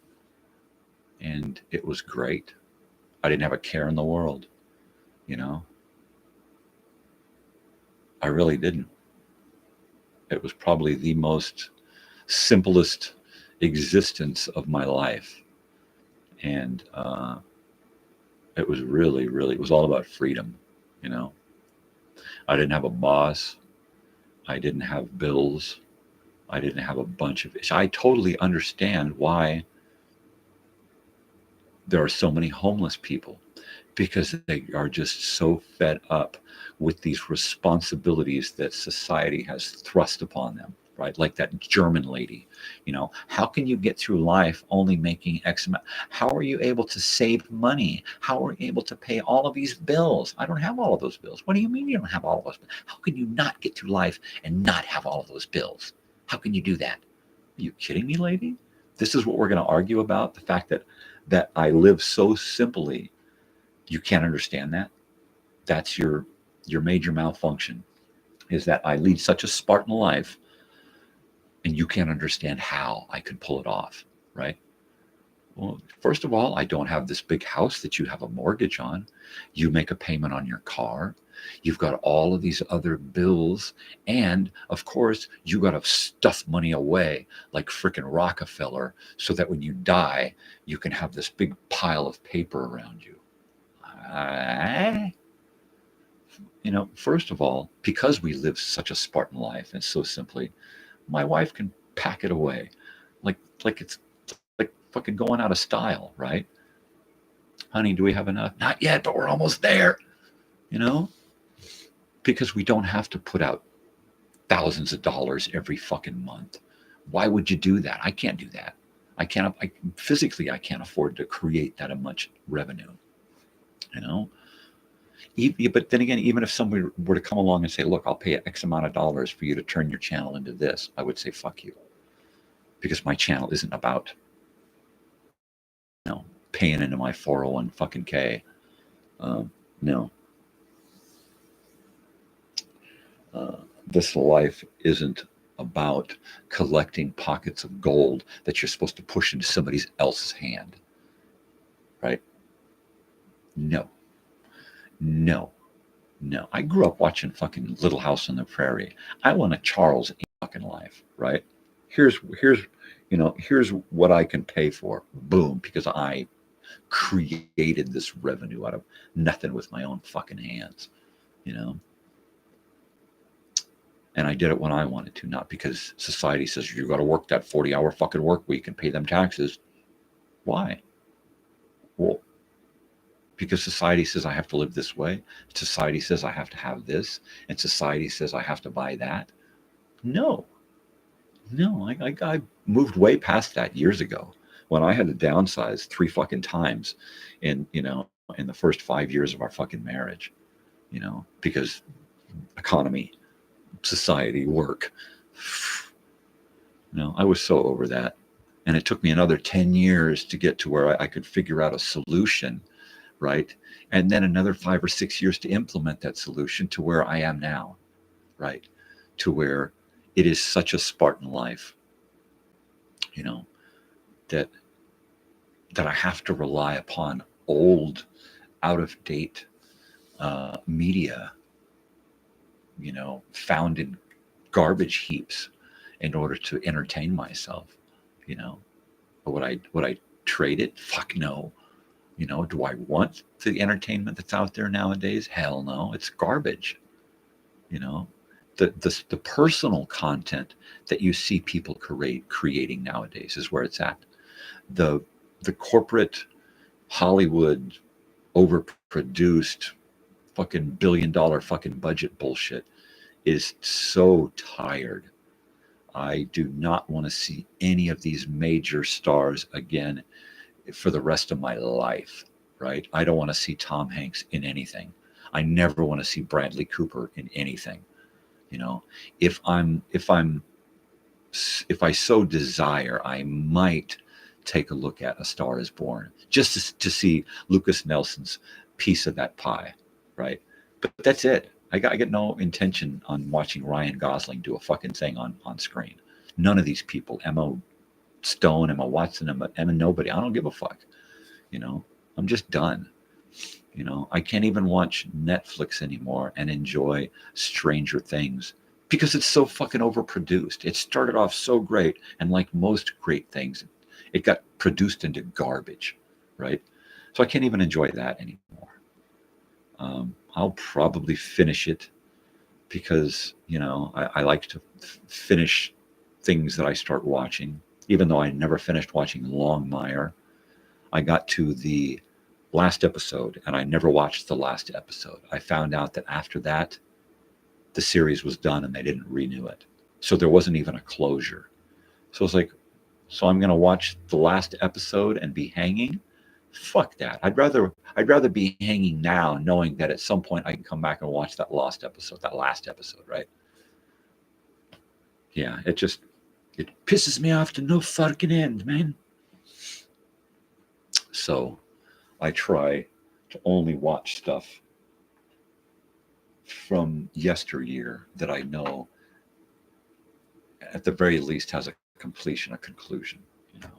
And it was great. I didn't have a care in the world, I really didn't. It was probably the most simplest existence of my life. And it was really, really, it was all about freedom, I didn't have a boss. I didn't have bills. I didn't have a bunch of, I totally understand why there are so many homeless people, because they are just so fed up with these responsibilities that society has thrust upon them, right? Like that German lady, how can you get through life only making X amount? How are you able to save money? How are you able to pay all of these bills? I don't have all of those bills. What do you mean you don't have all of those bills? How can you not get through life and not have all of those bills? How can you do that? Are you kidding me, lady? This is what we're going to argue about? The fact that I live so simply, you can't understand that? That's your major malfunction, is that I lead such a Spartan life, and you can't understand how I could pull it off, right? Well, first of all, I don't have this big house that you have a mortgage on. You make a payment on your car. You've got all of these other bills. And of course, you got to stuff money away like frickin' Rockefeller, so that when you die, you can have this big pile of paper around you. First of all, because we live such a Spartan life and so simply, my wife can pack it away like it's like fucking going out of style, right? Honey, do we have enough? Not yet, but we're almost there, because we don't have to put out thousands of dollars every fucking month. Why would you do that? I can't do that. Physically, I can't afford to create that much revenue, But then again, even if somebody were to come along and say, look, I'll pay X amount of dollars for you to turn your channel into this, I would say, fuck you. Because my channel isn't about, paying into my 401 fucking K. No. This life isn't about collecting pockets of gold that you're supposed to push into somebody else's hand. Right? No. I grew up watching fucking Little House on the Prairie. I want a Charles fucking life, right? Here's what I can pay for. Boom, because I created this revenue out of nothing with my own fucking hands, And I did it when I wanted to, not because society says you got to work that 40-hour fucking work week and pay them taxes. Why? Well, because society says I have to live this way. Society says I have to have this, and society says I have to buy that. No, I moved way past that years ago, when I had to downsize 3 fucking times in the first 5 years of our fucking marriage, because economy, society, work. I was so over that. And it took me another 10 years to get to where I could figure out a solution, right? And then another 5 or 6 years to implement that solution to where I am now, right? To where it is such a Spartan life, that I have to rely upon old, out-of-date media, found in garbage heaps in order to entertain myself, Or would I trade it? Fuck no. Do I want the entertainment that's out there nowadays? Hell no. It's garbage. The personal content that you see people creating nowadays is where it's at. The corporate Hollywood overproduced fucking $1 billion fucking budget bullshit is so tired I do not want to see any of these major stars again for the rest of my life, right? I don't want to see Tom Hanks in anything. I never want to see Bradley Cooper in anything. You know, if I so desire, I might take a look at A Star Is Born just to see Lucas Nelson's piece of that pie, right? But that's it. I got no intention on watching Ryan Gosling do a fucking thing on screen. None of these people, Emma Stone, Emma Watson, Emma nobody. I don't give a fuck. You know, I'm just done. You know, I can't even watch Netflix anymore and enjoy Stranger Things because it's so fucking overproduced. It started off so great, and like most great things, it got produced into garbage, right? So I can't even enjoy that anymore. I'll probably finish it because, you know, I like to finish things that I start watching, even though I never finished watching Longmire. I got to the last episode and I never watched the last episode. I found out that after that, the series was done and they didn't renew it. So there wasn't even a closure. So it's like, so I'm going to watch the last episode and be hanging? Fuck that. I'd rather be hanging now knowing that at some point I can come back and watch that last episode, right? Yeah, it pisses me off to no fucking end, man. So I try to only watch stuff from yesteryear that I know at the very least has a completion, a conclusion, you know.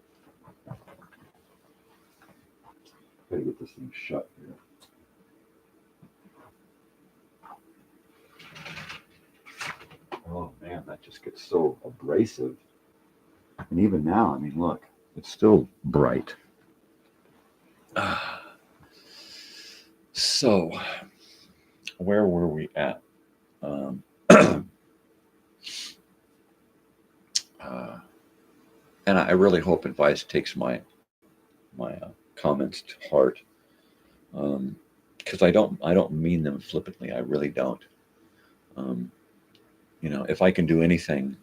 Gotta get this thing shut here. Oh man, that just gets so abrasive. And even now, I mean, look, it's still bright. So, where were we at? And I really hope Advice takes my comments to heart, because I don't mean them flippantly. I really don't. You know, if I can do anything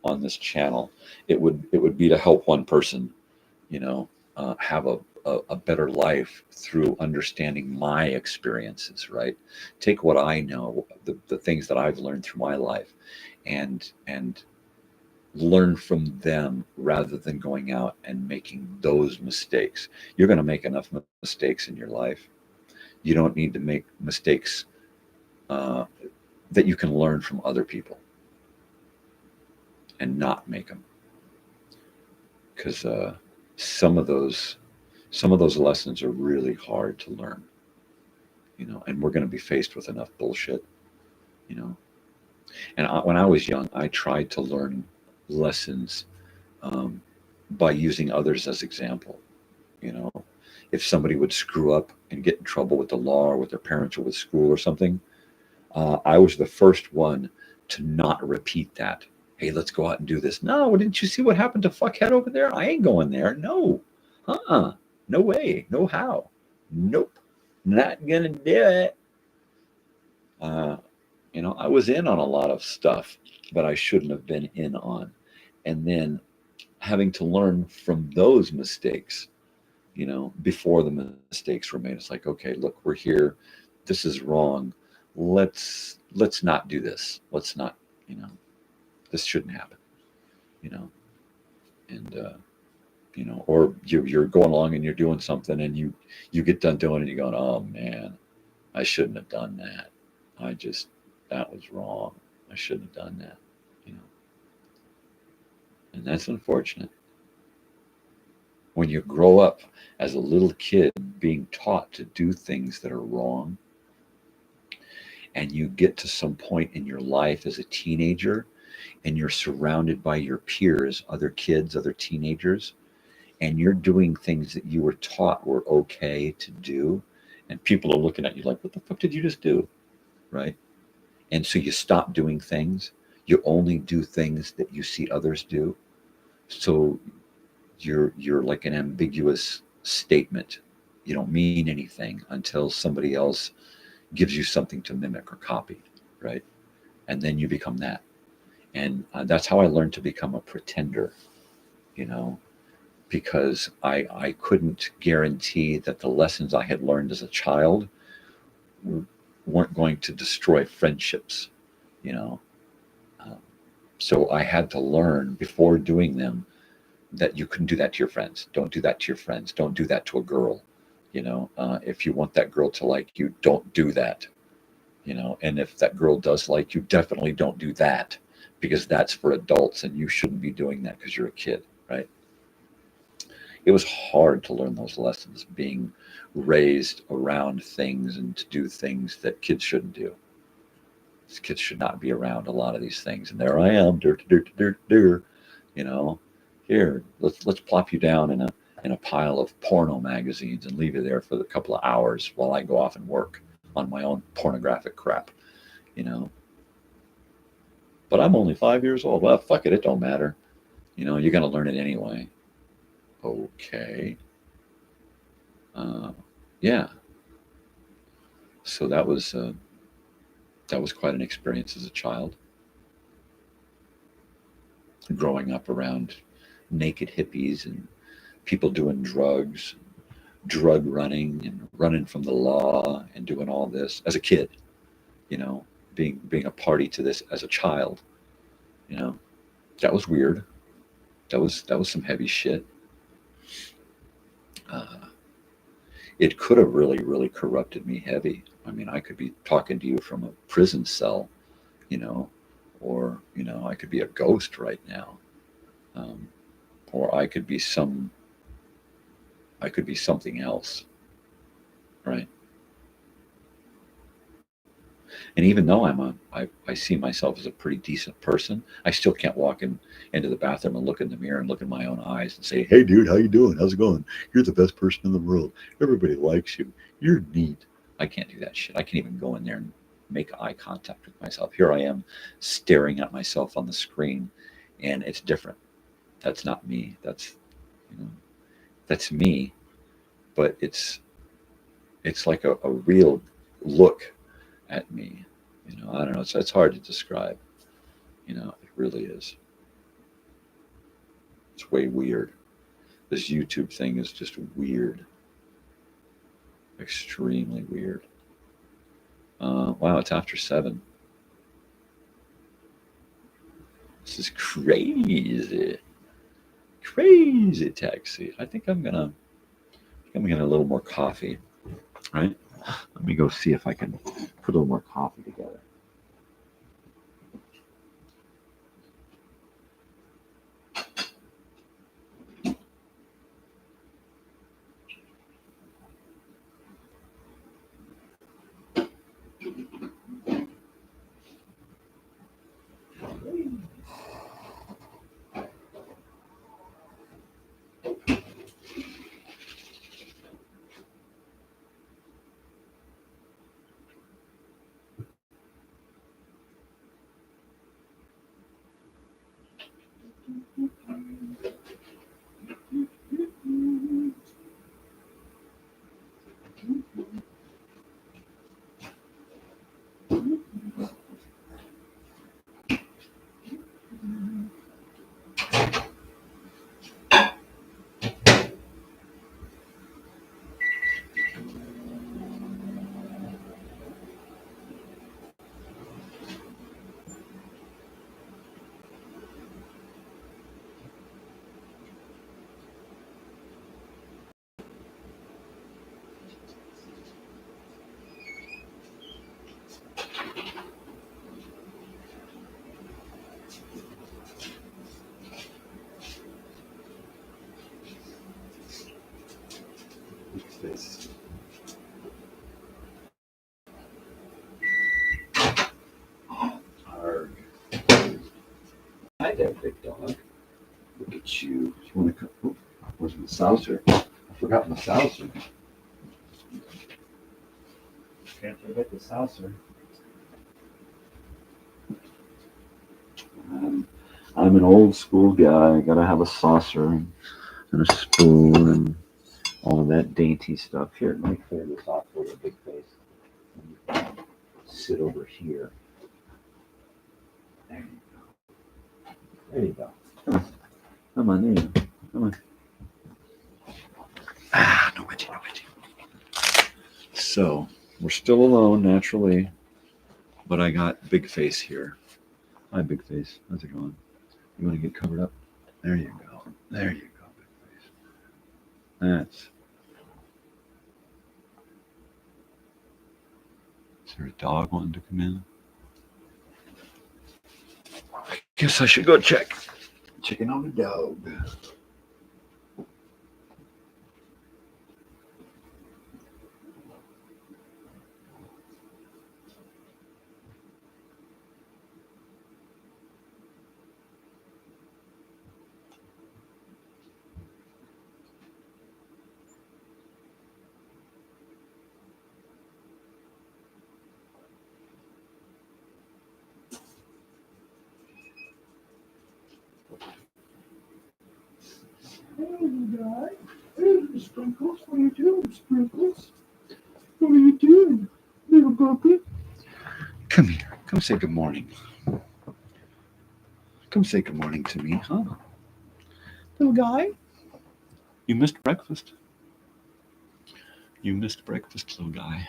on this channel, it would be to help one person, you know, have a better life through understanding my experiences, right? Take what I know, the things that I've learned through my life, and learn from them rather than going out and making those mistakes. You're going to make enough mistakes in your life. You don't need to make mistakes that you can learn from other people and not make them, because some of those lessons are really hard to learn, you know, and we're going to be faced with enough bullshit, you know. And when I was young, I tried to learn lessons by using others as example. You know, if somebody would screw up and get in trouble with the law or with their parents or with school or something, I was the first one to not repeat that. Hey, let's go out and do this. No, didn't you see what happened to fuckhead over there? I ain't going there. No. No way. No how. Nope. Not gonna do it. You know, I was in on a lot of stuff that I shouldn't have been in on. And then having to learn from those mistakes, you know, before the mistakes were made. It's like, okay, look, we're here. This is wrong. Let's not do this. Let's not, you know, this shouldn't happen, you know. And you know, or you're going along and you're doing something and you get done doing it and you're going, oh man, I shouldn't have done that. That was wrong. I shouldn't have done that, you know. And that's unfortunate. When you grow up as a little kid being taught to do things that are wrong, and you get to some point in your life as a teenager and you're surrounded by your peers, other kids, other teenagers, and you're doing things that you were taught were okay to do, and people are looking at you like, what the fuck did you just do? Right? And so you stop doing things. You only do things that you see others do. So you're like an ambiguous statement. You don't mean anything until somebody else gives you something to mimic or copy, right? And then you become that. And that's how I learned to become a pretender, you know, because I couldn't guarantee that the lessons I had learned as a child weren't going to destroy friendships, you know. Um, so I had to learn before doing them that you couldn't do that to your friends. Don't do that to your friends. Don't do that to a girl. You know, if you want that girl to like you, don't do that. You know, and if that girl does like you, definitely don't do that, because that's for adults and you shouldn't be doing that because you're a kid, right? It was hard to learn those lessons, being raised around things and to do things that kids shouldn't do. These kids should not be around a lot of these things. And there I am, you know, here, let's plop you down in a pile of porno magazines and leave you there for a couple of hours while I go off and work on my own pornographic crap, you know. But I'm only 5 years old. Well, fuck it, it don't matter. You know, you're gonna learn it anyway. Okay. Yeah. So that was quite an experience as a child, growing up around naked hippies and people doing drugs, drug running and running from the law and doing all this as a kid, you know, being a party to this as a child, you know. That was weird. That was some heavy shit. Uh, it could have really corrupted me heavy. I mean, I could be talking to you from a prison cell, you know, or you know, I could be a ghost right now, um, or I could be something else, right? And even though I see myself as a pretty decent person, I still can't walk into the bathroom and look in the mirror and look in my own eyes and say, "Hey, dude, how you doing? How's it going? You're the best person in the world. Everybody likes you. You're neat." I can't do that shit. I can't even go in there and make eye contact with myself. Here I am, staring at myself on the screen, and it's different. That's not me. You know, that's me, but it's like a real look at me. You know, I don't know. It's hard to describe. You know, it really is. It's way weird. This YouTube thing is just weird, extremely weird. Wow, it's after 7. This is crazy, crazy taxi. I'm gonna a little more coffee, right? Let me go see if I can put a little more coffee together. What's this? Arg. Hi there, big dog. Look at you. You want to come? Oh, where's my saucer? I forgot my saucer. Can't forget the saucer. I'm an old school guy. I gotta have a saucer and a spoon and all of that dainty stuff. Here, let me clear this off for the big face. Sit over here. There you go. There you go. Come on, there you go. Come on. No wedgie, no wedgie. So, we're still alone, naturally, but I got Big Face here. Hi, Big Face. How's it going? You want to get covered up? There you go. There you go, Big Face. That's... Is there a dog wanting to come in? I guess I should go check. Checking on the dog. Sprinkles, what are you doing, Sprinkles? What are you doing, little puppy? Come here. Come say good morning. Come say good morning to me, huh? Little guy? You missed breakfast. You missed breakfast, little guy.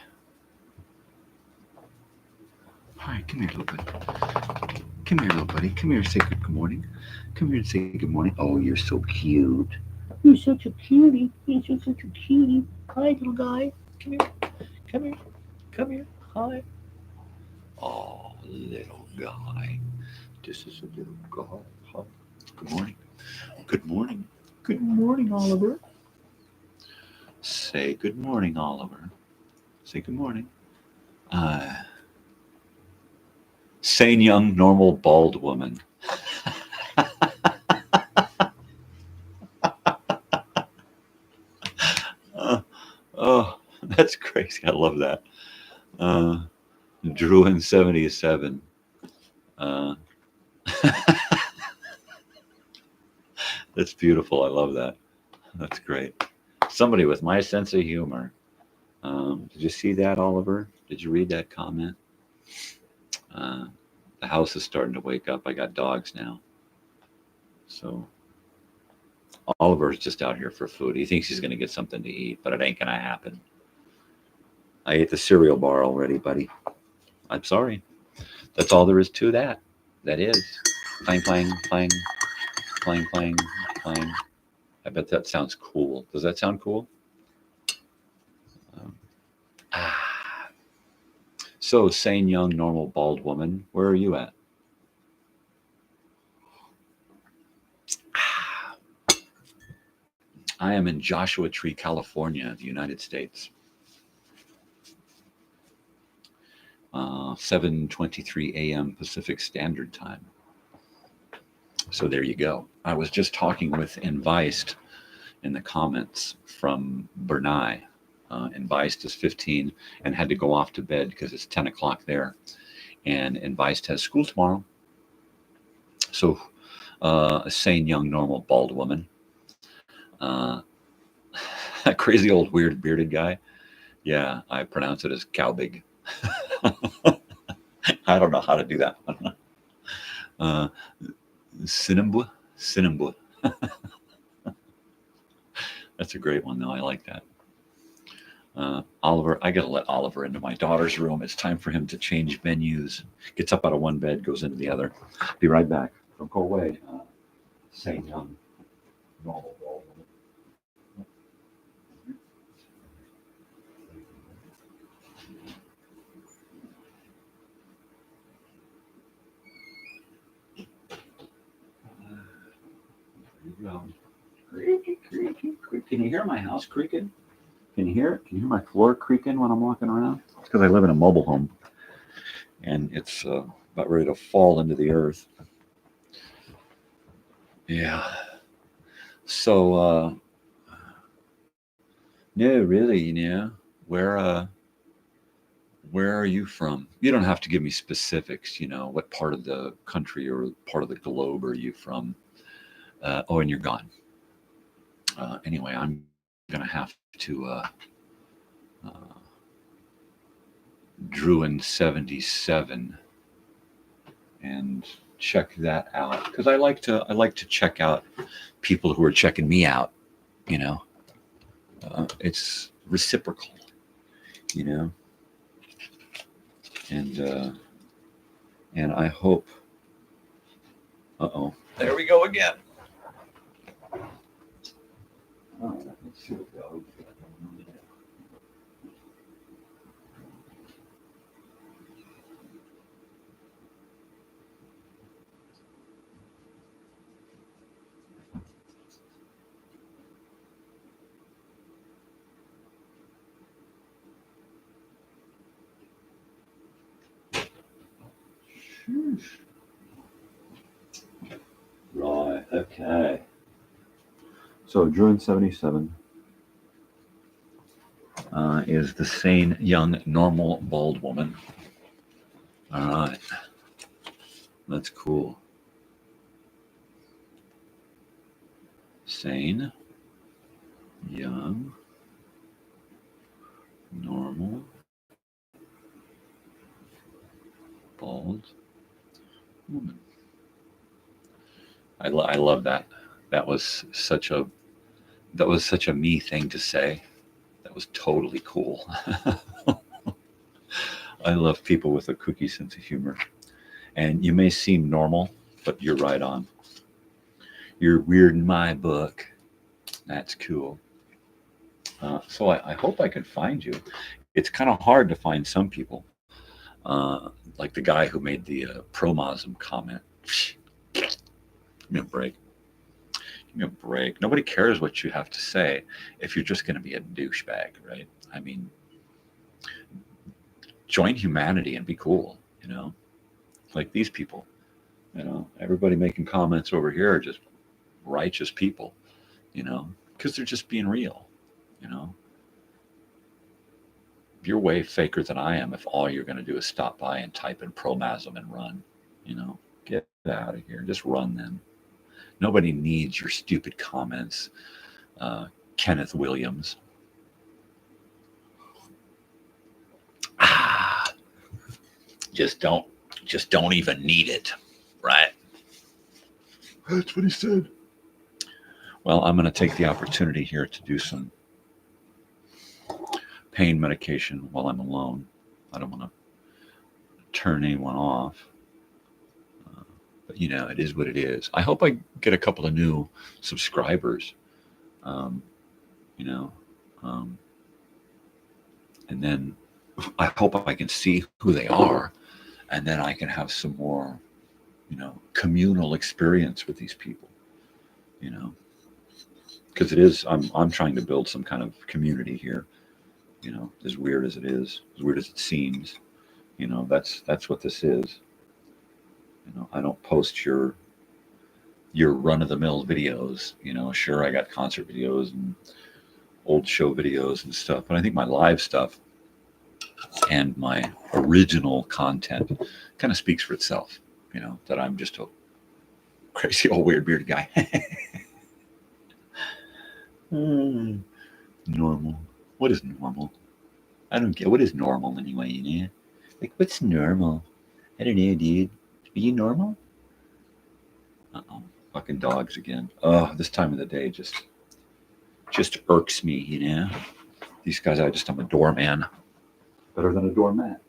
Hi, come here, little buddy. Come here, little buddy. Come here, say good morning. Come here and say good morning. Oh, you're so cute. You're such a cutie. You're such a cutie. Hi, little guy. Come here. Come here. Come here. Hi. Oh, little guy. This is a little guy. Huh? Good morning. Good morning. Good morning, Oliver. Say good morning, Oliver. Say good morning. Sane, young, normal, bald woman. Oh, that's crazy. I love that. Drew in 77. That's beautiful. I love that. That's great. Somebody with my sense of humor. Did you see that, Oliver? Did you read that comment? The house is starting to wake up. I got dogs now. So Oliver's just out here for food. He thinks he's going to get something to eat, but it ain't going to happen. I ate the cereal bar already, buddy. I'm sorry. That's all there is to that. That is. Clang, clang, clang, clang, clang, clang. I bet that sounds cool. Does that sound cool? So, sane, young, normal, bald woman, where are you at? I am in Joshua Tree, California, the United States. 7:23 a.m. Pacific Standard Time. So there you go. I was just talking with Enviced in the comments from Bernai. Enviced is 15 and had to go off to bed because it's 10 o'clock there. And Enviced has school tomorrow. So a sane, young, normal, bald woman. A crazy old weird bearded guy. Yeah, I pronounce it as cowbig. I don't know how to do that one. Cinnamon. That's a great one, though. I like that. Oliver, I got to let Oliver into my daughter's room. It's time for him to change venues. Gets up out of one bed, goes into the other. Be right back. Don't go away. Same young, normal, bald woman. Creaky, creaky, creaky. Can you hear my house creaking? Can you hear it? Can you hear my floor creaking when I'm walking around? It's because I live in a mobile home, and it's about ready to fall into the earth. Yeah. So, no, really, where are you from? You don't have to give me specifics. What part of the country or part of the globe are you from? And you're gone. Anyway, I'm gonna have to Drew in 77 and check that out, because I like to check out people who are checking me out. You know, it's reciprocal. You know, and I hope. There we go again. Let's see what it goes. Right, okay. So Druin 77 is the sane, young, normal, bald woman. All right. That's cool. Sane, young, normal, bald woman. I love that. That was such a me thing to say. That was totally cool. I love people with a kooky sense of humor. And you may seem normal, but you're right on. You're weird in my book. That's cool. So I hope I can find you. It's kind of hard to find some people. Like the guy who made the promosm comment. Give me a break. Give me a break. Nobody cares what you have to say if you're just going to be a douchebag, right? I mean, join humanity and be cool, you know? Like these people, you know? Everybody making comments over here are just righteous people, you know? Because they're just being real, you know? You're way faker than I am if all you're going to do is stop by and type in promosm and run, you know? Get out of here. Just run then. Nobody needs your stupid comments, Kenneth Williams. Just don't even need it, right? That's what he said. Well, I'm going to take the opportunity here to do some pain medication while I'm alone. I don't want to turn anyone off. But, you know, it is what it is. I hope I get a couple of new subscribers, you know, and then I hope I can see who they are, and then I can have some more, you know, communal experience with these people, you know, because it is, I'm trying to build some kind of community here, you know, as weird as it is, as weird as it seems, you know, that's what this is. You know, I don't post your run-of-the-mill videos. You know, sure, I got concert videos and old show videos and stuff, but I think my live stuff and my original content kind of speaks for itself. You know, that I'm just a crazy old weird bearded guy. Normal. What is normal? I don't get. What is normal anyway? You know, like what's normal? I don't know, dude. Are you normal? Fucking dogs again. Oh, this time of the day just irks me, you know? These guys, I'm a doorman. Better than a doormat.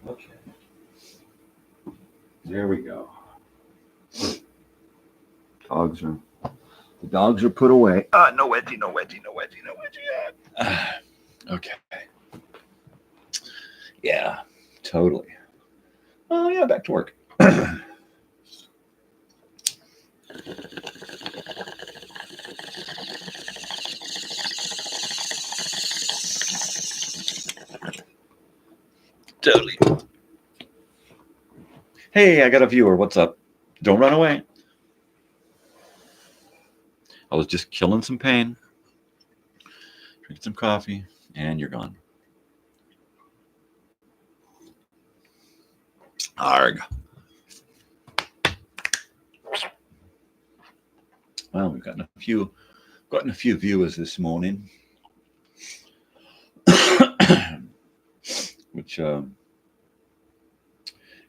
Okay. There we go. The dogs are put away. No wedgie, no wedgie, no wedgie, no wedgie. Okay. Yeah, totally. Oh yeah, back to work. Totally. Hey, I got a viewer. What's up? Don't run away. I was just killing some pain, drinking some coffee, and you're gone. Arg. Well, we've gotten a few viewers this morning, which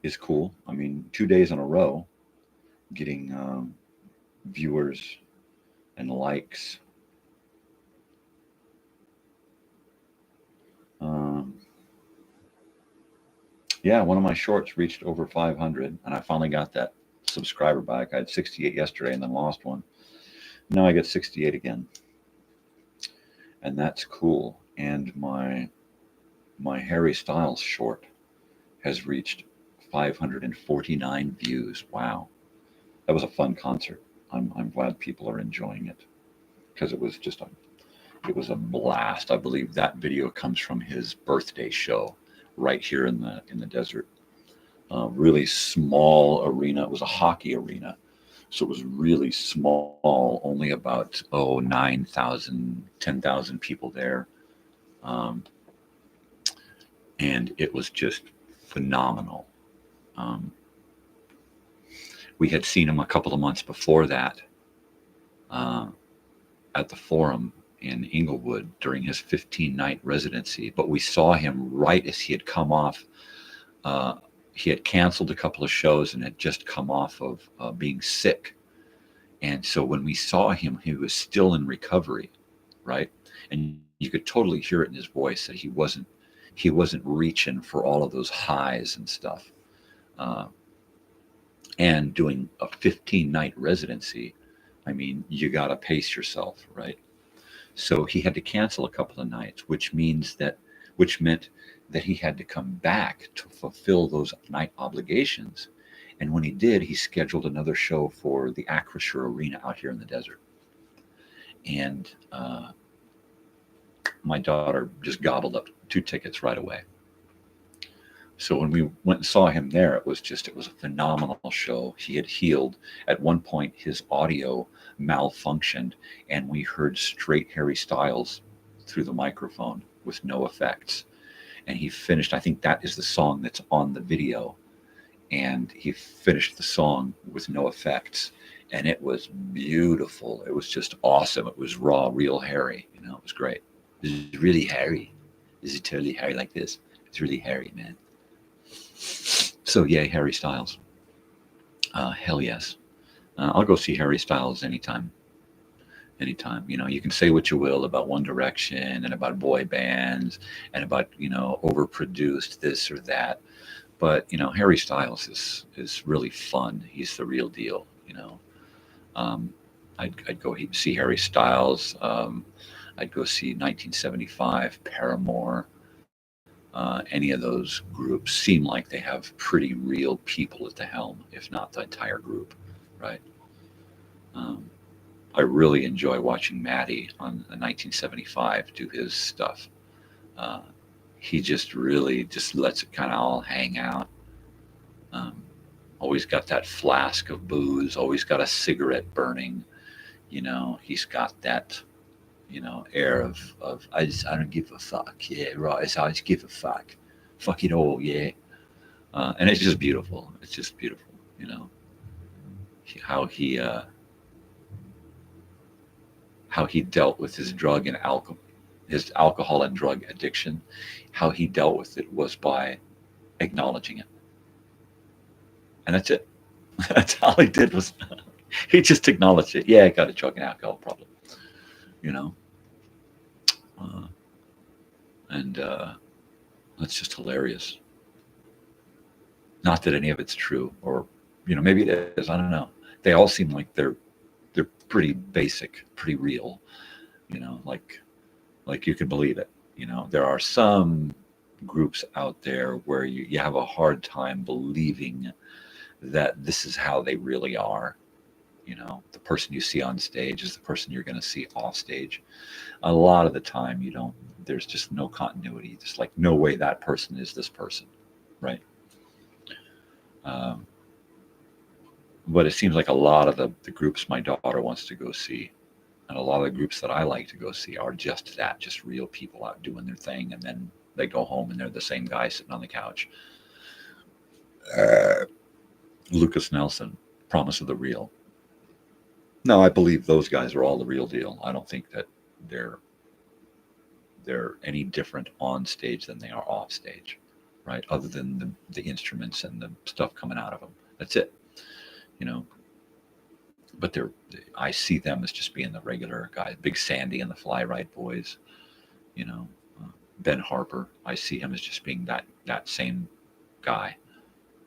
is cool. I mean, 2 days in a row, getting viewers and likes. Yeah, one of my shorts reached over 500, and I finally got that subscriber back. I had 68 yesterday and then lost one. Now I get 68 again, and that's cool. And my Harry Styles short has reached 549 views. Wow, that was a fun concert. I'm glad people are enjoying it, because it was a blast. I believe that video comes from his birthday show right here in the desert. Really small arena. It was a hockey arena, so it was really small. Only about 9,000, 10,000 people there, and it was just phenomenal. We had seen him a couple of months before that at the Forum in Inglewood during his 15-night residency, but we saw him right as he had come off. He had canceled a couple of shows and had just come off of being sick, and so when we saw him, he was still in recovery, right? And you could totally hear it in his voice that he wasn't reaching for all of those highs and stuff. And doing a 15-night residency, I mean, you got to pace yourself, right? So he had to cancel a couple of nights, which meant that he had to come back to fulfill those night obligations. And when he did, he scheduled another show for the Acrisure Arena out here in the desert. And my daughter just gobbled up 2 tickets right away. So when we went and saw him there, it was a phenomenal show. He had healed. At one point, his audio malfunctioned, and we heard straight Harry Styles through the microphone with no effects. And he finished, I think that is the song that's on the video. And he finished the song with no effects. And it was beautiful. It was just awesome. It was raw, real Harry. You know, it was great. This is really Harry. This is totally Harry like this. It's really Harry, man. So yay, Harry Styles. Hell yes. I'll go see Harry Styles anytime. Anytime. You know, you can say what you will about One Direction and about boy bands and about, you know, overproduced this or that. But, you know, Harry Styles is really fun. He's the real deal, you know. I'd go see Harry Styles. I'd go see 1975, Paramore. Any of those groups seem like they have pretty real people at the helm, if not the entire group, right? I really enjoy watching Matty on the 1975 do his stuff. He just really just lets it kind of all hang out. Always got that flask of booze, always got a cigarette burning. You know, he's got that, you know, air of I don't give a fuck. Yeah, right. I just give a fuck. Fuck it all, yeah. And it's just beautiful. It's just beautiful, you know. How he dealt with his his alcohol and drug addiction. How he dealt with it was by acknowledging it. And that's it. That's all he did was he just acknowledged it. Yeah, I got a drug and alcohol problem. You know. And that's just hilarious. Not that any of it's true, or, you know, maybe it is. I don't know. They all seem like they're pretty basic, pretty real. You know, like you can believe it. You know, there are some groups out there where you have a hard time believing that this is how they really are. You know, the person you see on stage is the person you're going to see off stage. A lot of the time, there's just no continuity. Just like no way that person is this person, right? But it seems like a lot of the groups my daughter wants to go see, and a lot of the groups that I like to go see, are just that, just real people out doing their thing, and then they go home and they're the same guy sitting on the couch. Lucas Nelson, Promise of the Real. No, I believe those guys are all the real deal. I don't think that they're any different on stage than they are off stage, right? Other than the instruments and the stuff coming out of them. That's it, you know. But I see them as just being the regular guys. Big Sandy and the Fly Ride Boys, you know. Ben Harper, I see him as just being that same guy,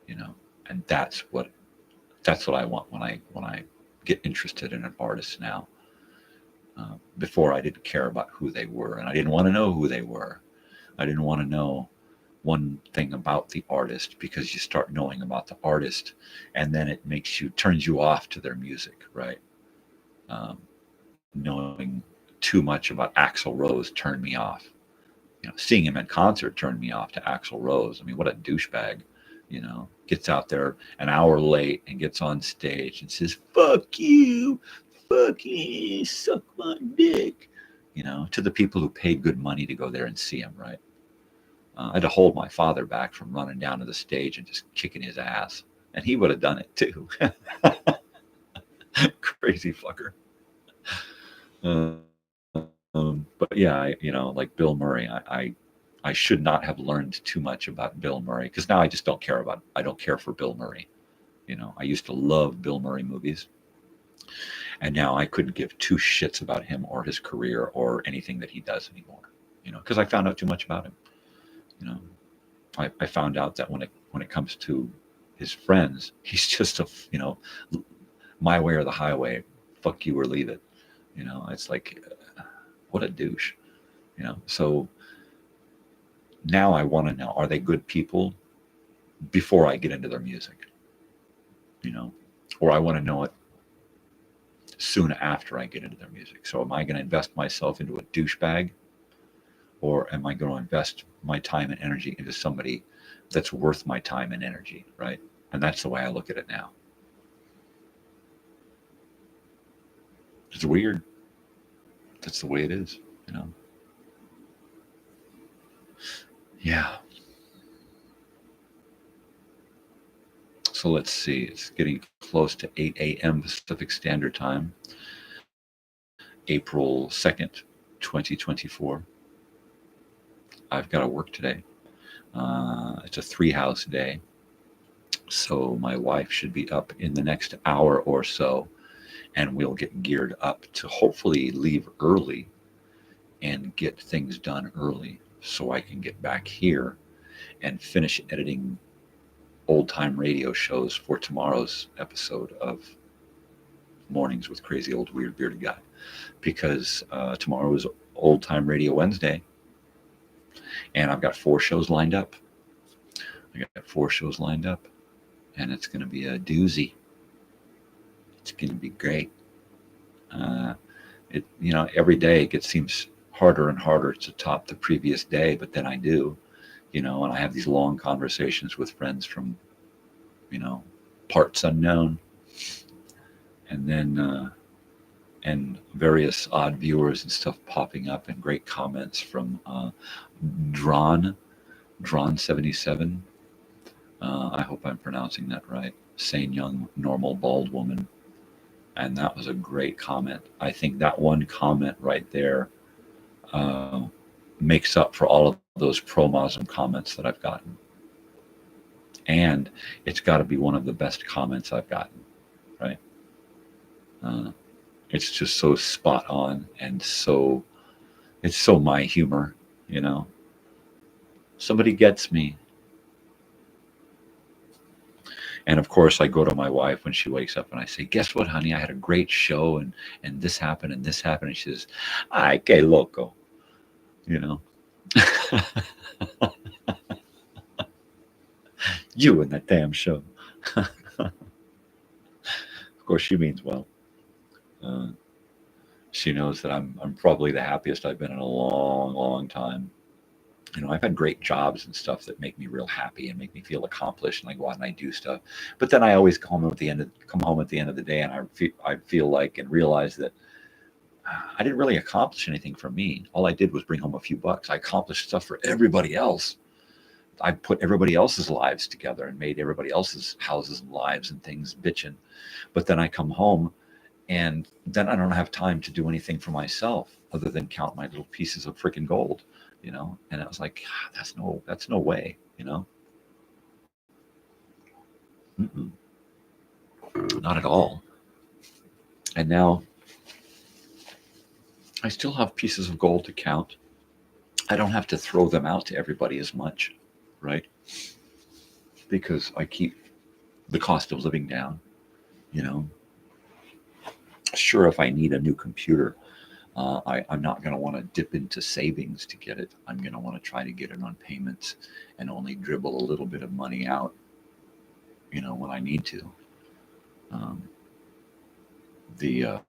you know. And that's what I want when I get interested in an artist now. Before, I didn't care about who they were, and I didn't want to know who they were. I didn't want to know one thing about the artist, because you start knowing about the artist, and then it turns you off to their music, right? Knowing too much about Axl Rose turned me off. You know, seeing him in concert turned me off to Axl Rose. I mean, what a douchebag, you know, gets out there an hour late and gets on stage and says, "Fuck you, suck my dick," you know, to the people who paid good money to go there and see him, right? I had to hold my father back from running down to the stage and just kicking his ass, and he would have done it too. Crazy fucker. But yeah, you know, like Bill Murray, I should not have learned too much about Bill Murray, because now I just don't care I don't care for Bill Murray. You know, I used to love Bill Murray movies, and now I couldn't give two shits about him or his career or anything that he does anymore. You know, because I found out too much about him. You know, I found out that when it comes to his friends, he's just you know, my way or the highway, fuck you or leave it. You know, it's like, what a douche. You know, so now I want to know, are they good people before I get into their music? You know, or I want to know it soon after I get into their music. So am I going to invest myself into a douchebag, or am I going to invest my time and energy into somebody that's worth my time and energy, right? And that's the way I look at it now. It's weird. That's the way it is, you know? Yeah. So let's see, it's getting close to 8 a.m. Pacific Standard Time, April 2nd, 2024. I've got to work today. It's a 3-house day. So my wife should be up in the next hour or so, and we'll get geared up to hopefully leave early and get things done early, so I can get back here and finish editing old time radio shows for tomorrow's episode of Mornings with Crazy Old Weird Bearded Guy, because tomorrow is Old Time Radio Wednesday, and I've got 4 shows lined up. And it's going to be a doozy. It's going to be great. You know, every day it seems harder and harder to top the previous day, but then I do, you know, and I have these long conversations with friends from, you know, parts unknown, and then and various odd viewers and stuff popping up, and great comments from Drawn77. I hope I'm pronouncing that right. Sane young normal bald woman. And that was a great comment. I think that one comment right there makes up for all of those pro-Muslim comments that I've gotten. And it's got to be one of the best comments I've gotten, right? It's just so spot on, and it's so my humor, you know. Somebody gets me. And of course, I go to my wife when she wakes up and I say, "Guess what, honey? I had a great show, and this happened and this happened." And she says, "Ay, que loco," you know. You and that damn show. Of course, she means well. She knows that I'm probably the happiest I've been in a long, long time. You know, I've had great jobs and stuff that make me real happy and make me feel accomplished, and I go out and I do stuff. But then I always come home at the end of the day, and I feel like and realize that I didn't really accomplish anything for me. All I did was bring home a few bucks. I accomplished stuff for everybody else. I put everybody else's lives together and made everybody else's houses and lives and things bitching. But then I come home, and then I don't have time to do anything for myself other than count my little pieces of freaking gold, you know? And I was like, "God, that's no way, you know? Mm-mm, not at all." And now I still have pieces of gold to count. I don't have to throw them out to everybody as much, right? Because I keep the cost of living down, you know? Sure, if I need a new computer, I'm not going to want to dip into savings to get it. I'm going to want to try to get it on payments and only dribble a little bit of money out, you know, when I need to. The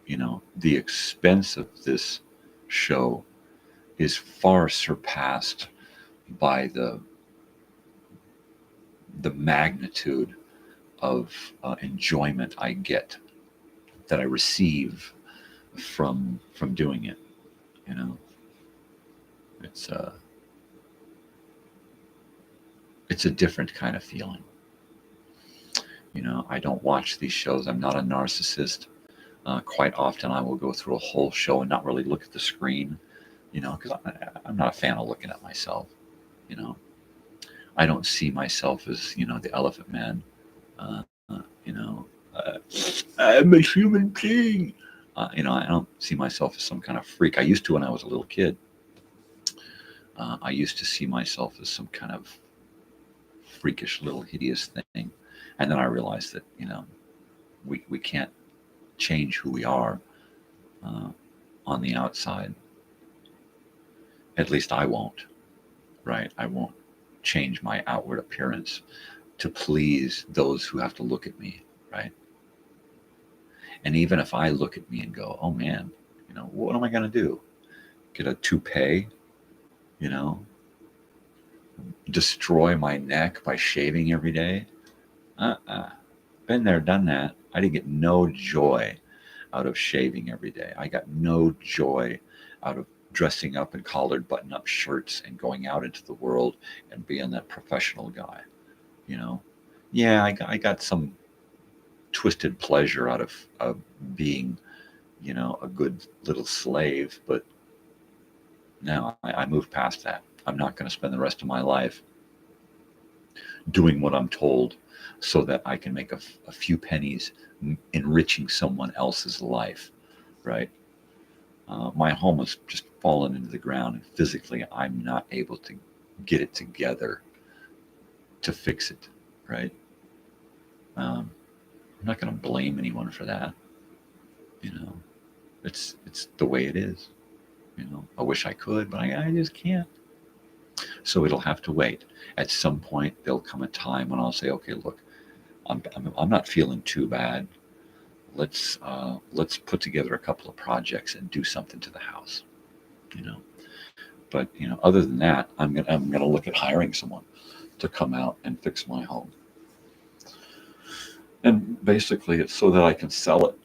you know, the expense of this show is far surpassed by the magnitude of enjoyment I get, that I receive from doing it. You know, it's a different kind of feeling. You know, I don't watch these shows. I'm not a narcissist. Quite often I will go through a whole show and not really look at the screen, you know, because I'm not a fan of looking at myself. You know, I don't see myself as, you know, the Elephant Man. You know, I'm a human being. You know, I don't see myself as some kind of freak. I used to when I was a little kid. I used to see myself as some kind of freakish little hideous thing. And then I realized that, you know, we can't change who we are on the outside. At least I won't, right? I won't change my outward appearance to please those who have to look at me, right? And even if I look at me and go, oh man, you know, what am I going to do? Get a toupee, you know, destroy my neck by shaving every day? Been there, done that. I didn't get no joy out of shaving every day. I got no joy out of dressing up in collared button-up shirts and going out into the world and being that professional guy, you know? Yeah, I got some twisted pleasure out of being, you know, a good little slave, but now I moved past that. I'm not going to spend the rest of my life doing what I'm told so that I can make a few pennies enriching someone else's life, right? My home has just fallen into the ground, and physically I'm not able to get it together to fix it, right? I'm not going to blame anyone for that. You know, it's the way it is. You know, I wish I could, but I just can't. So it'll have to wait. At some point, there'll come a time when I'll say, okay, look, I'm not feeling too bad. Let's put together a couple of projects and do something to the house, you know. But you know, other than that, I'm gonna look at hiring someone to come out and fix my home. And basically, it's so that I can sell it,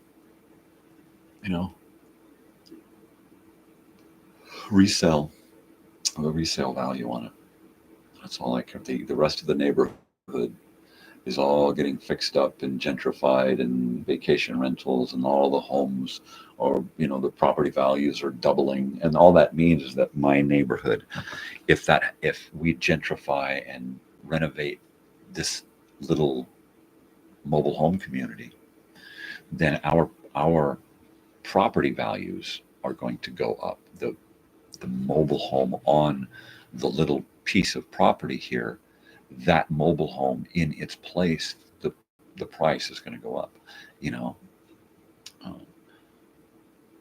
you know, resell the resale value on it. That's all I care. The rest of the neighborhood is all getting fixed up and gentrified, and vacation rentals and all the homes, or you know, the property values are doubling, and all that means is that my neighborhood, if we gentrify and renovate this little mobile home community, then our property values are going to go up. The mobile home on the little piece of property here, that mobile home in its place, the price is going to go up. You know,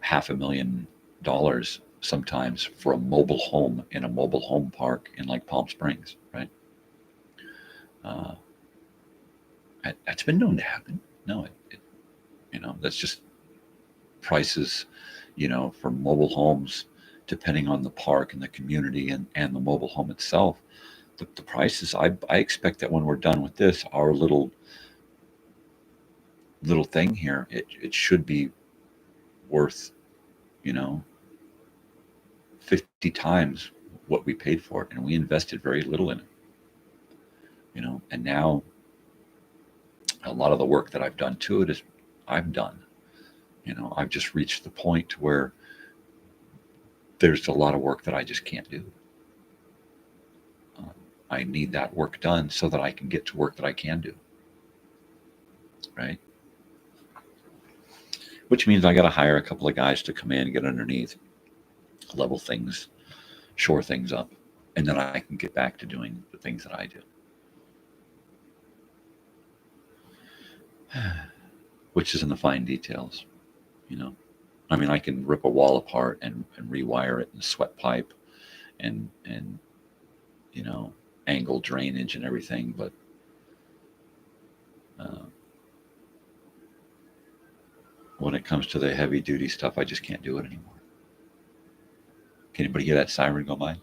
$500,000 sometimes for a mobile home in a mobile home park in like Palm Springs, right? That's been known to happen. No, you know, that's just prices, you know, for mobile homes depending on the park and the community and the mobile home itself, the prices, I expect that when we're done with this, our little thing here, it should be worth, 50 times what we paid for it, and we invested very little in it. And now a lot of the work that I've done to it is I'm done. I've just reached the point where there's a lot of work that I just can't do. I need that work done so that I can get to work that I can do. Right? Which means I got to hire a couple of guys to come in and get underneath, level things, shore things up, and then I can get back to doing the things that I do. Which is in the fine details, I mean, I can rip a wall apart and rewire it and sweat pipe and angle drainage and everything, but when it comes to the heavy duty stuff, I just can't do it anymore. Can anybody hear that siren go by?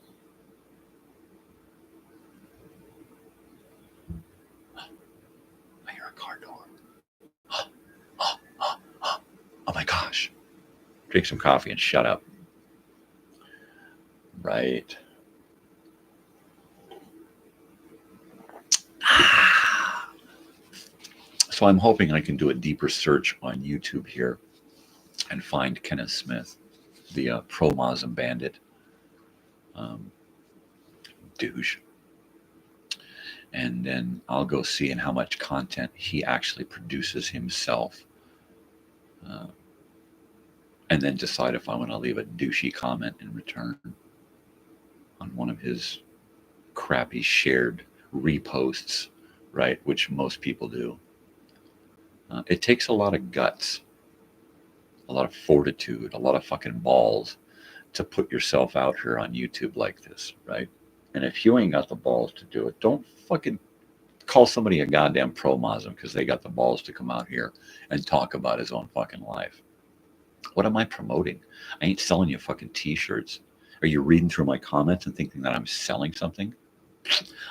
I hear a car door. Oh my gosh. Drink some coffee and shut up. Right. So I'm hoping I can do a deeper search on YouTube here and find Kenneth Smith, the pro-Muslim bandit douche. And then I'll go see in how much content he actually produces himself. And then decide if I want to leave a douchey comment in return on one of his crappy shared reposts, right? Which most people do. It takes a lot of guts, a lot of fortitude, a lot of fucking balls to put yourself out here on YouTube like this, right? And if you ain't got the balls to do it, don't fucking call somebody a goddamn pro-Muslim because they got the balls to come out here and talk about his own fucking life. What am I promoting? I ain't selling you fucking t-shirts. Are you reading through my comments and thinking that I'm selling something?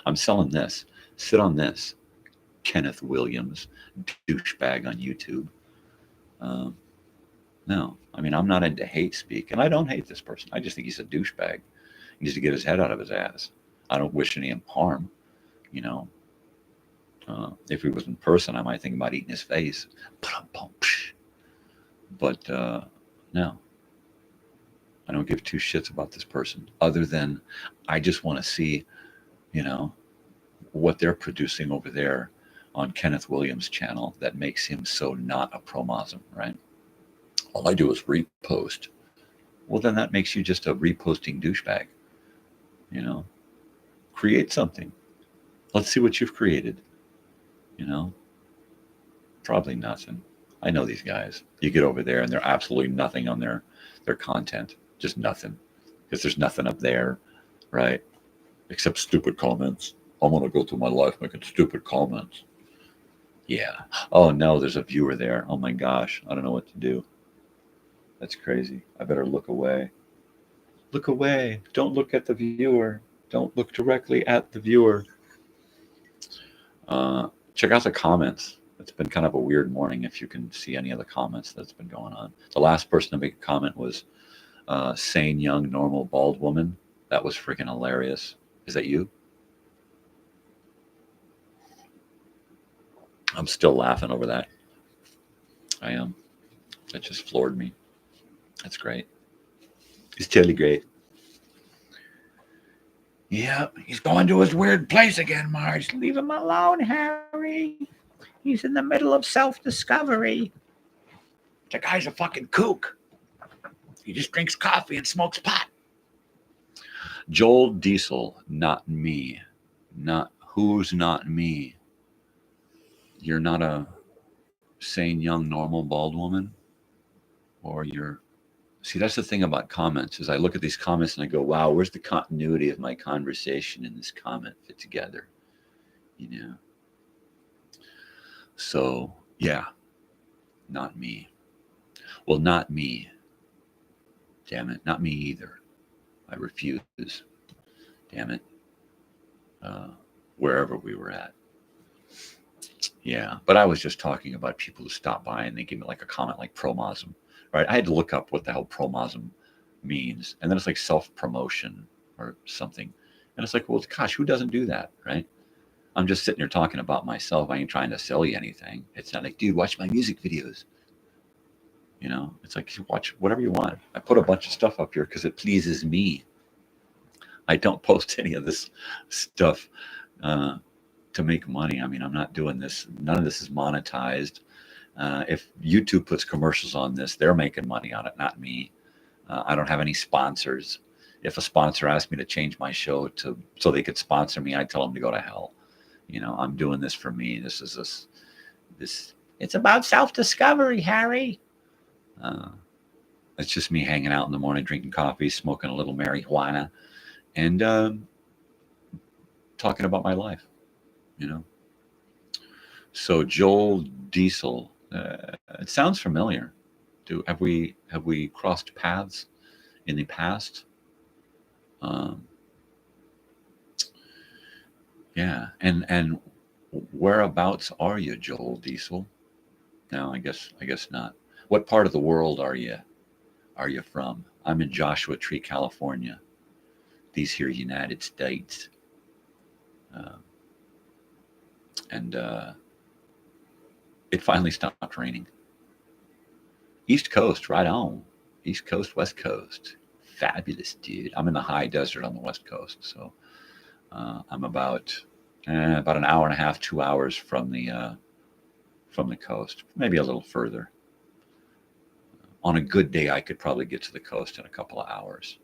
I'm selling this. Sit on this. Kenneth Williams, douchebag on YouTube. No, I mean, I'm not into hate speak, and I don't hate this person. I just think he's a douchebag. He needs to get his head out of his ass. I don't wish any harm, if he was in person, I might think about eating his face. But no, I don't give two shits about this person, other than I just want to see, what they're producing over there on Kenneth Williams' channel that makes him so not a pro-Muslim, right? All I do is repost. Well, then that makes you just a reposting douchebag. Create something. Let's see what you've created. Probably nothing. I know these guys. You get over there and they're absolutely nothing on their content. Just nothing. Because there's nothing up there, right? Except stupid comments. I'm going to go through my life making stupid comments. Yeah. Oh, no, there's a viewer there. Oh, my gosh. I don't know what to do. That's crazy. I better look away. Look away. Don't look at the viewer. Don't look directly at the viewer. Check out the comments. It's been kind of a weird morning if you can see any of the comments that's been going on. The last person to make a comment was sane, young, normal, bald woman. That was freaking hilarious. Is that you? I'm still laughing over that. I am. That just floored me. That's great. It's totally great. Yeah, he's going to his weird place again, Marge. Leave him alone, Harry. He's in the middle of self-discovery. The guy's a fucking kook. He just drinks coffee and smokes pot. Joel Diesel, not me. Not who's not me. You're not a sane, young, normal, bald woman? Or you're... See, that's the thing about comments, is I look at these comments and I go, wow, where's the continuity of my conversation in this comment fit together? So, yeah, not me. Well, not me. Damn it, not me either. I refuse. Damn it. Wherever we were at. Yeah, but I was just talking about people who stop by and they give me like a comment like promosm, right? I had to look up what the hell promosm means, and then it's like self-promotion or something, and it's like, well, gosh, who doesn't do that, right? I'm just sitting here talking about myself. I ain't trying to sell you anything. It's not like, dude, watch my music videos. You know, it's like, watch whatever you want. I put a bunch of stuff up here because it pleases me. I don't post any of this stuff to make money. I mean, I'm not doing this. None of this is monetized. If YouTube puts commercials on this, they're making money on it, not me. I don't have any sponsors. If a sponsor asked me to change my show so they could sponsor me, I tell them to go to hell. You know, I'm doing this for me. This is this. It's about self-discovery, Harry. It's just me hanging out in the morning, drinking coffee, smoking a little marijuana, and talking about my life. You know. So Joel Diesel, it sounds familiar. Have we crossed paths in the past? Yeah, and whereabouts are you, Joel Diesel? No, I guess not. What part of the world are you from? I'm in Joshua Tree, California. These here United States. And it finally stopped raining. East Coast, right on. East Coast, West Coast. Fabulous, dude. I'm in the high desert on the West Coast, so I'm about an hour and a half, 2 hours from the coast, maybe a little further. On a good day, I could probably get to the coast in a couple of hours,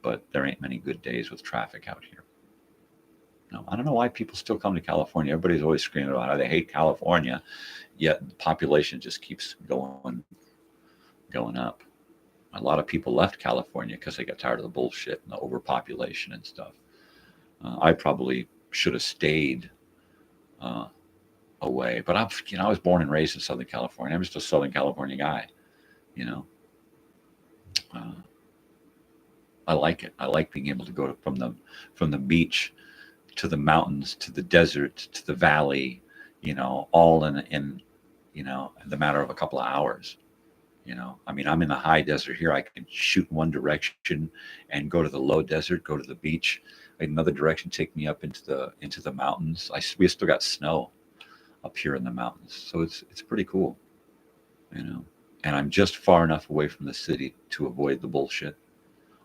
but there ain't many good days with traffic out here. No, I don't know why people still come to California. Everybody's always screaming about how they hate California, yet the population just keeps going up. A lot of people left California because they got tired of the bullshit and the overpopulation and stuff. I probably should have stayed away, but I was born and raised in Southern California. I'm just a Southern California guy, you know. I like it. I like being able to go from the beach to the mountains to the desert to the valley, you know, all in the matter of a couple of hours. You know, I mean, I'm in the high desert here. I can shoot in one direction and go to the low desert, go to the beach. Another direction take me up into the mountains. We still got snow up here in the mountains, so it's pretty cool, you know. And I'm just far enough away from the city to avoid the bullshit.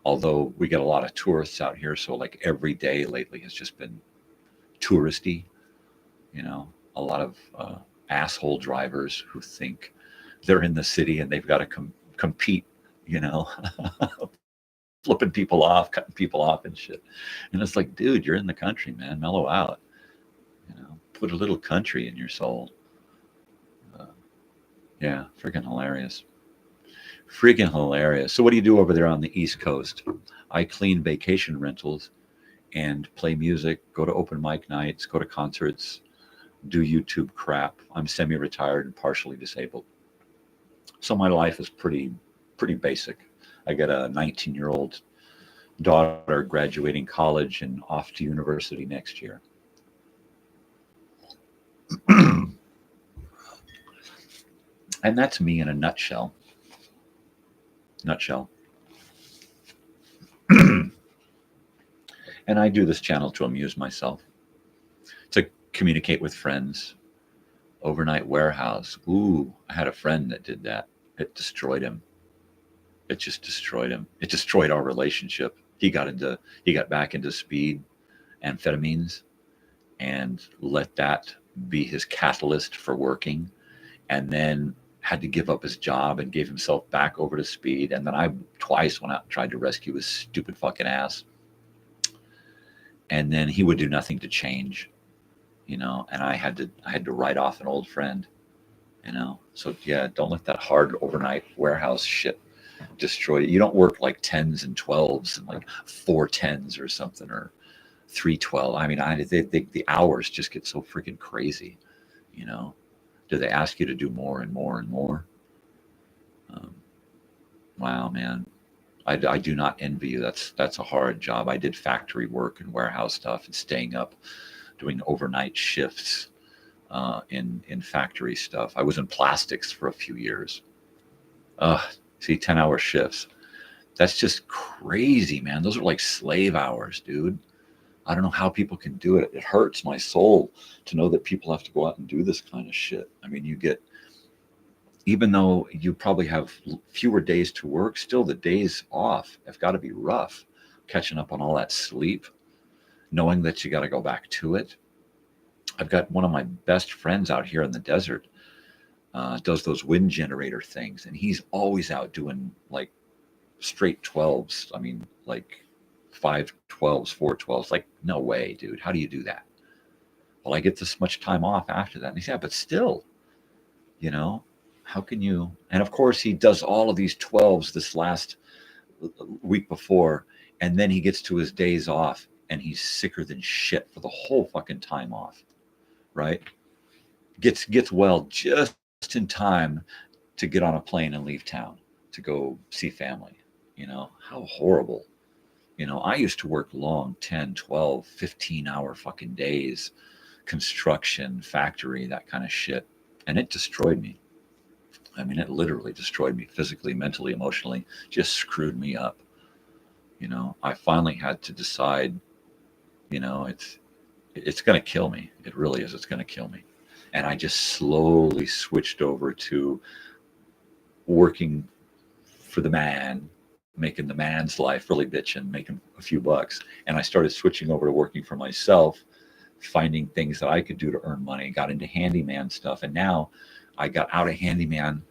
Although we get a lot of tourists out here, so like every day lately has just been touristy, you know. A lot of asshole drivers who think they're in the city and they've got to compete, you know, flipping people off, cutting people off and shit. And it's like, dude, you're in the country, man. Mellow out, you know. Put a little country in your soul. Yeah, freaking hilarious. Freaking hilarious. So what do you do over there on the East Coast? I clean vacation rentals and play music, go to open mic nights, go to concerts, do YouTube crap. I'm semi-retired and partially disabled. So my life is pretty basic. I got a 19-year-old daughter graduating college and off to university next year. And that's me in a nutshell. And I do this channel to amuse myself, to communicate with friends. Overnight warehouse. Ooh, I had a friend that did that. It destroyed him. It just destroyed him. It destroyed our relationship. He got back into speed, amphetamines, and let that be his catalyst for working, and then had to give up his job and gave himself back over to speed. And then I twice went out and tried to rescue his stupid fucking ass. And then he would do nothing to change, you know, and I had to write off an old friend, you know. So yeah, don't let that hard overnight warehouse shit destroy you. You don't work like 10s and 12s and like 4 10s or something, or 3 12. I mean, the hours just get so freaking crazy, you know. Do they ask you to do more and more and more? Wow, man. I do not envy you. That's a hard job. I did factory work and warehouse stuff and staying up, doing overnight shifts in factory stuff. I was in plastics for a few years. See, 10-hour shifts. That's just crazy, man. Those are like slave hours, dude. I don't know how people can do it. It hurts my soul to know that people have to go out and do this kind of shit. I mean, you get, even though you probably have fewer days to work, still the days off have got to be rough. Catching up on all that sleep, knowing that you got to go back to it. I've got one of my best friends out here in the desert, does those wind generator things, and he's always out doing like straight 12s. I mean, like 5 12s, 4 12s. Like, no way, dude. How do you do that? Well, I get this much time off after that. And he said, yeah, but still, you know, how can you? And of course, he does all of these 12s this last week before, and then he gets to his days off and he's sicker than shit for the whole fucking time off, right? Gets well just in time to get on a plane and leave town to go see family. You know, how horrible. You know, I used to work long 10, 12, 15-hour fucking days, construction, factory, that kind of shit. And it destroyed me. I mean, it literally destroyed me physically, mentally, emotionally, just screwed me up. You know, I finally had to decide, you know, it's going to kill me. It really is. It's going to kill me. And I just slowly switched over to working for the man, making the man's life, really bitching, making a few bucks. And I started switching over to working for myself, finding things that I could do to earn money, got into handyman stuff. And now I got out of handyman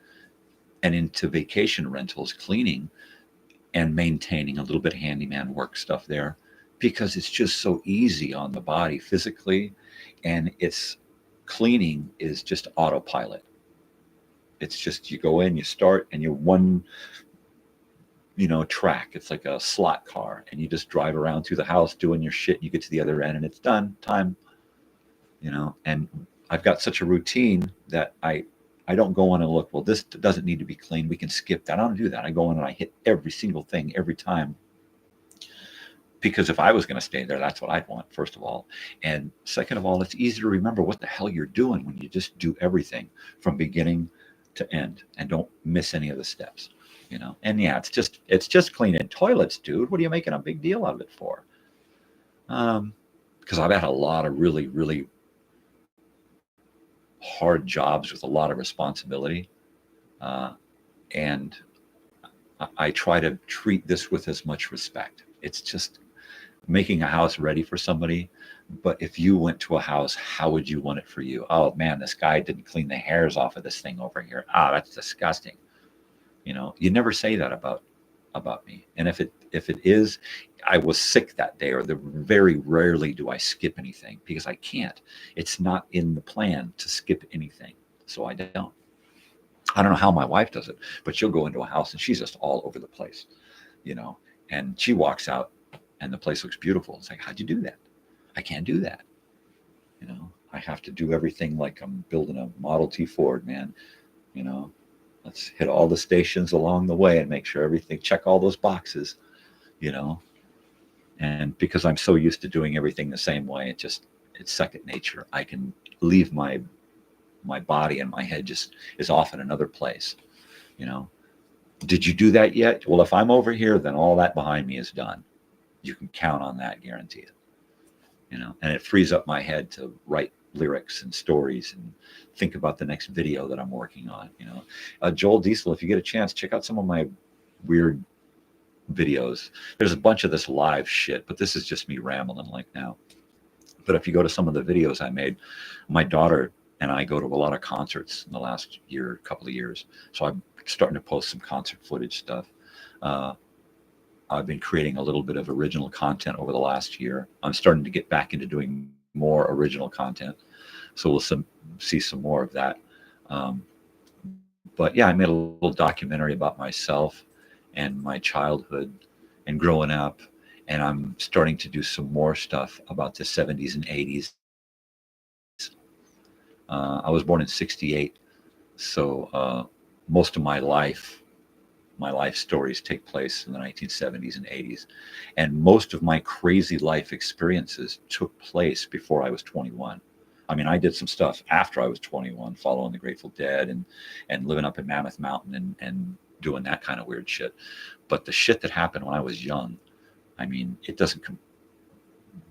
and into vacation rentals, cleaning and maintaining a little bit of handyman work stuff there, because it's just so easy on the body physically. And it's cleaning is just autopilot. It's just, you go in, you start, and you're one, you know, track. It's like a slot car, and you just drive around through the house doing your shit. You get to the other end and it's done, time, you know. And I've got such a routine that I don't go in and look, well, this doesn't need to be clean, we can skip that. I don't do that. I go in and I hit every single thing every time, because if I was going to stay there, that's what I'd want, first of all. And second of all, it's easy to remember what the hell you're doing when you just do everything from beginning to end and don't miss any of the steps, you know. And yeah, it's just cleaning toilets, dude. What are you making a big deal out of it for? Because I've had a lot of really, really hard jobs with a lot of responsibility. And I try to treat this with as much respect. It's just making a house ready for somebody. But if you went to a house, how would you want it for you? Oh man, this guy didn't clean the hairs off of this thing over here. Ah, that's disgusting. You know, you never say that about me. And if it is, I was sick that day, or very rarely do I skip anything, because I can't. It's not in the plan to skip anything. So I don't. I don't know how my wife does it, but she'll go into a house and she's just all over the place, you know, and she walks out and the place looks beautiful. It's like, how'd you do that? I can't do that. You know, I have to do everything like I'm building a Model T Ford, man. You know, let's hit all the stations along the way and make sure everything, check all those boxes, you know. And because I'm so used to doing everything the same way, it's second nature. I can leave my body and my head just is off in another place, you know. Did you do that yet? Well, if I'm over here, then all that behind me is done. You can count on that, guarantee it. You know, and it frees up my head to write lyrics and stories and think about the next video that I'm working on, you know. Joel Diesel, if you get a chance, check out some of my weird videos. There's a bunch of this live shit, but this is just me rambling like now. But if you go to some of the videos I made, my daughter and I go to a lot of concerts in the last couple of years. So I'm starting to post some concert footage stuff. I've been creating a little bit of original content over the last year. I'm starting to get back into doing more original content. So we'll see some more of that. But yeah, I made a little documentary about myself and my childhood and growing up. And I'm starting to do some more stuff about the 70s and 80s. I was born in '68. So most of my life my life stories take place in the 1970s and 80s. And most of my crazy life experiences took place before I was 21. I mean, I did some stuff after I was 21, following the Grateful Dead and living up in Mammoth Mountain and doing that kind of weird shit. But the shit that happened when I was young, I mean, it doesn't,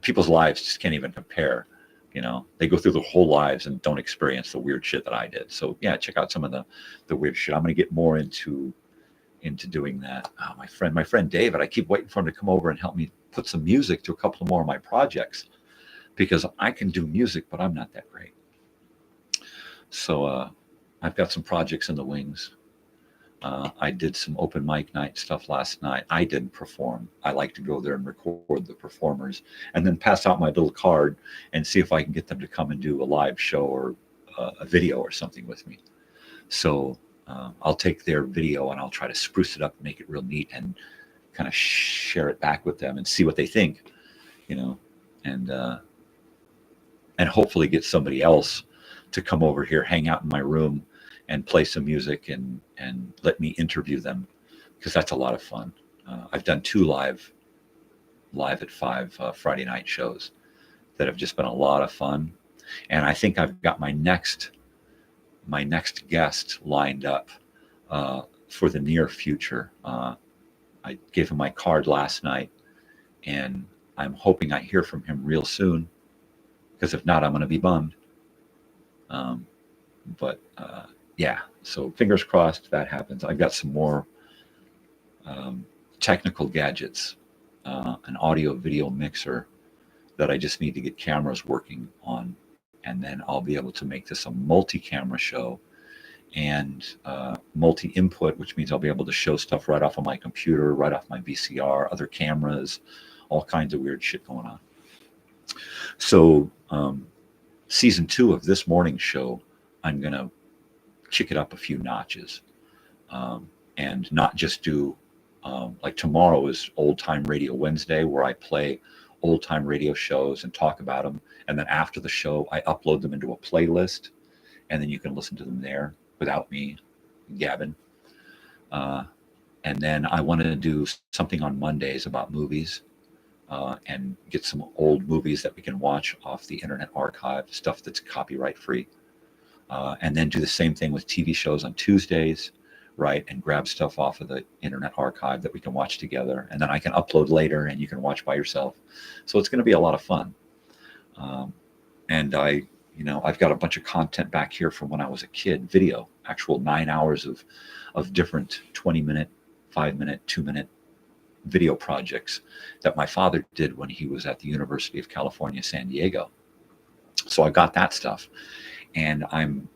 people's lives just can't even compare. You know, they go through their whole lives and don't experience the weird shit that I did. So yeah, check out some of the weird shit. I'm going to get more into doing that. Oh, my friend David, I keep waiting for him to come over and help me put some music to a couple more of my projects, because I can do music, but I'm not that great. So I've got some projects in the wings. I did some open mic night stuff last night. I didn't perform. I like to go there and record the performers and then pass out my little card and see if I can get them to come and do a live show or a video or something with me. So I'll take their video and I'll try to spruce it up and make it real neat and kind of share it back with them and see what they think, you know, and hopefully get somebody else to come over here, hang out in my room and play some music and let me interview them, because that's a lot of fun. I've done 2 live at 5 Friday night shows that have just been a lot of fun. And I think I've got my next guest lined up for the near future. I gave him my card last night, and I'm hoping I hear from him real soon, because if not, I'm going to be bummed. Yeah, so fingers crossed that happens. I've got some more technical gadgets, an audio video mixer that I just need to get cameras working on, and then I'll be able to make this a multi-camera show and multi-input, which means I'll be able to show stuff right off of my computer, right off my VCR, other cameras, all kinds of weird shit going on. So season 2 of this morning's show, I'm going to kick it up a few notches, and not just do like tomorrow is Old Time Radio Wednesday, where I play old time radio shows and talk about them, and then after the show I upload them into a playlist, and then you can listen to them there without me gabbing. And then I wanted to do something on Mondays about movies, and get some old movies that we can watch off the Internet Archive, stuff that's copyright free. And then do the same thing with TV shows on Tuesdays, right? And grab stuff off of the Internet Archive that we can watch together. And then I can upload later and you can watch by yourself. So it's going to be a lot of fun. And I've got a bunch of content back here from when I was a kid, video, actual 9 hours of different 20-minute, 5-minute, 2-minute video projects that my father did when he was at the University of California, San Diego. So I got that stuff. And I'm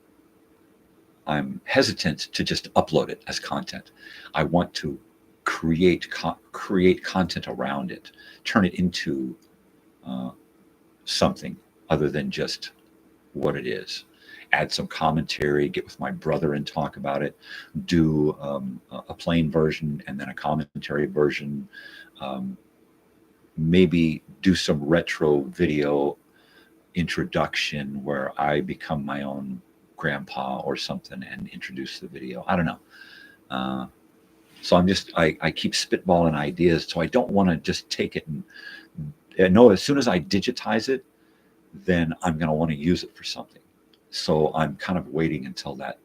hesitant to just upload it as content. I want to create content around it, turn it into something other than just what it is. Add some commentary, get with my brother and talk about it, do a plain version and then a commentary version, maybe do some retro video introduction where I become my own grandpa or something and introduce the video. I don't know. So I keep spitballing ideas. So I don't want to just take it and know as soon as I digitize it, then I'm going to want to use it for something. So I'm kind of waiting until that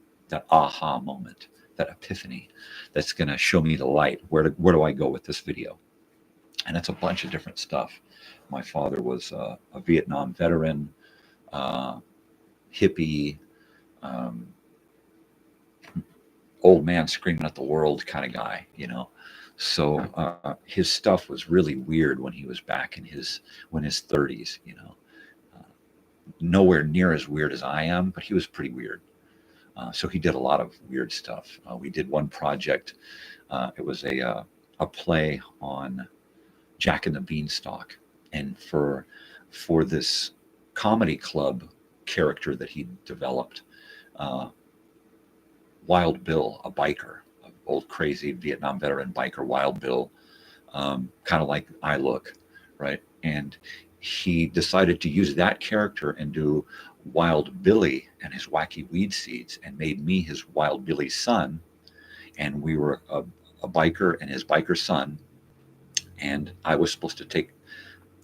aha moment, that epiphany that's going to show me the light. Where do I go with this video? And it's a bunch of different stuff. My father was a Vietnam veteran, hippie, old man screaming at the world kind of guy, you know. So his stuff was really weird when he was back in his 30s, you know. Nowhere near as weird as I am, but he was pretty weird. So he did a lot of weird stuff. We did one project. It was a play on Jack and the Beanstalk. And for this comedy club character that he developed, Wild Bill, a biker, an old crazy Vietnam veteran biker, Wild Bill, kind of like I look, right? And he decided to use that character and do Wild Billy and his wacky weed seeds, and made me his Wild Billy son. And we were a biker and his biker son, and I was supposed to take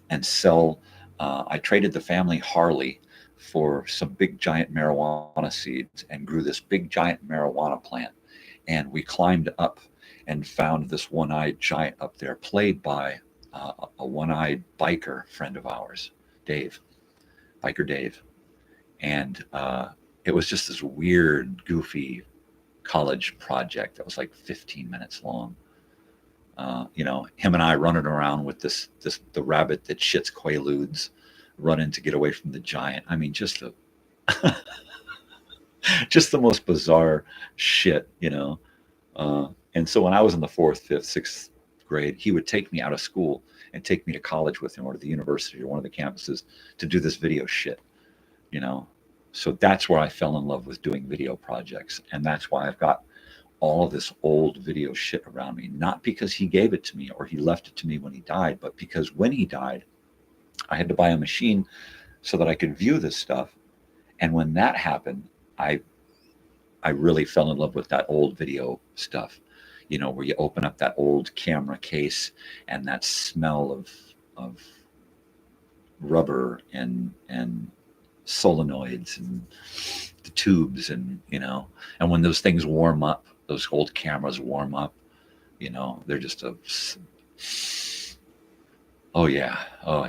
and sell. I traded the family Harley for some big giant marijuana seeds and grew this big giant marijuana plant. And we climbed up and found this one-eyed giant up there, played by a one-eyed biker friend of ours, Dave, biker Dave. And it was just this weird, goofy college project that was like 15 minutes long. Him and I running around with the rabbit that shits quaaludes, running to get away from the giant. I mean, just the just the most bizarre shit, And so when I was in the 4th, 5th, 6th grade, he would take me out of school and take me to college with him, or to the university or one of the campuses, to do this video shit, So that's where I fell in love with doing video projects, and that's why I've got all of this old video shit around me. Not because he gave it to me or he left it to me when he died, but because when he died, I had to buy a machine so that I could view this stuff. And when that happened, I really fell in love with that old video stuff, where you open up that old camera case and that smell of rubber and solenoids and the tubes, and and when those things warm up, those old cameras warm up, they're just it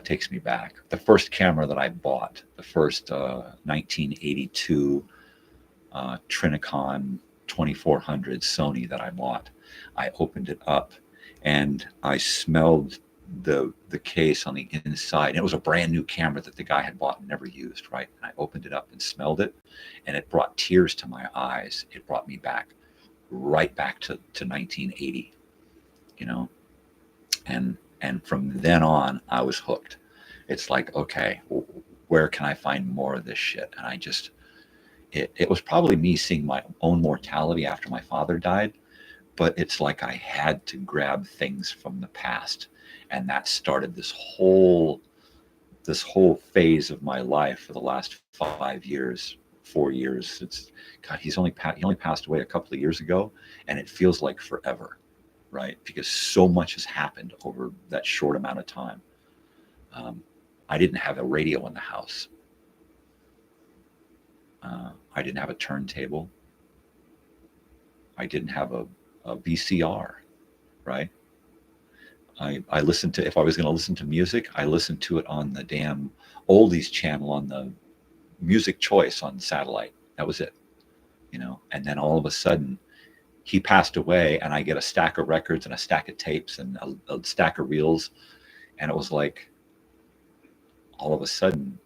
takes me back. The first camera that I bought, the first 1982 Trinicon 2400 Sony that I bought, I opened it up and I smelled the case on the inside. It was a brand new camera that the guy had bought and never used, right? And I opened it up and smelled it, and it brought tears to my eyes. It brought me back, right back to 1980, and from then on I was hooked. It's like, okay, where can I find more of this shit? And I just, it was probably me seeing my own mortality after my father died, but it's like I had to grab things from the past. And that started this whole phase of my life for the last 5 years, 4 years. It's, God, he only passed away a couple of years ago, and it feels like forever, right? Because so much has happened over that short amount of time. I didn't have a radio in the house. I didn't have a turntable. I didn't have a VCR, right? I listened to, if I was going to listen to music, I listened to it on the damn oldies channel on the Music Choice on satellite. That was it, and then all of a sudden he passed away, and I get a stack of records and a stack of tapes and a stack of reels. And it was like, all of a sudden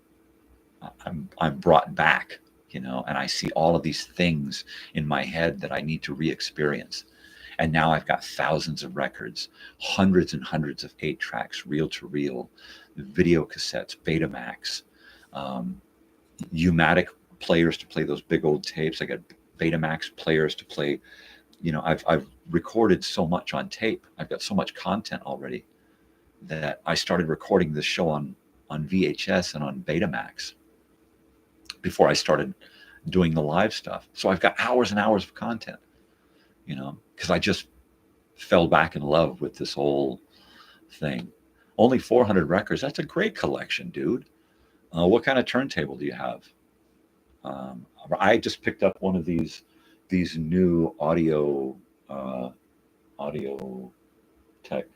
I'm brought back, and I see all of these things in my head that I need to re-experience. And now I've got thousands of records, hundreds and hundreds of 8-tracks, reel-to-reel, video cassettes, Betamax, U-matic players to play those big old tapes. I got Betamax players to play. I've recorded so much on tape. I've got so much content already that I started recording this show on VHS and on Betamax before I started doing the live stuff. So I've got hours and hours of content, because I just fell back in love with this whole thing. Only 400 records. That's a great collection, dude. What kind of turntable do you have? I just picked up one of these new audio tech.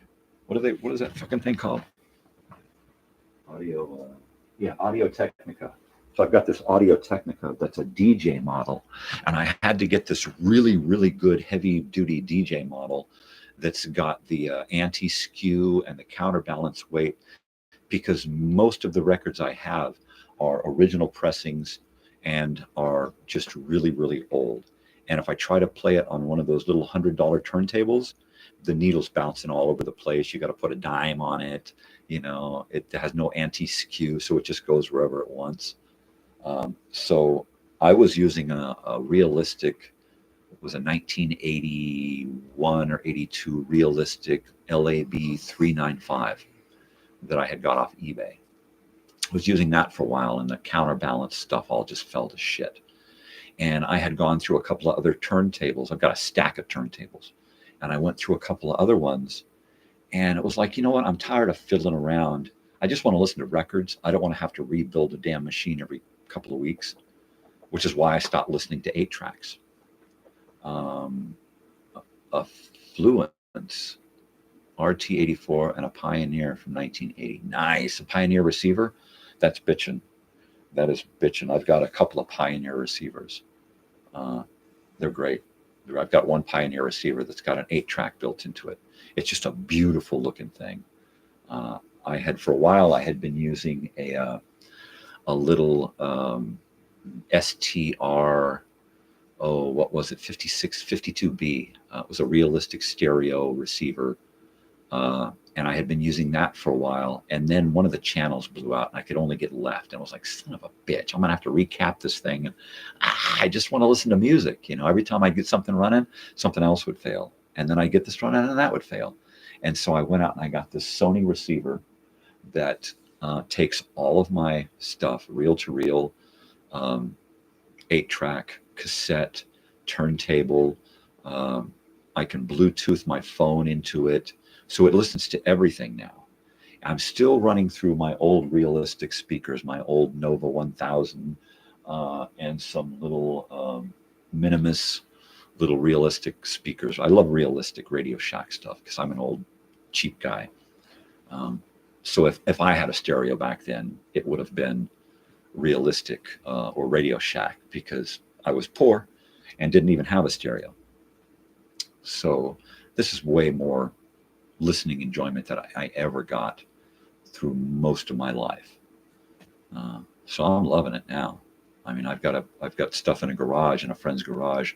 What is that fucking thing called? Audio Technica. So I've got this Audio Technica that's a DJ model, and I had to get this really, really good heavy-duty DJ model that's got the anti-skew and the counterbalance weight, because most of the records I have are original pressings and are just really, really old. And if I try to play it on one of those little $100 turntables, the needle's bouncing all over the place. You got to put a dime on it. It has no anti-skew, so it just goes wherever it wants. So I was using a realistic, it was a 1981 or 82 realistic LAB 395 that I had got off eBay. I was using that for a while, and the counterbalance stuff all just fell to shit. And I had gone through a couple of other turntables. I've got a stack of turntables, and I went through a couple of other ones, and it was like, you know what? I'm tired of fiddling around. I just want to listen to records. I don't want to have to rebuild a damn machine every couple of weeks, which is why I stopped listening to 8-tracks. A Fluence RT84 and a Pioneer from 1980. Nice. A Pioneer receiver. That's bitchin'. That is bitchin'. I've got a couple of Pioneer receivers. They're great. I've got one Pioneer receiver that's got an 8-track built into it. It's just a beautiful looking thing. For a while, I had been using a little STR, what was it, 5652B. It was a realistic stereo receiver. And I had been using that for a while. And then one of the channels blew out and I could only get left. And I was like, son of a bitch, I'm going to have to recap this thing. And I just want to listen to music. Every time I get something running, something else would fail. And then I get this running and that would fail. And so I went out and I got this Sony receiver that takes all of my stuff, reel to reel, 8-track, cassette, turntable. I can Bluetooth my phone into it. So it listens to everything now. I'm still running through my old realistic speakers, my old Nova 1000, and some little Minimus little realistic speakers. I love realistic Radio Shack stuff because I'm an old cheap guy. So if I had a stereo back then, it would have been realistic or Radio Shack because I was poor and didn't even have a stereo. So this is way more listening enjoyment that I ever got through most of my life. So I'm loving it now. I mean, I've got stuff in a garage, in a friend's garage.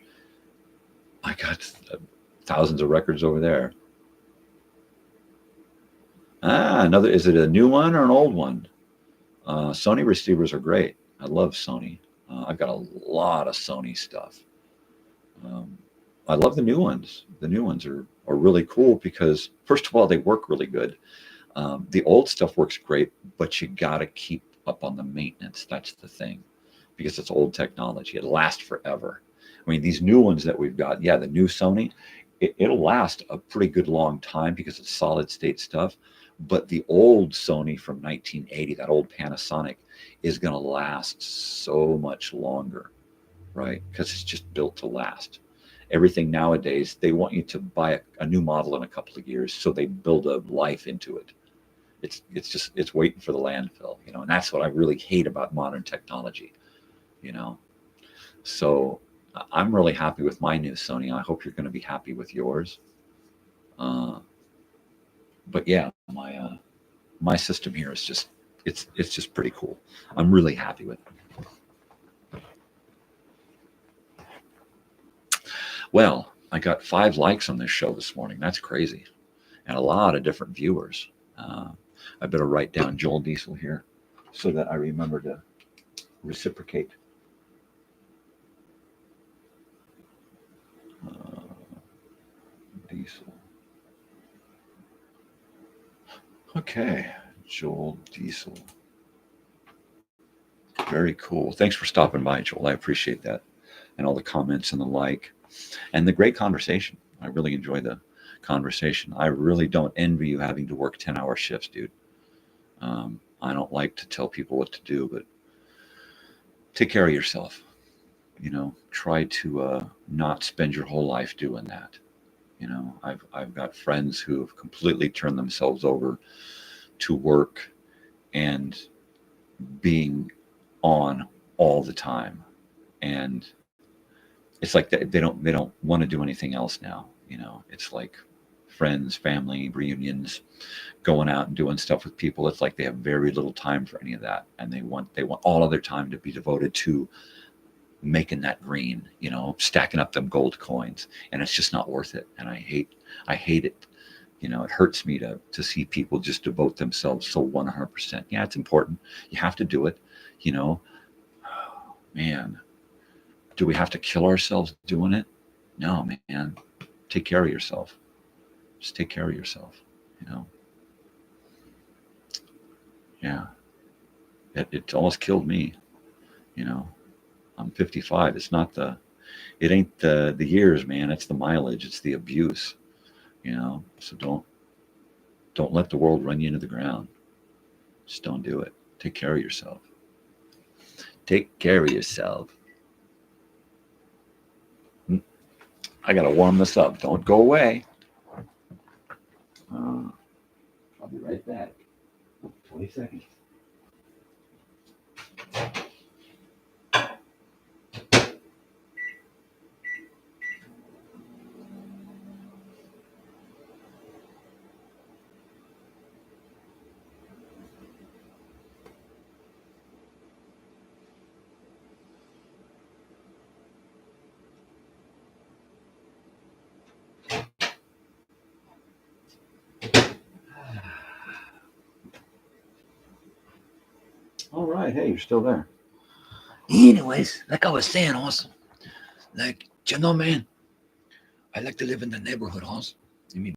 I got thousands of records over there. Is it a new one or an old one? Sony receivers are great. I love Sony. I've got a lot of Sony stuff. I love the new ones. The new ones are really cool because, first of all, they work really good. The old stuff works great, but you got to keep up on the maintenance. That's the thing, because it's old technology. It lasts forever. I mean, these new ones that we've got, the new Sony, it'll last a pretty good long time because it's solid state stuff. But the old Sony from 1980, that old Panasonic, is going to last so much longer, right? Because it's just built to last. Everything nowadays, they want you to buy a new model in a couple of years, so they build a life into it. It's waiting for the landfill, and that's what I really hate about modern technology, So I'm really happy with my new Sony. I hope you're going to be happy with yours. But yeah, my system here is just it's just pretty cool. I'm really happy with it. Well, I got 5 likes on this show this morning. That's crazy, and a lot of different viewers. I better write down Joel Diesel here so that I remember to reciprocate. Diesel. Okay, Joel Diesel. Very cool. Thanks for stopping by, Joel. I appreciate that. And all the comments and the like. And the great conversation. I really enjoy the conversation. I really don't envy you having to work 10-hour shifts, dude. I don't like to tell people what to do, but take care of yourself. Try to not spend your whole life doing that. I've got friends who have completely turned themselves over to work and being on all the time, and it's like they don't want to do anything else now. It's like friends, family reunions, going out and doing stuff with people. It's like they have very little time for any of that, and they want all of their time to be devoted to making that green, stacking up them gold coins, and it's just not worth it. And I hate it. It hurts me to see people just devote themselves so 100%. Yeah, it's important. You have to do it. Oh, man, do we have to kill ourselves doing it? No, man. Take care of yourself. Just take care of yourself. Yeah. It almost killed me. I'm 55. It ain't the years, man. It's the mileage. It's the abuse. you know. So don't let the world run you into the ground. Just don't do it. Take care of yourself. Take care of yourself. I gotta warm this up. Don't go away. I'll be right back. 20 seconds. All right. Hey, you're still there. Anyways, like I was saying, also, like, you know, man, I like to live in the neighborhood, also. I mean,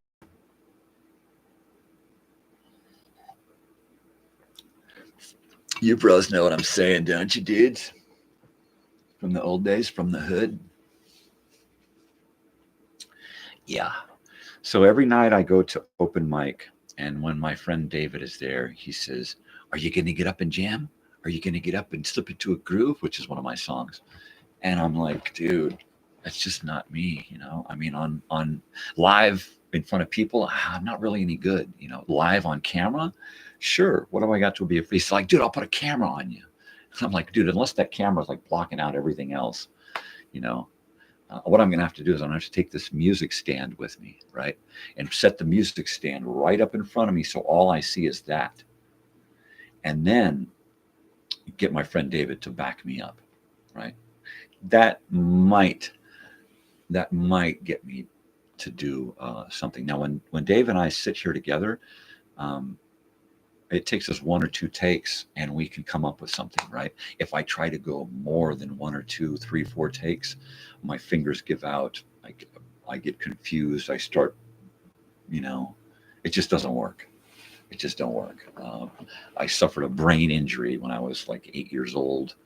you bros know what I'm saying, don't you, dudes? From the old days, from the hood. Yeah. So every night I go to open mic, and when my friend David is there, he says, "Are you going to get up and jam? Are you going to get up and slip into a groove?" Which is one of my songs. And I'm like, dude, that's just not me, you know. I mean, on live in front of people, I'm not really any good, you know. Live on camera, sure. What do I got to be? He's like, dude, I'll put a camera on you. I'm like, dude, unless that camera's like blocking out everything else, you know. What I'm going to have to do is I'm going to have to take this music stand with me, right? And set the music stand right up in front of me so all I see is that. And then get my friend David to back me up, right? That might get me to do something. Now, when Dave and I sit here together, it takes us 1 or 2 takes and we can come up with something, right? If I try to go more than 1 or 2, 3, 4 takes, my fingers give out. I get confused. I start, you know, it just doesn't work. It just don't work. I suffered a brain injury when I was like 8 years old.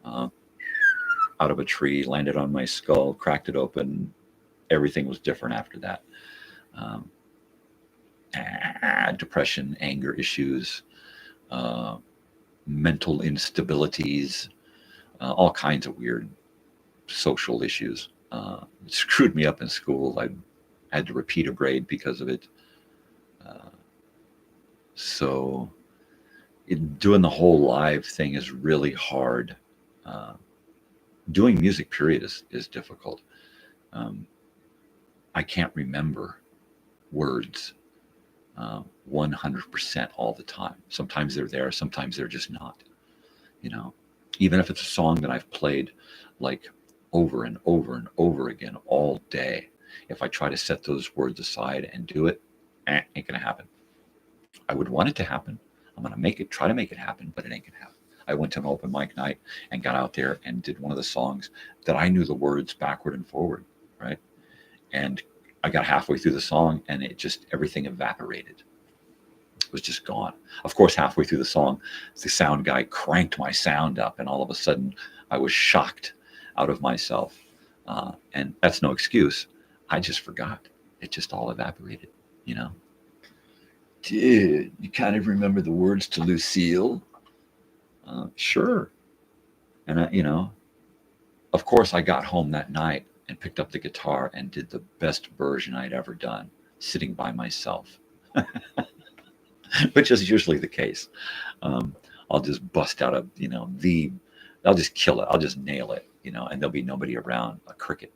Out of a tree, landed on my skull, cracked it open. Everything was different after that. Depression, anger issues, mental instabilities, all kinds of weird social issues. It screwed me up in school. I had to repeat a grade because of it. So doing the whole live thing is really hard. Doing music, period, is difficult. I can't remember words 100% all the time. Sometimes they're there, sometimes they're just not. You know, even if it's a song that I've played like over and over and over again all day, if I try to set those words aside and do it, ain't gonna happen. I would want it to happen. I'm gonna try to make it happen, but it ain't gonna happen. I went to an open mic night and got out there and did one of the songs that I knew the words backward and forward, right? And I got halfway through the song and everything evaporated. It was just gone. Of course, halfway through the song, the sound guy cranked my sound up, and all of a sudden I was shocked out of myself. And that's no excuse. I just forgot. It just all evaporated, you know? Dude, you kind of remember the words to Lucille? Sure. And, you know, of course, I got home that night and picked up the guitar and did the best version I'd ever done, sitting by myself, which is usually the case. I'll just bust out I'll just kill it. I'll just nail it, you know, and there'll be nobody around, a cricket.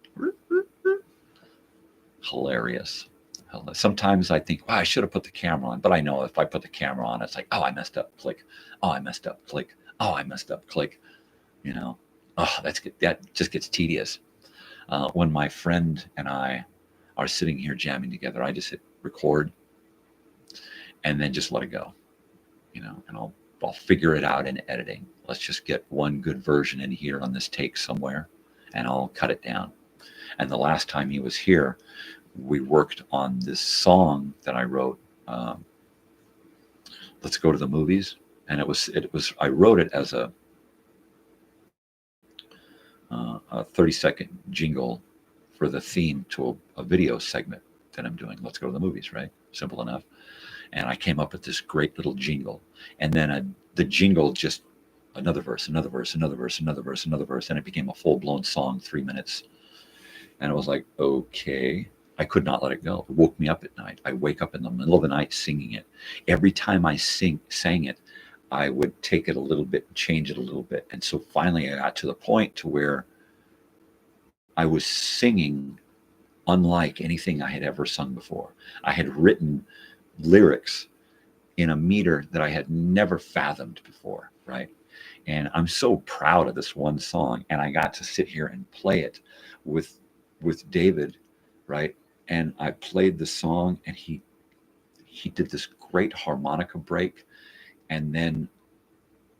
Hilarious. Sometimes I think, wow, I should have put the camera on, but I know if I put the camera on, it's like, oh, I messed up, click. Oh, I messed up, click. Oh, I messed up, click. You know, oh, that just gets tedious. When my friend and I are sitting here jamming together, I just hit record and then just let it go, you know, and I'll figure it out in editing. Let's just get one good version in here on this take somewhere, and I'll cut it down. And the last time he was here, we worked on this song that I wrote, Let's Go to the Movies. And I wrote it as a 30-second jingle for the theme to a video segment. that I'm doing. Let's go to the movies, right? Simple enough. And I came up with this great little jingle. And then the jingle just another verse, another verse, another verse, another verse, another verse. And it became a full-blown song, 3 minutes. And I was like, okay. I could not let it go. It woke me up at night. I wake up in the middle of the night singing it. Every time I sang it, I would take it a little bit and change it a little bit. And so finally I got to the point to where I was singing unlike anything I had ever sung before. I had written lyrics in a meter that I had never fathomed before, right? And I'm so proud of this one song. And I got to sit here and play it with David, right? And I played the song, and he did this great harmonica break, and then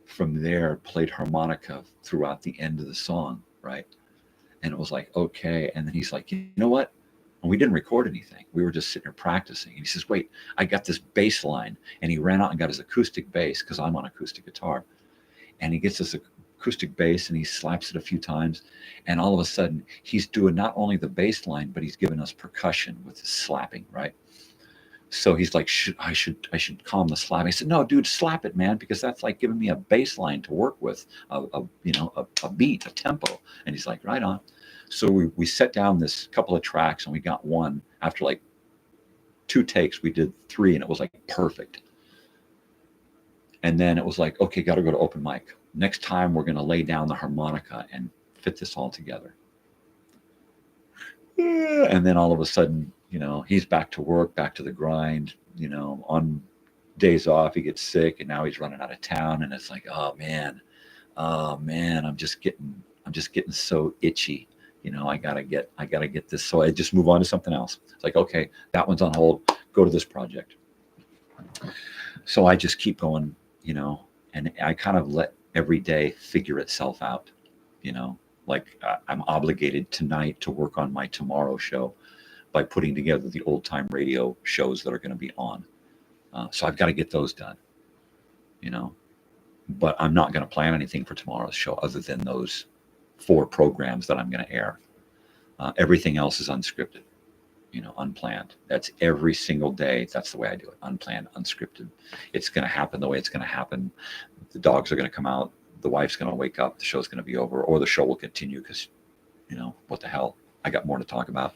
from there played harmonica throughout the end of the song, right? And it was like, okay. And then he's like, you know what? And we didn't record anything. We were just sitting there practicing. And he says, wait, I got this bass line. And he ran out and got his acoustic bass, because I'm on acoustic guitar. And he gets this acoustic bass and he slaps it a few times. And all of a sudden he's doing not only the bass line, but he's giving us percussion with his slapping, right? So he's like, I should calm the slap. I said, no, dude, slap it, man, because that's like giving me a bass line to work with, a beat, a tempo. And he's like, right on. So we set down this couple of tracks, and we got one. After like 2 takes, we did 3, and it was like perfect. And then it was like, okay, got to go to open mic. Next time we're going to lay down the harmonica and fit this all together. And then all of a sudden, he's back to work, back to the grind, on days off, he gets sick, and now he's running out of town. And it's like, oh man, I'm just getting so itchy. I gotta get this. So I just move on to something else. It's like, okay, that one's on hold, go to this project. So I just keep going, and I kind of let every day figure itself out, like I'm obligated tonight to work on my tomorrow show by putting together the old time radio shows that are going to be on. So I've got to get those done, but I'm not going to plan anything for tomorrow's show other than those 4 programs that I'm going to air. Everything else is unscripted, unplanned. That's every single day. That's the way I do it. Unplanned, unscripted. It's going to happen the way it's going to happen. The dogs are going to come out. The wife's going to wake up. The show's going to be over, or the show will continue because, what the hell? I got more to talk about.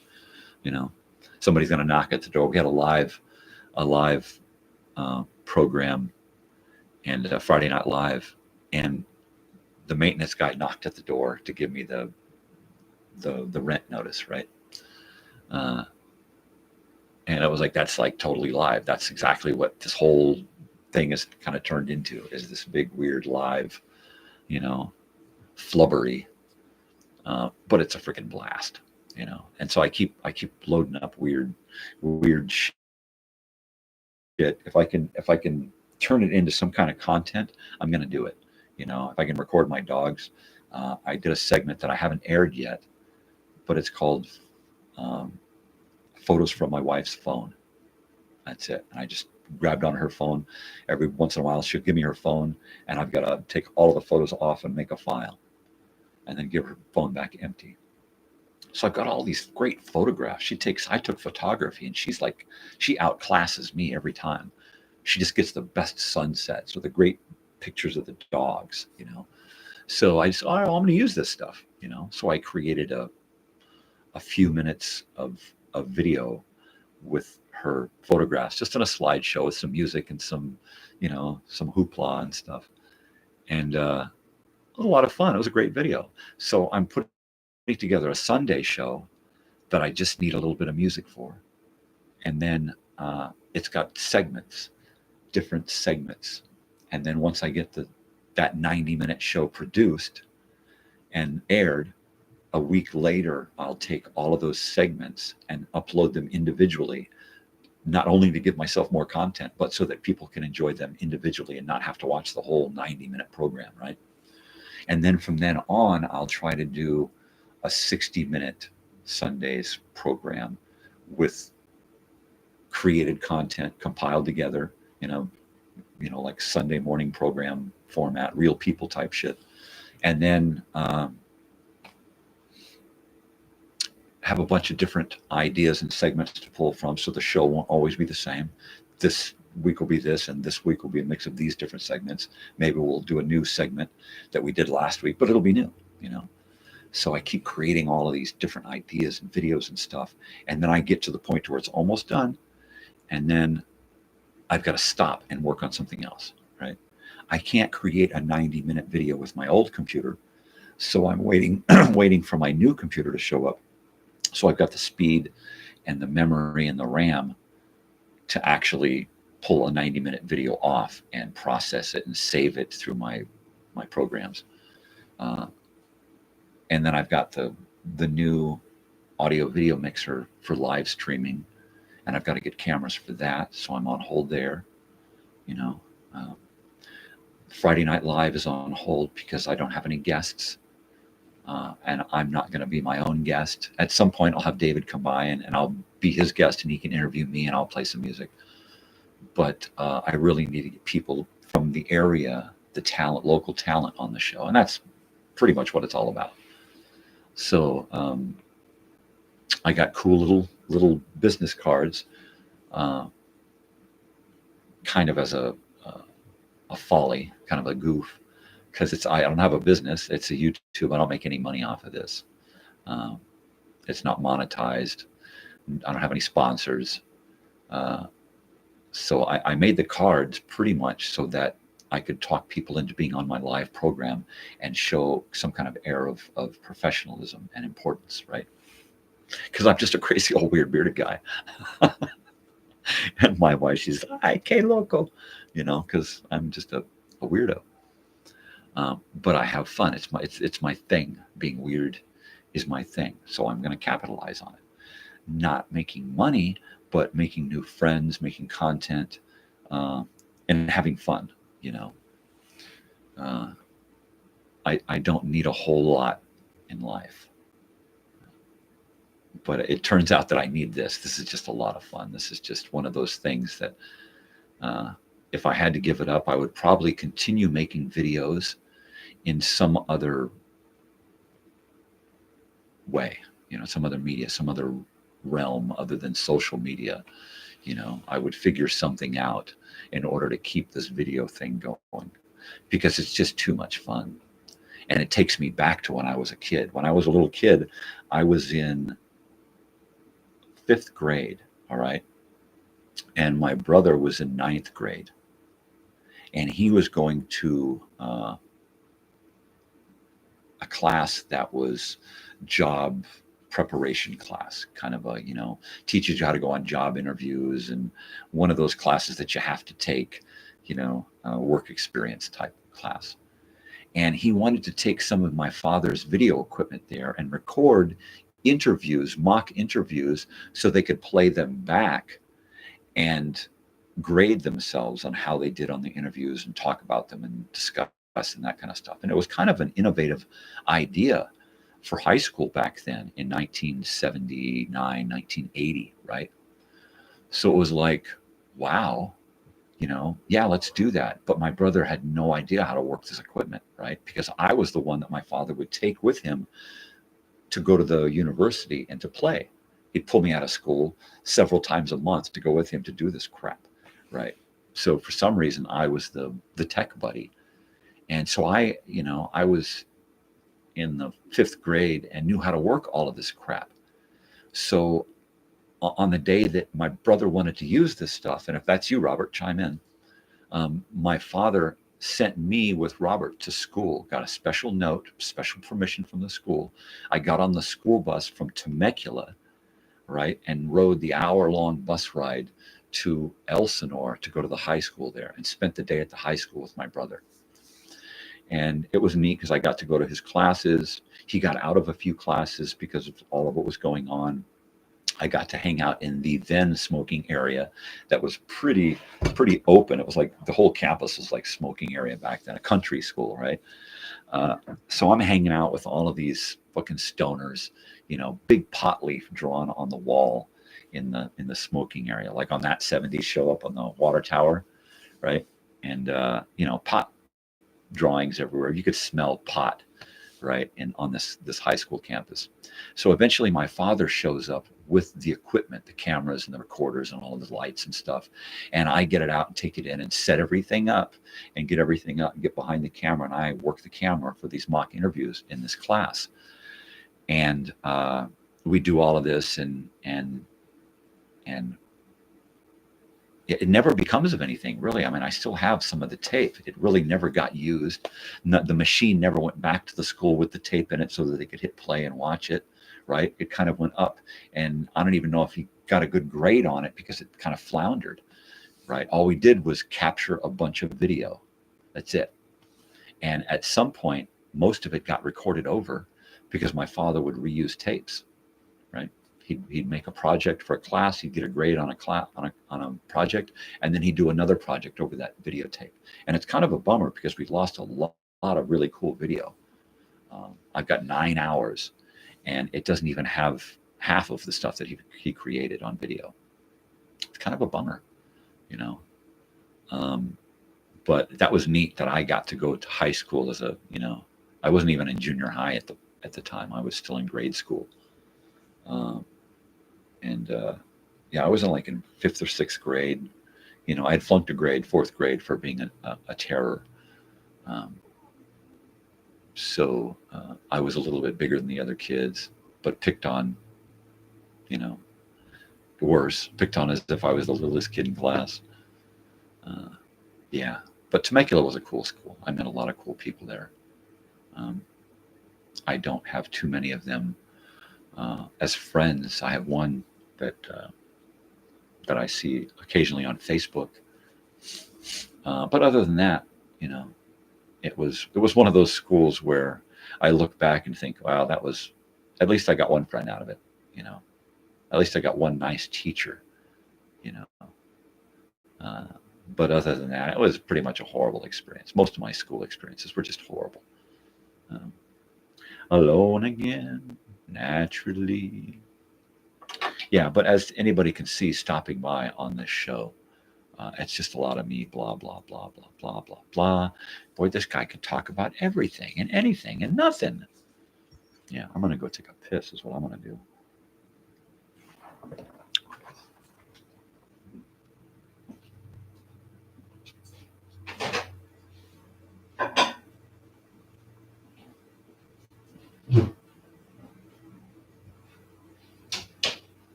Somebody's going to knock at the door. We had a live program, and Friday Night Live, and the maintenance guy knocked at the door to give me the rent notice, right? And I was like, that's like totally live. That's exactly what this whole thing is kind of turned into, is this big weird live, flubbery, but it's a freaking blast, And so I keep loading up weird shit. If I can turn it into some kind of content, I'm gonna do it. If I can record my dogs. I did a segment that I haven't aired yet, but it's called Photos from My Wife's Phone. That's it. And I just grabbed on her phone. Every once in a while, she'll give me her phone, and I've got to take all of the photos off and make a file, and then give her phone back empty. So I've got all these great photographs. I took photography, and she outclasses me every time. She just gets the best sunsets or the great pictures of the dogs, So I just, I'm going to use this stuff, So I created a few minutes of video with her photographs, just in a slideshow with some music and some hoopla and stuff. And it was a lot of fun. It was a great video. So I'm putting together a Sunday show that I just need a little bit of music for. And then it's got different segments. And then once I get that 90-minute show produced and aired, a week later, I'll take all of those segments and upload them individually, not only to give myself more content, but so that people can enjoy them individually and not have to watch the whole 90-minute program, right? And then from then on, I'll try to do a 60-minute Sundays program with created content compiled together, like Sunday morning program format, real people type shit. And then have a bunch of different ideas and segments to pull from, so the show won't always be the same. This week will be this, and this week will be a mix of these different segments. Maybe we'll do a new segment that we did last week, but it'll be new, So I keep creating all of these different ideas and videos and stuff, and then I get to the point where it's almost done, and then I've got to stop and work on something else, right? I can't create a 90-minute video with my old computer, so I'm waiting waiting for my new computer to show up. So I've got the speed and the memory and the RAM to actually pull a 90-minute video off and process it and save it through my programs. And then I've got the new audio video mixer for live streaming, and I've got to get cameras for that. So I'm on hold there, Friday Night Live is on hold because I don't have any guests. And I'm not going to be my own guest. At some point, I'll have David come by and I'll be his guest, and he can interview me and I'll play some music. But I really need to get people from the area, the talent, local talent on the show. And that's pretty much what it's all about. So I got cool little business cards, kind of as a folly, kind of a goof. Because I don't have a business. It's a YouTube. I don't make any money off of this. It's not monetized. I don't have any sponsors. So I made the cards pretty much so that I could talk people into being on my live program and show some kind of air of professionalism and importance, right? Because I'm just a crazy old weird bearded guy. And my wife, she's, ay, que loco, because I'm just a weirdo. But I have fun. It's my thing. Being weird is my thing. So I'm going to capitalize on it. Not making money, but making new friends, making content, and having fun. I don't need a whole lot in life, but it turns out that I need this. This is just a lot of fun. This is just one of those things that if I had to give it up, I would probably continue making videos in some other way, some other media, some other realm other than social media. I would figure something out in order to keep this video thing going, because it's just too much fun. And it takes me back to when I was a kid. When I was a little kid, I was in 5th grade, all right? And my brother was in 9th grade. And he was going to a class that was job preparation class, kind of a, teaches you how to go on job interviews, and one of those classes that you have to take, work experience type class. And he wanted to take some of my father's video equipment there and record interviews, mock interviews, so they could play them back and grade themselves on how they did on the interviews and talk about them and discuss and that kind of stuff. And it was kind of an innovative idea for high school back then in 1979, 1980, right? So it was like, wow, yeah, let's do that. But my brother had no idea how to work this equipment, right? Because I was the one that my father would take with him to go to the university and to play. He'd pull me out of school several times a month to go with him to do this crap, right? So for some reason, I was the tech buddy. And so I was in the 5th grade and knew how to work all of this crap. So on the day that my brother wanted to use this stuff, and if that's you, Robert, chime in. My father sent me with Robert to school, got a special note, special permission from the school. I got on the school bus from Temecula, right, and rode the hour-long bus ride to Elsinore to go to the high school there, and spent the day at the high school with my brother. And it was neat because I got to go to his classes. He got out of a few classes because of all of what was going on. I got to hang out in the then smoking area that was pretty open. It was like the whole campus was like smoking area back then, a country school, right? So I'm hanging out with all of these fucking stoners, big pot leaf drawn on the wall in the smoking area, like on that 70s show up on the water tower, right? And pot drawings everywhere. You could smell pot right? And on this high school campus. So eventually my father shows up with the equipment, the cameras and the recorders and all of the lights and stuff. And I get it out and take it in and set everything up and get everything up and get behind the camera. And I work the camera for these mock interviews in this class. And we do all of this and it never becomes of anything, really. I mean, I still have some of the tape. It really never got used. The machine never went back to the school with the tape in it so that they could hit play and watch it, right? It kind of went up, and I don't even know if he got a good grade on it because it kind of floundered, right? All we did was capture a bunch of video. That's it. And at some point, most of it got recorded over because my father would reuse tapes, right? He'd make a project for a class, he'd get a grade on a project, and then he'd do another project over that videotape. And it's kind of a bummer because we lost a lot of really cool video. I've got 9 hours, and it doesn't even have half of the stuff that he created on video. It's kind of a bummer, you know. But that was neat that I got to go to high school as a, you know, I wasn't even in junior high at the time. I was still in grade school. Yeah, I was in like in 5th or 6th grade. You know, I had flunked a grade, 4th grade, for being a terror. So I was a little bit bigger than the other kids, but picked on, you know, worse, picked on as if I was the littlest kid in class. Yeah, but Temecula was a cool school. I met a lot of cool people there. I don't have too many of them as friends. I have one that I see occasionally on Facebook. But other than that, you know, it was one of those schools where I look back and think, wow, that was, at least I got one friend out of it, you know, at least I got one nice teacher, you know. But other than that, it was pretty much a horrible experience. Most of my school experiences were just horrible. Alone again, naturally. Yeah, but as anybody can see stopping by on this show, it's just a lot of me, blah, blah, blah, blah, blah, blah, blah. Boy, this guy can talk about everything and anything and nothing. Yeah, I'm going to go take a piss is what I'm going to do.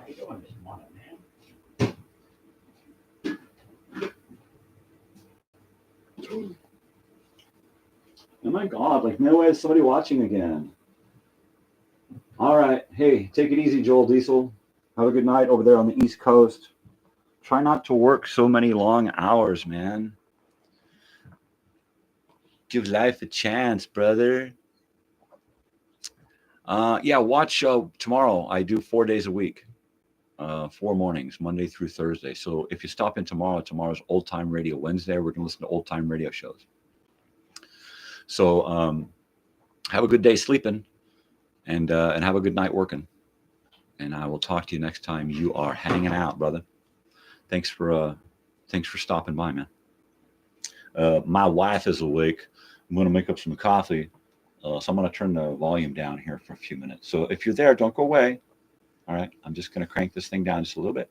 you doing this morning, man? Oh my God, like no way is somebody watching again. All right. Hey, take it easy, Joel Diesel. Have a good night over there on the East Coast. Try not to work so many long hours, man. Give life a chance, brother. Yeah, watch tomorrow. I do 4 days a week, 4 mornings, Monday through Thursday. So if you stop in tomorrow's Old Time Radio Wednesday. We're going to listen to old time radio shows. So have a good day sleeping, and have a good night working. And I will talk to you next time you are hanging out, brother. Thanks for stopping by, man. My wife is awake. I'm going to make up some coffee. So I'm going to turn the volume down here for a few minutes. So if you're there, don't go away. All right. I'm just going to crank this thing down just a little bit.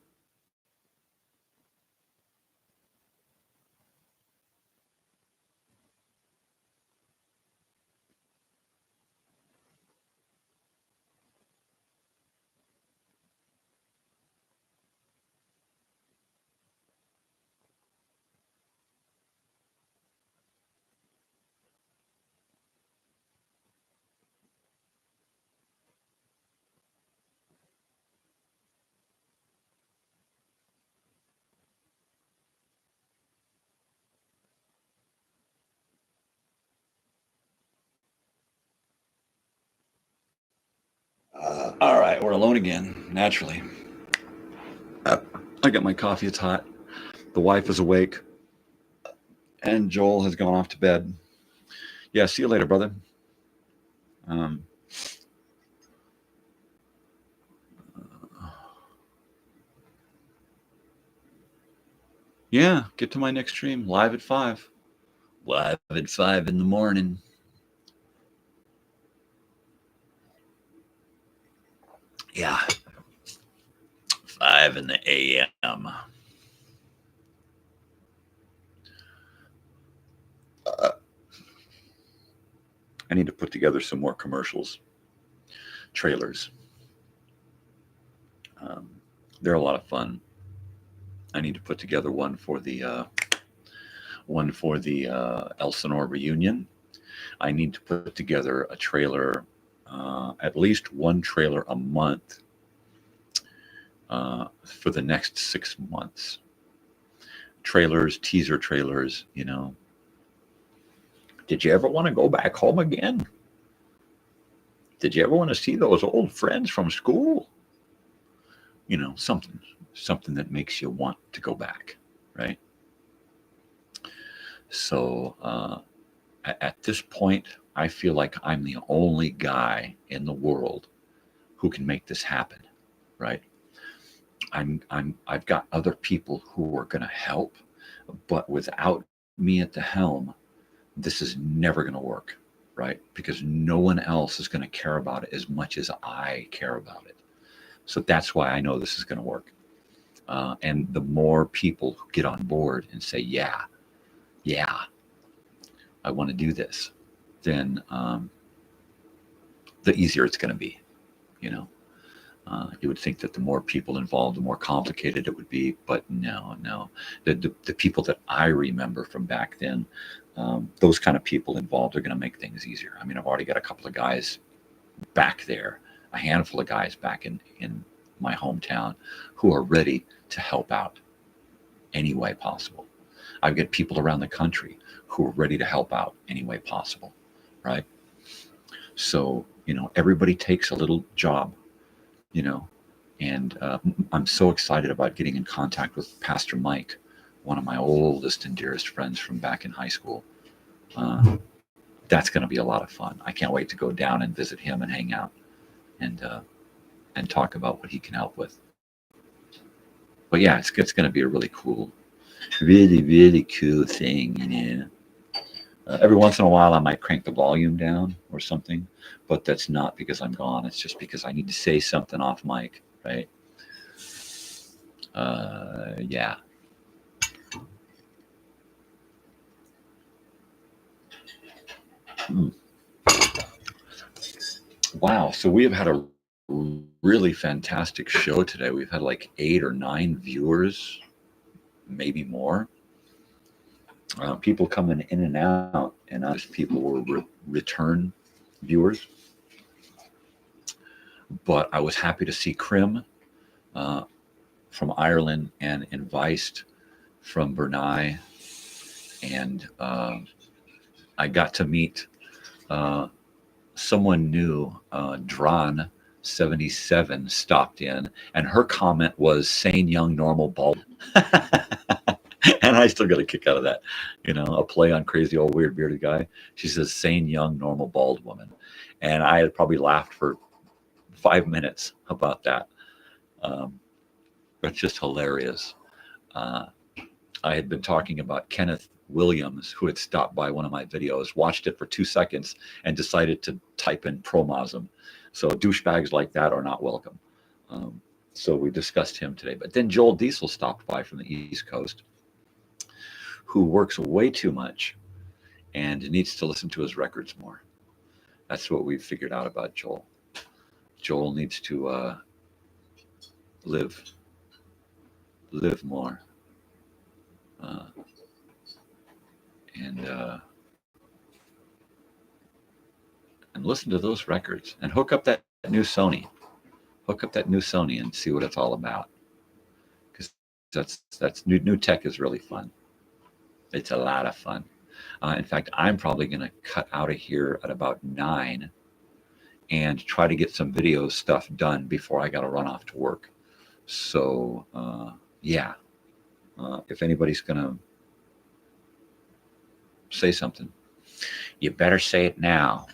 All right, we're alone again, naturally. I got my coffee, it's hot. The wife is awake. And Joel has gone off to bed. Yeah, see you later, brother. Yeah, get to my next stream, live at 5. Live at 5 in the morning. Yeah. 5 in the a.m. I need to put together some more commercials, trailers. They're a lot of fun. I need to put together one for the Elsinore reunion. I need to put together a trailer, at least one trailer a month for the next 6 months. Trailers, teaser trailers, you know. Did you ever want to go back home again? Did you ever want to see those old friends from school? You know, something that makes you want to go back, right? So at this point, I feel like I'm the only guy in the world who can make this happen, right? I've got other people who are going to help, but without me at the helm, this is never going to work, right? Because no one else is going to care about it as much as I care about it. So that's why I know this is going to work. And the more people who get on board and say, yeah, I want to do this, then the easier it's going to be, you know. You would think that the more people involved, the more complicated it would be, but no. The people that I remember from back then, those kind of people involved are going to make things easier. I mean, I've already got a couple of guys back there, a handful of guys back in my hometown who are ready to help out any way possible. I've got people around the country who are ready to help out any way possible, right? So, you know, everybody takes a little job, you know, and I'm so excited about getting in contact with Pastor Mike, one of my oldest and dearest friends from back in high school. That's going to be a lot of fun. I can't wait to go down and visit him and hang out and talk about what he can help with. But yeah, it's going to be a really cool, really cool thing, you know. Every once in a while, I might crank the volume down or something, but that's not because I'm gone. It's just because I need to say something off mic, right? Yeah. Wow. So we have had a really fantastic show today. We've had like 8 or 9 viewers, maybe more. People coming in and out, and not just people were return viewers. But I was happy to see Krim from Ireland and Inviced from Brunei, and I got to meet someone new. Dran 77 stopped in, and her comment was "sane, young, normal, bald." And I still got a kick out of that, a play on Crazy Old Weird Bearded Guy. She says "sane, young, normal, bald woman," and I had probably laughed for 5 minutes about that. It's just hilarious. I had been talking about Kenneth Williams, who had stopped by one of my videos, watched it for 2 seconds, and decided to type in promosm. So douchebags like that are not welcome. So we discussed him today. But then Joel Diesel stopped by from the East Coast, who works way too much and needs to listen to his records more. That's what we've figured out about Joel. Joel needs to live more. And listen to those records and hook up that new Sony. Hook up that new Sony and see what it's all about. Because that's new tech is really fun. It's a lot of fun. In fact, I'm probably going to cut out of here at about 9 and try to get some video stuff done before I got to run off to work. So, yeah. If anybody's going to say something, you better say it now.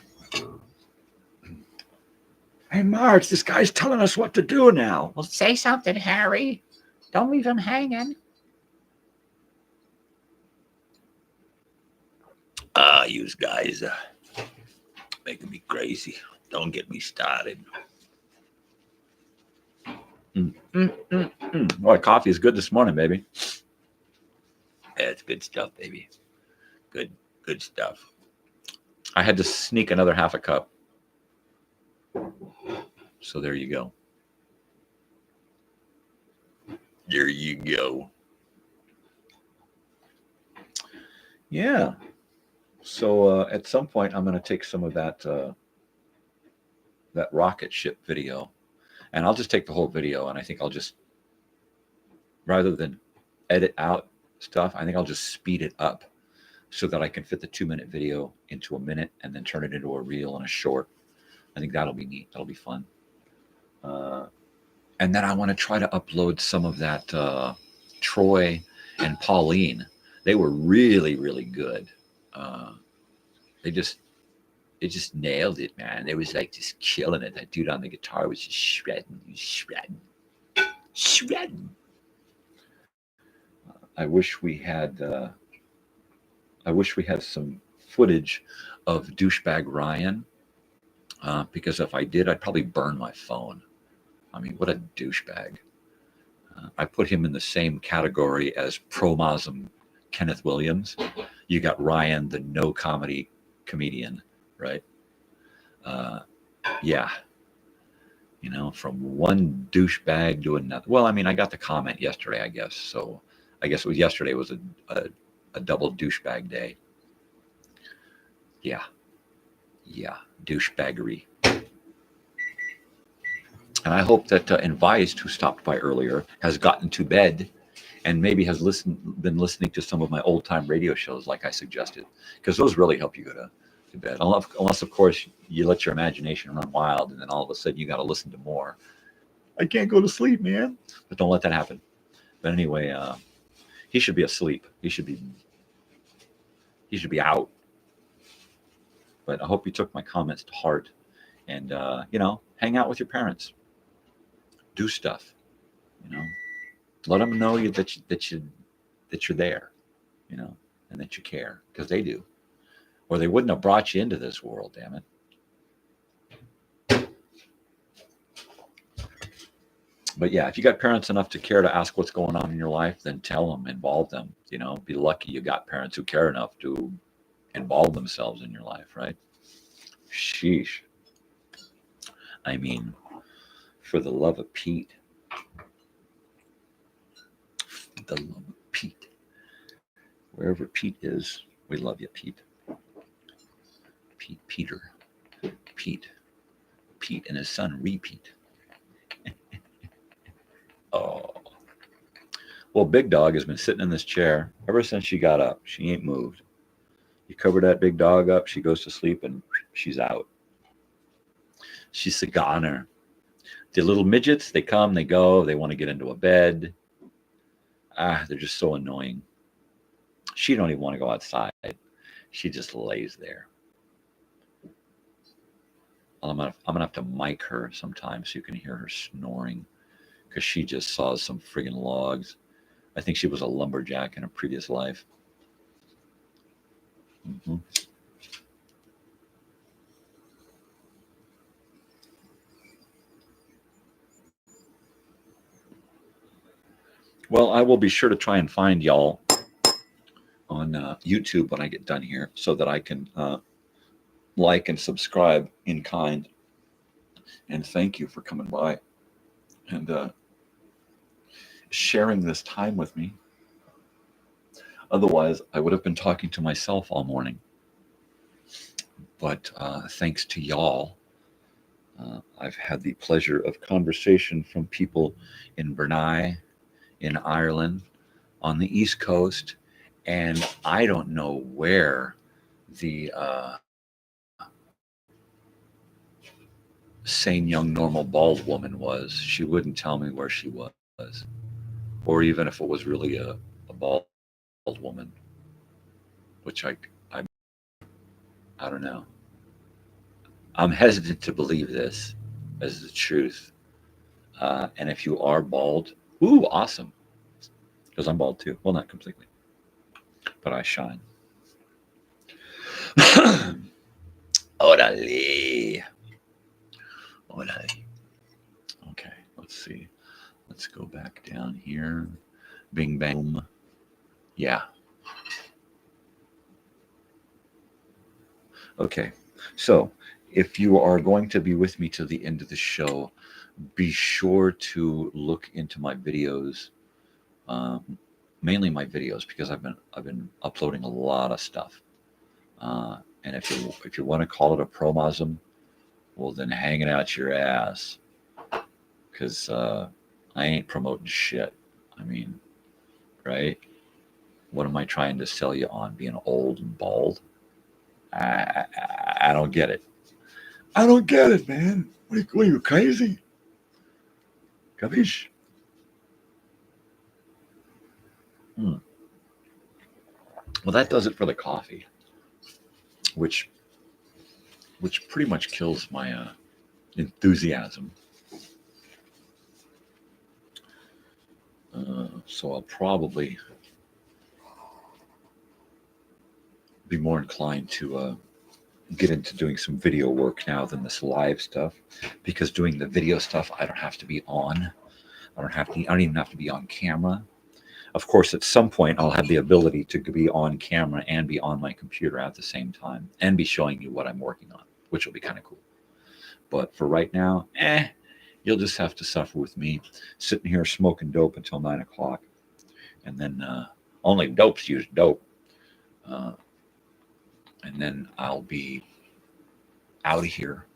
Hey, Marge, this guy's telling us what to do now. Well, say something, Harry. Don't leave him hanging. You guys making me crazy. Don't get me started. Boy, coffee is good this morning, baby. Yeah, it's good stuff, baby. Good stuff. I had to sneak another half a cup. So there you go. There you go. Yeah. So at some point, I'm going to take some of that rocket ship video, and I'll just take the whole video, and I think I'll just, rather than edit out stuff, I think I'll just speed it up so that I can fit the 2-minute video into a minute and then turn it into a reel and a short. I think that'll be neat. That'll be fun. And then I want to try to upload some of that Troy and Pauline. They were really, really good. They just nailed it, man. They was like just killing it. That dude on the guitar was just shredding. I wish we had some footage of douchebag Ryan, because if I did, I'd probably burn my phone. I mean, what a douchebag. I put him in the same category as Promosm Kenneth Williams. You got Ryan, the no comedy comedian, right? Yeah. From one douchebag to another. Well, I mean, I got the comment yesterday, I guess. So I guess it was yesterday was a double douchebag day. Yeah. Douchebaggery. And I hope that Inviced, who stopped by earlier, has gotten to bed and maybe has been listening to some of my old-time radio shows like I suggested, because those really help you go to bed. Unless, of course, you let your imagination run wild, and then all of a sudden you got to listen to more. I can't go to sleep, man. But don't let that happen. But anyway, he should be asleep. He should be out. But I hope you took my comments to heart, and hang out with your parents. Do stuff, Let them know that you're there, and that you care, because they do, or they wouldn't have brought you into this world. Damn it. But yeah, if you got parents enough to care to ask what's going on in your life, then tell them, involve them. Be lucky you got parents who care enough to involve themselves in your life, right? Sheesh. I mean, For the love of Pete. The love of Pete. Wherever Pete is, we love you, Pete. Peter. Pete and his son, Repeat. Oh. Well, Big Dog has been sitting in this chair ever since she got up. She ain't moved. You cover that big dog up, she goes to sleep, and she's out. She's a goner. The little midgets, they come, they go, they want to get into a bed. They're just so annoying. She don't even want to go outside. She just lays there. I'm gonna have to mic her sometime so you can hear her snoring, because she just saws some friggin' logs. I think she was a lumberjack in a previous life. Mm-hmm. Well, I will be sure to try and find y'all on YouTube when I get done here, so that I can like and subscribe in kind. And thank you for coming by and sharing this time with me. Otherwise, I would have been talking to myself all morning. But thanks to y'all, I've had the pleasure of conversation from people in Brunei, in Ireland, on the East Coast, and I don't know where the sane, young, normal, bald woman was. She wouldn't tell me where she was, or even if it was really a bald woman, which I don't know. I'm hesitant to believe this as the truth. And if you are bald, ooh, awesome. Because I'm bald too. Well, not completely, but I shine. Orale. Okay, let's see. Let's go back down here. Bing, bang. Yeah. Okay, so if you are going to be with me to the end of the show, be sure to look into my videos, mainly my videos, because I've been uploading a lot of stuff. And if you want to call it a promosm, well, then hang it out your ass, because I ain't promoting shit. I mean, right? What am I trying to sell you on? Being old and bald? I don't get it. I don't get it, man. What are you crazy? Capiche? Well, that does it for the coffee, which pretty much kills my enthusiasm. So I'll probably be more inclined to get into doing some video work now than this live stuff, because doing the video stuff, I don't have to be on. I don't even have to be on camera. Of course, at some point, I'll have the ability to be on camera and be on my computer at the same time and be showing you what I'm working on, which will be kind of cool. But for right now, you'll just have to suffer with me sitting here smoking dope until 9 o'clock. And then only dopes use dope. And then I'll be out of here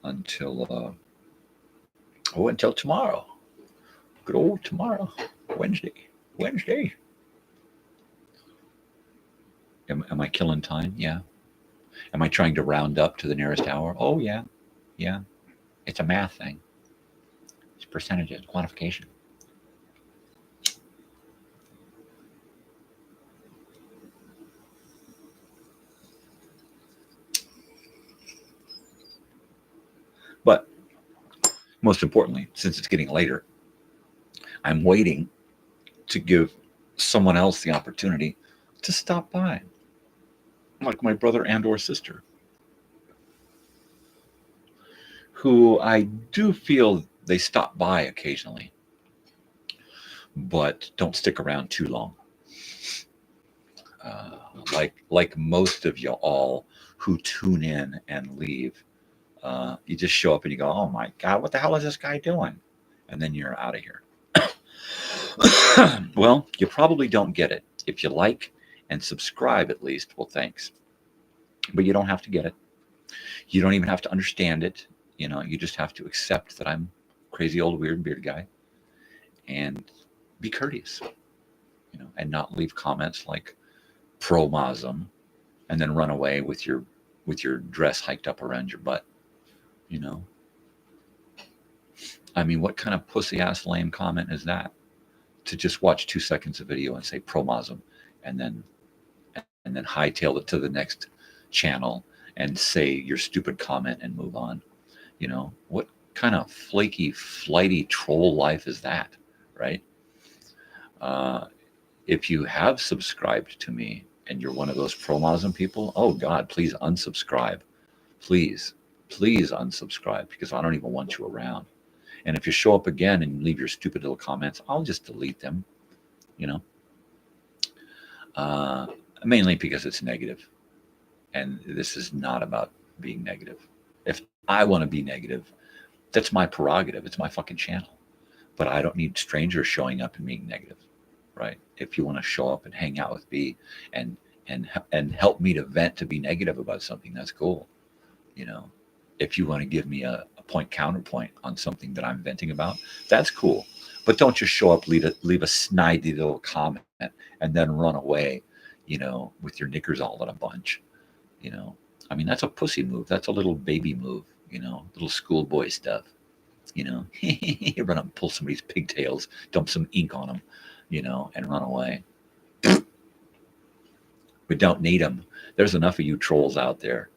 until tomorrow. Good old tomorrow. Wednesday. Am I killing time? Yeah. Am I trying to round up to the nearest hour? Oh, yeah. It's a math thing. It's percentages, quantification. But most importantly, since it's getting later, I'm waiting to give someone else the opportunity to stop by, like my brother and or sister, who I do feel they stop by occasionally, but don't stick around too long. Like most of you all who tune in and leave You just show up and you go, oh my God, what the hell is this guy doing? And then you're out of here. Well, you probably don't get it. If you like and subscribe at least, well, thanks. But you don't have to get it. You don't even have to understand it. You just have to accept that I'm crazy old weird beard guy and be courteous, and not leave comments like pro-Muslim and then run away with your dress hiked up around your butt. I mean, what kind of pussy ass lame comment is that? To just watch 2 seconds of video and say pro-Muslim and then hightail it to the next channel and say your stupid comment and move on. What kind of flaky, flighty troll life is that, right? If you have subscribed to me and you're one of those pro-Muslim people, oh God, please unsubscribe. Please unsubscribe, because I don't even want you around. And if you show up again and leave your stupid little comments, I'll just delete them, mainly because it's negative. And this is not about being negative. If I want to be negative, that's my prerogative. It's my fucking channel. But I don't need strangers showing up and being negative, right? If you want to show up and hang out with me and help me to vent, to be negative about something, that's cool. If you want to give me a point counterpoint on something that I'm venting about, that's cool. But don't just show up, leave a snidey little comment and then run away, with your knickers all in a bunch. I mean, that's a pussy move. That's a little baby move, little schoolboy stuff. You run up and pull somebody's pigtails, dump some ink on them, and run away. We don't need them. There's enough of you trolls out there.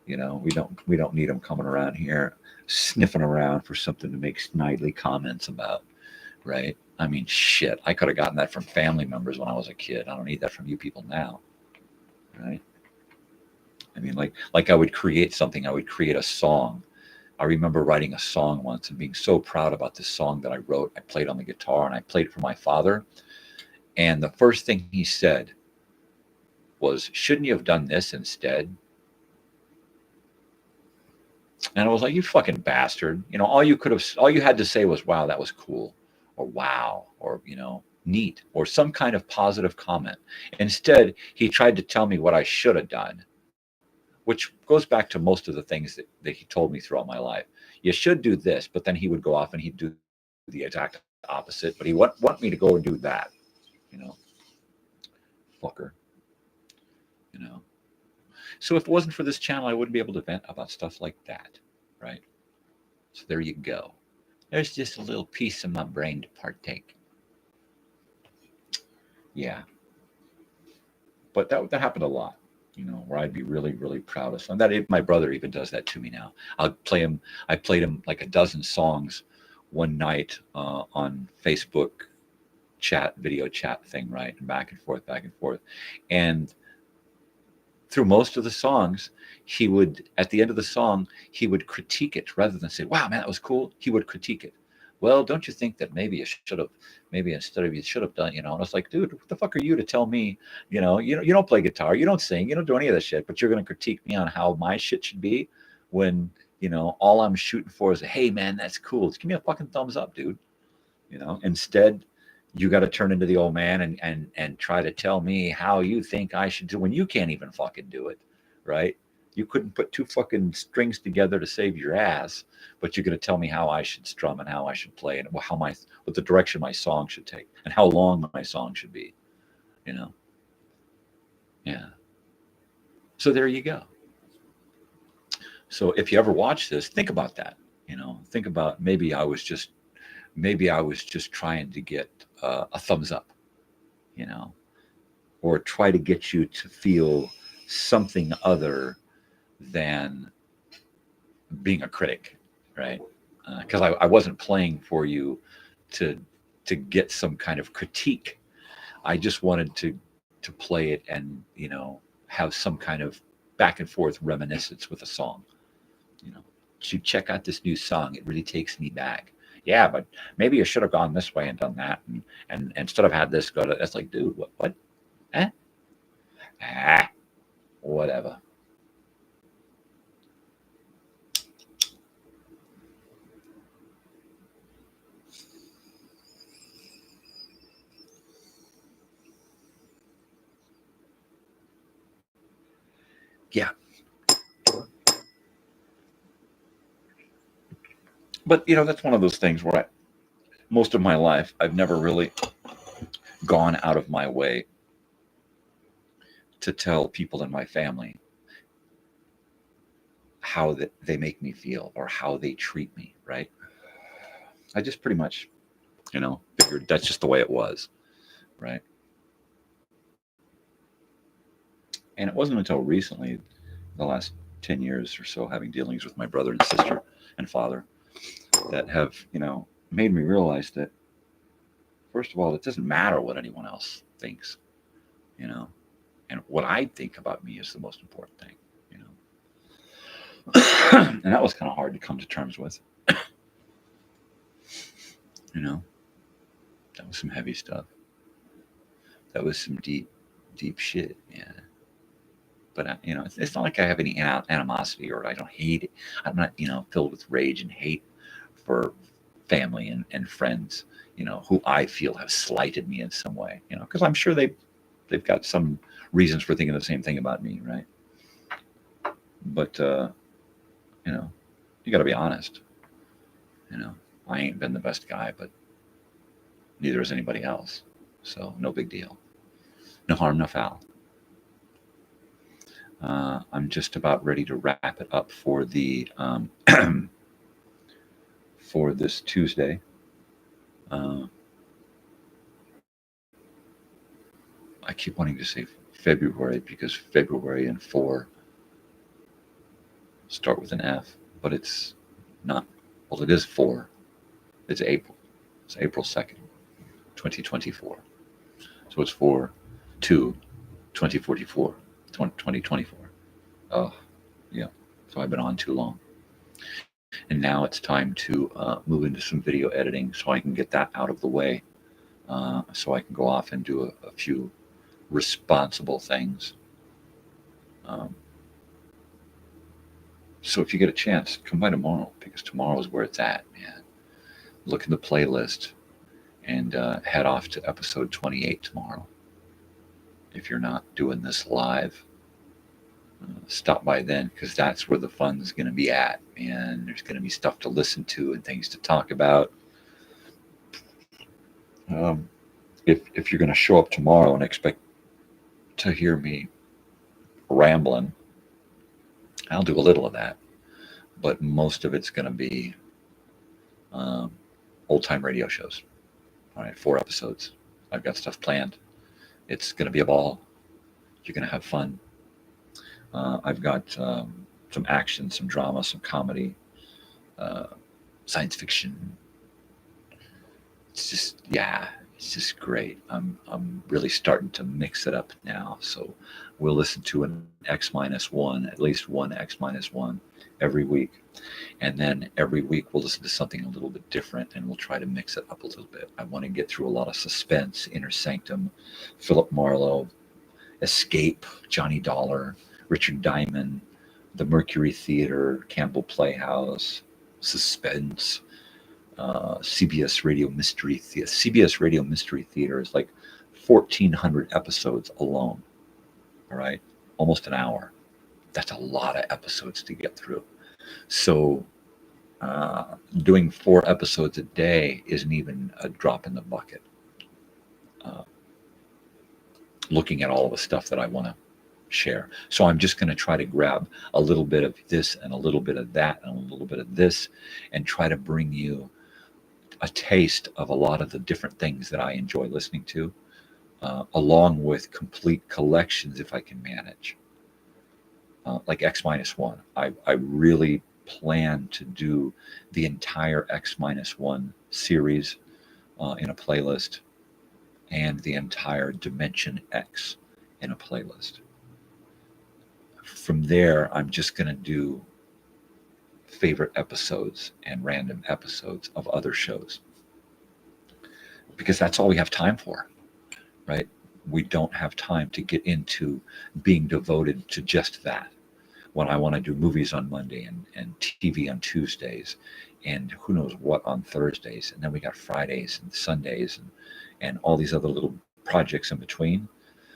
We don't need them coming around here sniffing around for something to make snidely comments about, right? I mean, shit, I could have gotten that from family members when I was a kid. I don't need that from you people now, right? I mean, like I would create something. I would create a song. I remember writing a song once and being so proud about this song that I wrote. I played on the guitar and I played it for my father. And the first thing he said was, shouldn't you have done this instead? And I was like, you fucking bastard. All you had to say was, wow, that was cool. Or wow. Or, neat. Or some kind of positive comment. Instead, he tried to tell me what I should have done, which goes back to most of the things that he told me throughout my life. You should do this, but then he would go off and he'd do the exact opposite, but he want me to go and do that, fucker, So if it wasn't for this channel, I wouldn't be able to vent about stuff like that, right? So there you go. There's just a little piece of my brain to partake. Yeah. But that happened a lot. Where I'd be really, really proud of something. My brother even does that to me now. I played him like a dozen songs one night on Facebook video chat thing, right? And back and forth. And through most of the songs, he would, at the end of the song, he would critique it rather than say, wow, man, that was cool. He would critique it. Well, don't you think that maybe instead of you should have done, and I was like, dude, what the fuck are you to tell me, you don't play guitar, you don't sing, you don't do any of this shit, but you're going to critique me on how my shit should be when, all I'm shooting for is, hey man, that's cool. Just give me a fucking thumbs up, dude. Instead, you got to turn into the old man and try to tell me how you think I should do when you can't even fucking do it, right? You couldn't put 2 fucking strings together to save your ass, but you're going to tell me how I should strum and how I should play and what the direction my song should take and how long my song should be, Yeah. So there you go. So if you ever watch this, think about that, think about maybe I was just trying to get a thumbs up, or try to get you to feel something other than being a critic, right? Because I wasn't playing for you to get some kind of critique. I just wanted to play it and have some kind of back and forth reminiscence with a song. To check out this new song, it really takes me back. Yeah, but maybe you should have gone this way and done that, and instead of had this go to. That's like, dude, what? Whatever. Yeah. But, that's one of those things where most of my life, I've never really gone out of my way to tell people in my family how they make me feel or how they treat me, right? I just pretty much, figured that's just the way it was, right? And it wasn't until recently, the last 10 years or so, having dealings with my brother and sister and father, that have, made me realize that, first of all, it doesn't matter what anyone else thinks, and what I think about me is the most important thing, and that was kind of hard to come to terms with, that was some heavy stuff. That was some deep, deep shit, man. But it's not like I have any animosity or I don't hate it. I'm not, filled with rage and hate for family and friends, who I feel have slighted me in some way, because I'm sure they've got some reasons for thinking the same thing about me, right? But you got to be honest. I ain't been the best guy, but neither is anybody else. So no big deal. No harm, no foul. I'm just about ready to wrap it up for the for this Tuesday. I keep wanting to say February because February and 4 start with an F, but it's not. Well, it is 4. It's April. It's April 2nd, 2024. So it's 4/2/2044. 2024. Oh, yeah. So I've been on too long. And now it's time to move into some video editing so I can get that out of the way. So I can go off and do a few responsible things. So if you get a chance, come by tomorrow, because tomorrow is where it's at, man. Look in the playlist and head off to episode 28 tomorrow. If you're not doing this live, stop by then, because that's where the fun's going to be at, and there's going to be stuff to listen to and things to talk about. If you're going to show up tomorrow and expect to hear me rambling, I'll do a little of that, but most of it's going to be old-time radio shows. All right, 4 episodes. I've got stuff planned. It's going to be a ball. You're going to have fun. I've got some action, some drama, some comedy, science fiction. It's just great. I'm really starting to mix it up now. So we'll listen to an X-1, at least one X-1 every week. And then every week we'll listen to something a little bit different, and we'll try to mix it up a little bit. I want to get through a lot of Suspense, Inner Sanctum, Philip Marlowe, Escape, Johnny Dollar, Richard Diamond, the Mercury Theater, Campbell Playhouse, Suspense, CBS Radio Mystery Theater. CBS Radio Mystery Theater is like 1,400 episodes alone. All right, almost an hour. That's a lot of episodes to get through. So doing 4 episodes a day isn't even a drop in the bucket. Looking at all the stuff that I want to share. So I'm just going to try to grab a little bit of this and a little bit of that and a little bit of this, and try to bring you a taste of a lot of the different things that I enjoy listening to, along with complete collections if I can manage. Like X-1. I really plan to do the entire X-1 series in a playlist, and the entire Dimension X in a playlist. From there, I'm just going to do favorite episodes and random episodes of other shows, because that's all we have time for, right? We don't have time to get into being devoted to just that. When I want to do movies on Monday and TV on Tuesdays, and who knows what on Thursdays, and then we got Fridays and Sundays and all these other little projects in between.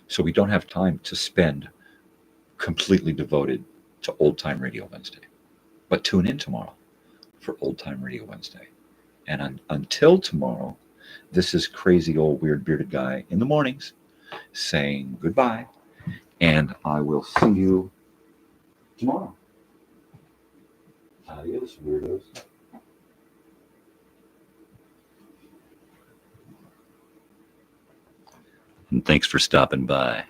So we don't have time to spend completely devoted to Old Time Radio Wednesday. But tune in tomorrow for Old Time Radio Wednesday. And until tomorrow, this is Crazy Old Weird Bearded Guy in the mornings saying goodbye. And I will see you tomorrow. Adios, weirdos. And thanks for stopping by.